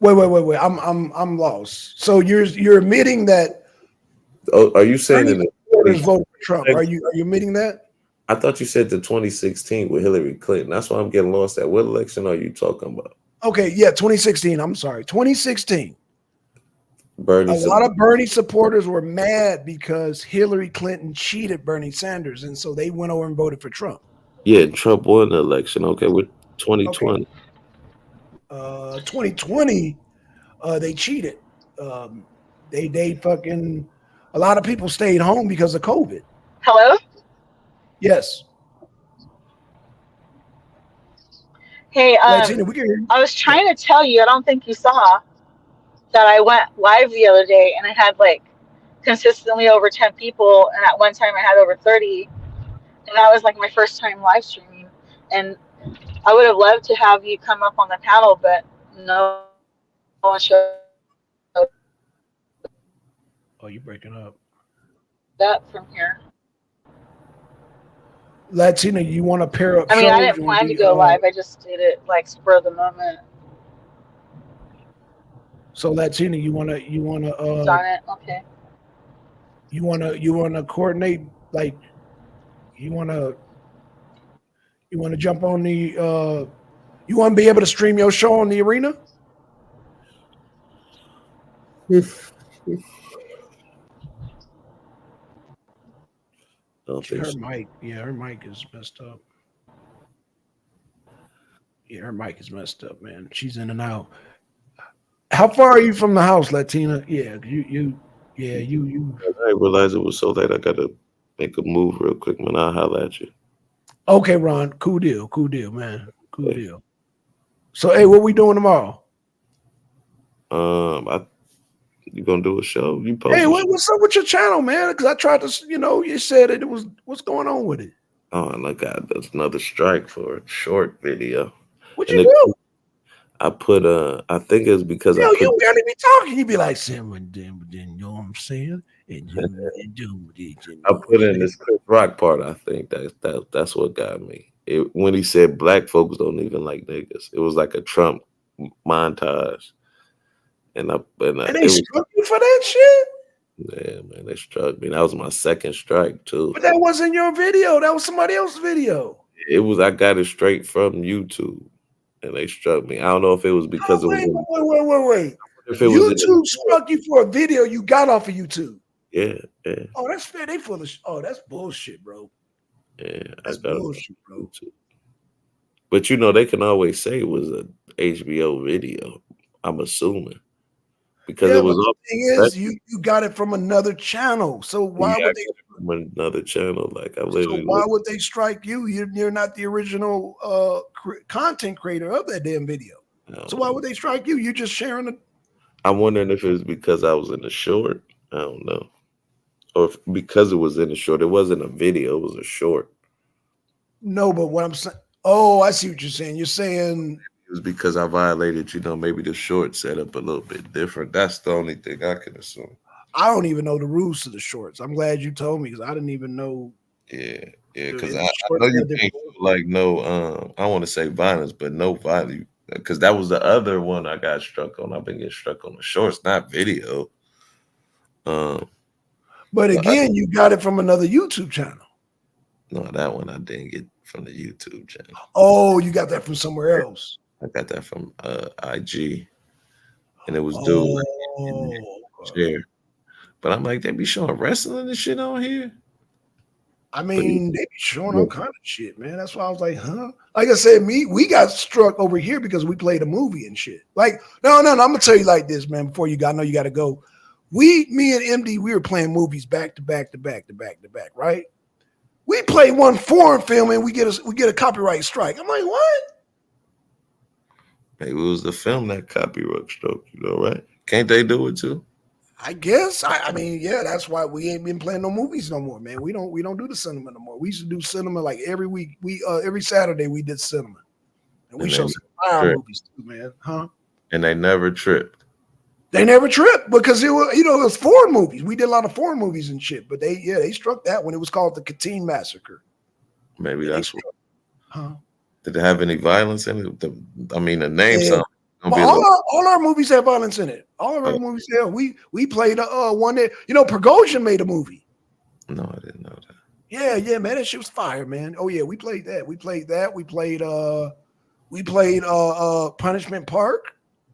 Wait. I'm lost. So you're admitting that? Oh, are you saying that voted for Trump? Are you admitting that? I thought you said the 2016 with Hillary Clinton. That's why I'm getting lost at. What election are you talking about? Okay, yeah, 2016. I'm sorry, 2016. Bernie. A lot of Bernie supporters were mad because Hillary Clinton cheated Bernie Sanders, and so they went over and voted for Trump. Yeah, Trump won the election. Okay, with Okay. 2020. 2020, they cheated. They fucking, a lot of people stayed home because of COVID. Hello? Yes. Hey, Latina, we can hear you. I was trying to tell you, I don't think you saw that I went live the other day and I had like consistently over 10 people, and at one time I had over 30, and that was like my first time live streaming. And I would have loved to have you come up on the panel, but no one showed Oh, you're breaking up. up from here. Latina, you want to pair up I mean, I shows? didn't plan to go live. I just did it like spur of the moment. So Latina, you wanna Darn it. Okay. you wanna coordinate, like you wanna jump on the you wanna be able to stream your show on the Arena? Her mic, her mic is messed up. Yeah, her mic is messed up, man. She's in and out. How far are you from the house, Latina? Yeah, you. I didn't realize it was so late. I gotta make a move real quick, man. I'll holler at you. Okay, Ron. Cool deal, man. Cool deal. So, hey, what we doing tomorrow? You gonna do a show? You post? Hey, what's up with your channel, man? Because I tried to, you said it was. What's going on with it? Oh, and I got another strike for a short video. What you do? I put I think it's because you barely be talking. You be like, then you know what I'm saying? And I put in this Chris Rock part. I think that's what got me. When he said black folks don't even like niggas, it was like a Trump montage. And they struck you for that shit? Yeah, man, they struck me. That was my second strike too. But that wasn't your video. That was somebody else's video. It was. I got it straight from YouTube, and they struck me. I don't know if it was because wait. If it YouTube struck you for a video you got off of YouTube. Yeah. Oh, that's fair. They full of. Oh, that's bullshit, bro. Yeah, that's bullshit, bro. But they can always say it was a HBO video. I'm assuming. Because it was the thing is, you got it from another channel. So why would they from another channel? Like I literally. So why would they strike you? You're not the original content creator of that damn video. So why would they strike you? You're just sharing it. I'm wondering if it was because I was in the short. I don't know, or because it was in the short. It wasn't a video. It was a short. No, but what I'm saying. Oh, I see what you're saying. You're saying. It was because I violated, maybe the short setup a little bit different. That's the only thing I can assume. I don't even know the rules to the shorts. I'm glad you told me because I didn't even know. Yeah, because I know you can't like no. I want to say violence, but no violence. Because that was the other one I got struck on. I've been getting struck on the shorts, not video. But again, you got it from another YouTube channel. No, that one I didn't get from the YouTube channel. Oh, you got that from somewhere else. I got that from IG, and it was dude share. But I'm like, they be showing wrestling and shit on here. I mean, they be showing all kind of shit, man. That's why I was like, huh? Like I said, we got struck over here because we played a movie and shit. Like, no. I'm gonna tell you like this, man. Before I know you got to go. Me and MD, we were playing movies back to back, right? We play one foreign film and we get a copyright strike. I'm like, what? Maybe it was the film that copyright struck, right? Can't they do it too? I guess. I mean, yeah, that's why we ain't been playing no movies no more, man. We don't do the cinema no more. We used to do cinema like every week. Every Saturday we did cinema. And we show some fire movies too, man. Huh? And they never tripped. They never tripped because it was, it was foreign movies. We did a lot of foreign movies and shit, but they struck that one. It was called the Katyn Massacre. Maybe that's what. Huh? Did it have any violence in it? The name song. All our movies have violence in it. All of our movies have. We played one that Prigozhin made a movie. No, I didn't know that. Yeah, man, that shit was fire, man. Oh yeah, we played that. We played Punishment Park,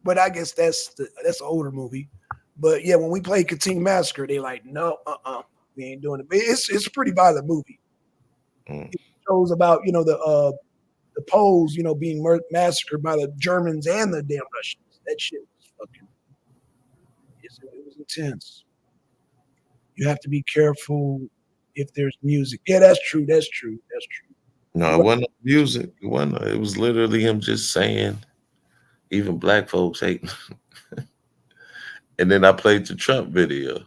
but I guess that's an older movie. But yeah, when we played Kating Massacre, they like, no, we ain't doing it. But it's a pretty violent movie. It shows about the Poles, being massacred by the Germans and the damn Russians. That shit was fucking. It was intense. You have to be careful if there's music. Yeah, that's true. That's true. That's true. No, it wasn't music. It wasn't. It was literally him just saying, even black folks hate. And then I played the Trump video.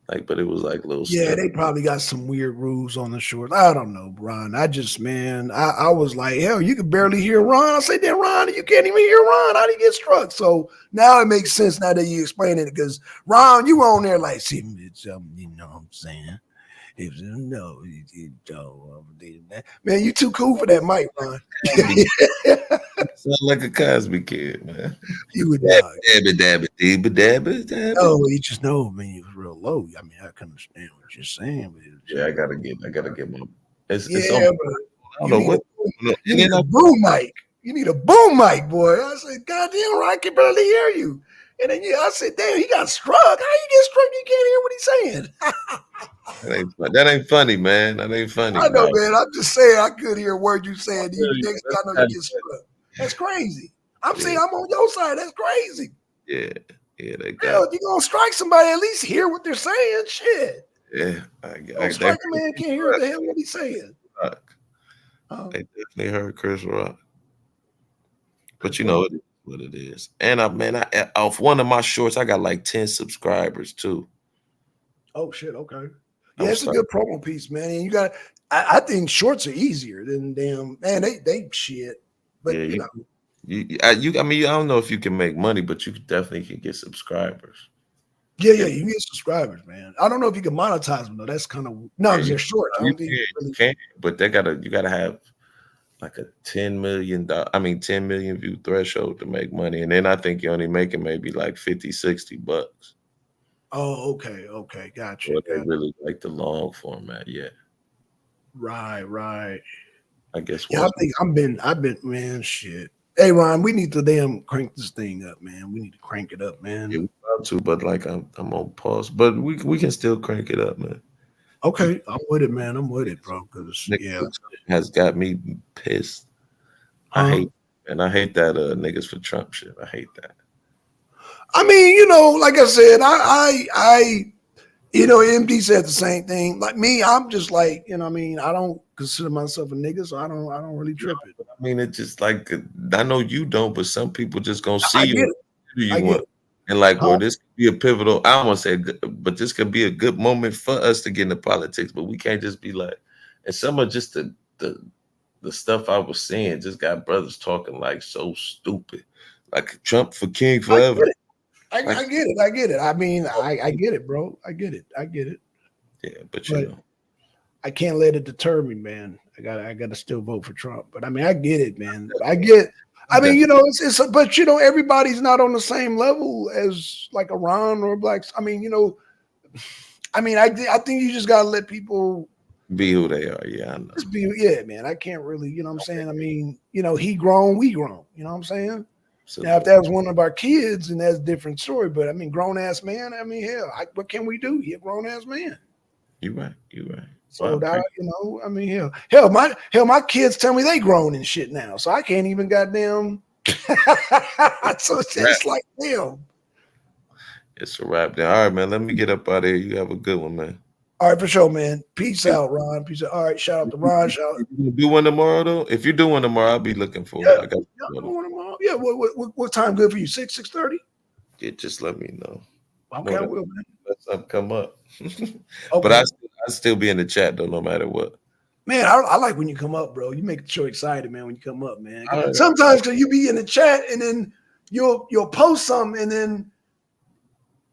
But it was like little Yeah, stuff. they probably got some weird rules on the shores. I don't know, Ron. I was like, hell, you could barely hear Ron. I said, then Ron, you can't even hear Ron. How did he get struck? So now it makes sense now that you explain it, because Ron, you were on there like, see, it's, you know what I'm saying? If no, man, you too cool for that mic, Ron. Sound like a Cosby kid, man. You would not. Dabba. Oh, you just know, man, you was real low. I mean, I can understand what you're saying, but Yeah, I gotta get my. It's yeah, on, but I don't know what. you need a boom mic. You need a boom mic, boy. I said, God damn, Ron, I can barely hear you. And then I said, damn, he got struck. How you get struck? You can't hear what he's saying. That ain't funny, man. That ain't funny. I know, bro. man. I'm just saying I could hear a word you saying. Yeah, Next thing I know, you get struck. That's crazy. I'm saying I'm on your side. That's crazy. Yeah, they got. Hell, if you're gonna strike somebody, at least hear what they're saying. Shit. Yeah, Strike a man can't hear what the hell what he's saying. They definitely heard Chris Rock, but you know it is what it is. And off one of my shorts, I got like 10 subscribers too. Oh shit! Okay. Yeah, it's a good promo piece, man. And you got. I think shorts are easier than damn man. They shit. But yeah, I don't know if you can make money, but you definitely can get subscribers. Yeah, you get subscribers, man. I don't know if you can monetize them though. That's kind of because they're short. I don't think you can, but you gotta have like a 10 million view threshold to make money, and then I think you're only making maybe like $50-$60. Oh, okay, gotcha. Well, they really like the long format, yeah. Right. I guess. Yeah, I think I've been, man. Shit. Hey, Ron, we need to damn crank this thing up, man. We need to crank it up, man. Yeah, we about to, but like I'm on pause, but we can still crank it up, man. Okay, I'm with it, man. I'm with it, bro. Because has got me pissed. I hate that niggas for Trump shit. I hate that. I mean, like I said, I MD said the same thing. Like me, I'm just like, I don't consider myself a nigga, so I don't really trip it. I mean, it's just like, I know you don't, but some people just gonna see you. And like, well, this could be a pivotal. I don't want to say, but this could be a good moment for us to get into politics. But we can't just be like, and some of just the stuff I was saying just got brothers talking like so stupid, like Trump for king forever. I get it. I mean, I get it, bro. I get it. Yeah, but I can't let it deter me, man. I gotta still vote for Trump. But I mean, I get it, man. But everybody's not on the same level as like Iran or blacks. I mean, I think you just gotta let people be who they are. Yeah, I know. Yeah, man. I can't really, what I'm saying? I mean, he grown, we grown. You know what I'm saying? Absolutely. Now, if that was one of our kids, then that's a different story. But I mean, grown ass man. I mean, hell, what can we do? He a grown ass man. You're right. So that, I mean, hell, my kids tell me they grown and shit now, so I can't even goddamn. So it's just like them. It's a wrap. Then, all right, man. Let me get up out of here. You have a good one, man. All right, for sure, man. Peace out, Ron. Peace out. All right, shout out to Ron. You do one tomorrow, though? If you do one tomorrow, I'll be looking for it. I got one tomorrow. Yeah, what time good for you? 6:30? Yeah, just let me know. Okay, I will, man. Let something come up. Okay. But I still be in the chat, though, no matter what. Man, I like when you come up, bro. You make the show excited, man, when you come up, man. Sometimes because you be in the chat and then you'll post something and then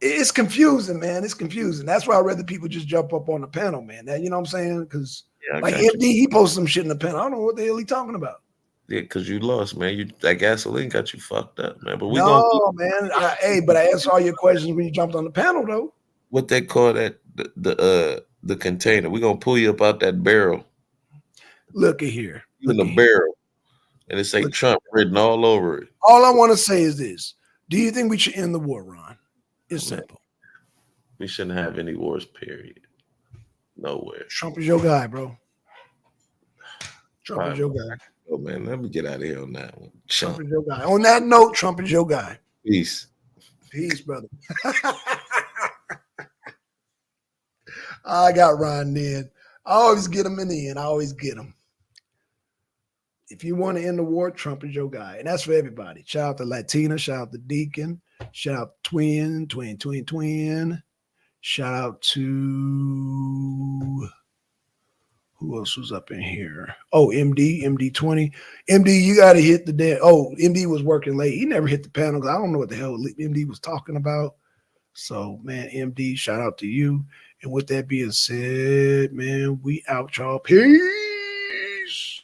it's confusing, man. It's confusing. That's why I'd rather people just jump up on the panel, man. That, you know what I'm saying? Because MD, he posted some shit in the panel. I don't know what the hell he talking about. Yeah, because you lost, man. That gasoline got you fucked up, man. But man. But I answered all your questions when you jumped on the panel, though. What they call that, the container. We're gonna pull you up out that barrel. Look at here. In the barrel. And it say Trump written all over it. All I want to say is this. Do you think we should end the war, Ron? It's simple. We shouldn't have any wars, period. Nowhere. Trump is your guy, bro. Trump is your guy. Oh, man, let me get out of here on that one. Trump is your guy. On that note, Trump is your guy. Peace. Peace, brother. I got Ron in. I always get him in the end. I always get him. If you want to end the war, Trump is your guy. And that's for everybody. Shout out to Latina. Shout out to Deacon. Shout out to Twin. Shout out to who else was up in here? Oh, MD20. MD, you got to hit the dead. Oh, MD was working late. He never hit the panel. I don't know what the hell MD was talking about. So, man, MD, shout out to you. And with that being said, man, we out, y'all. Peace.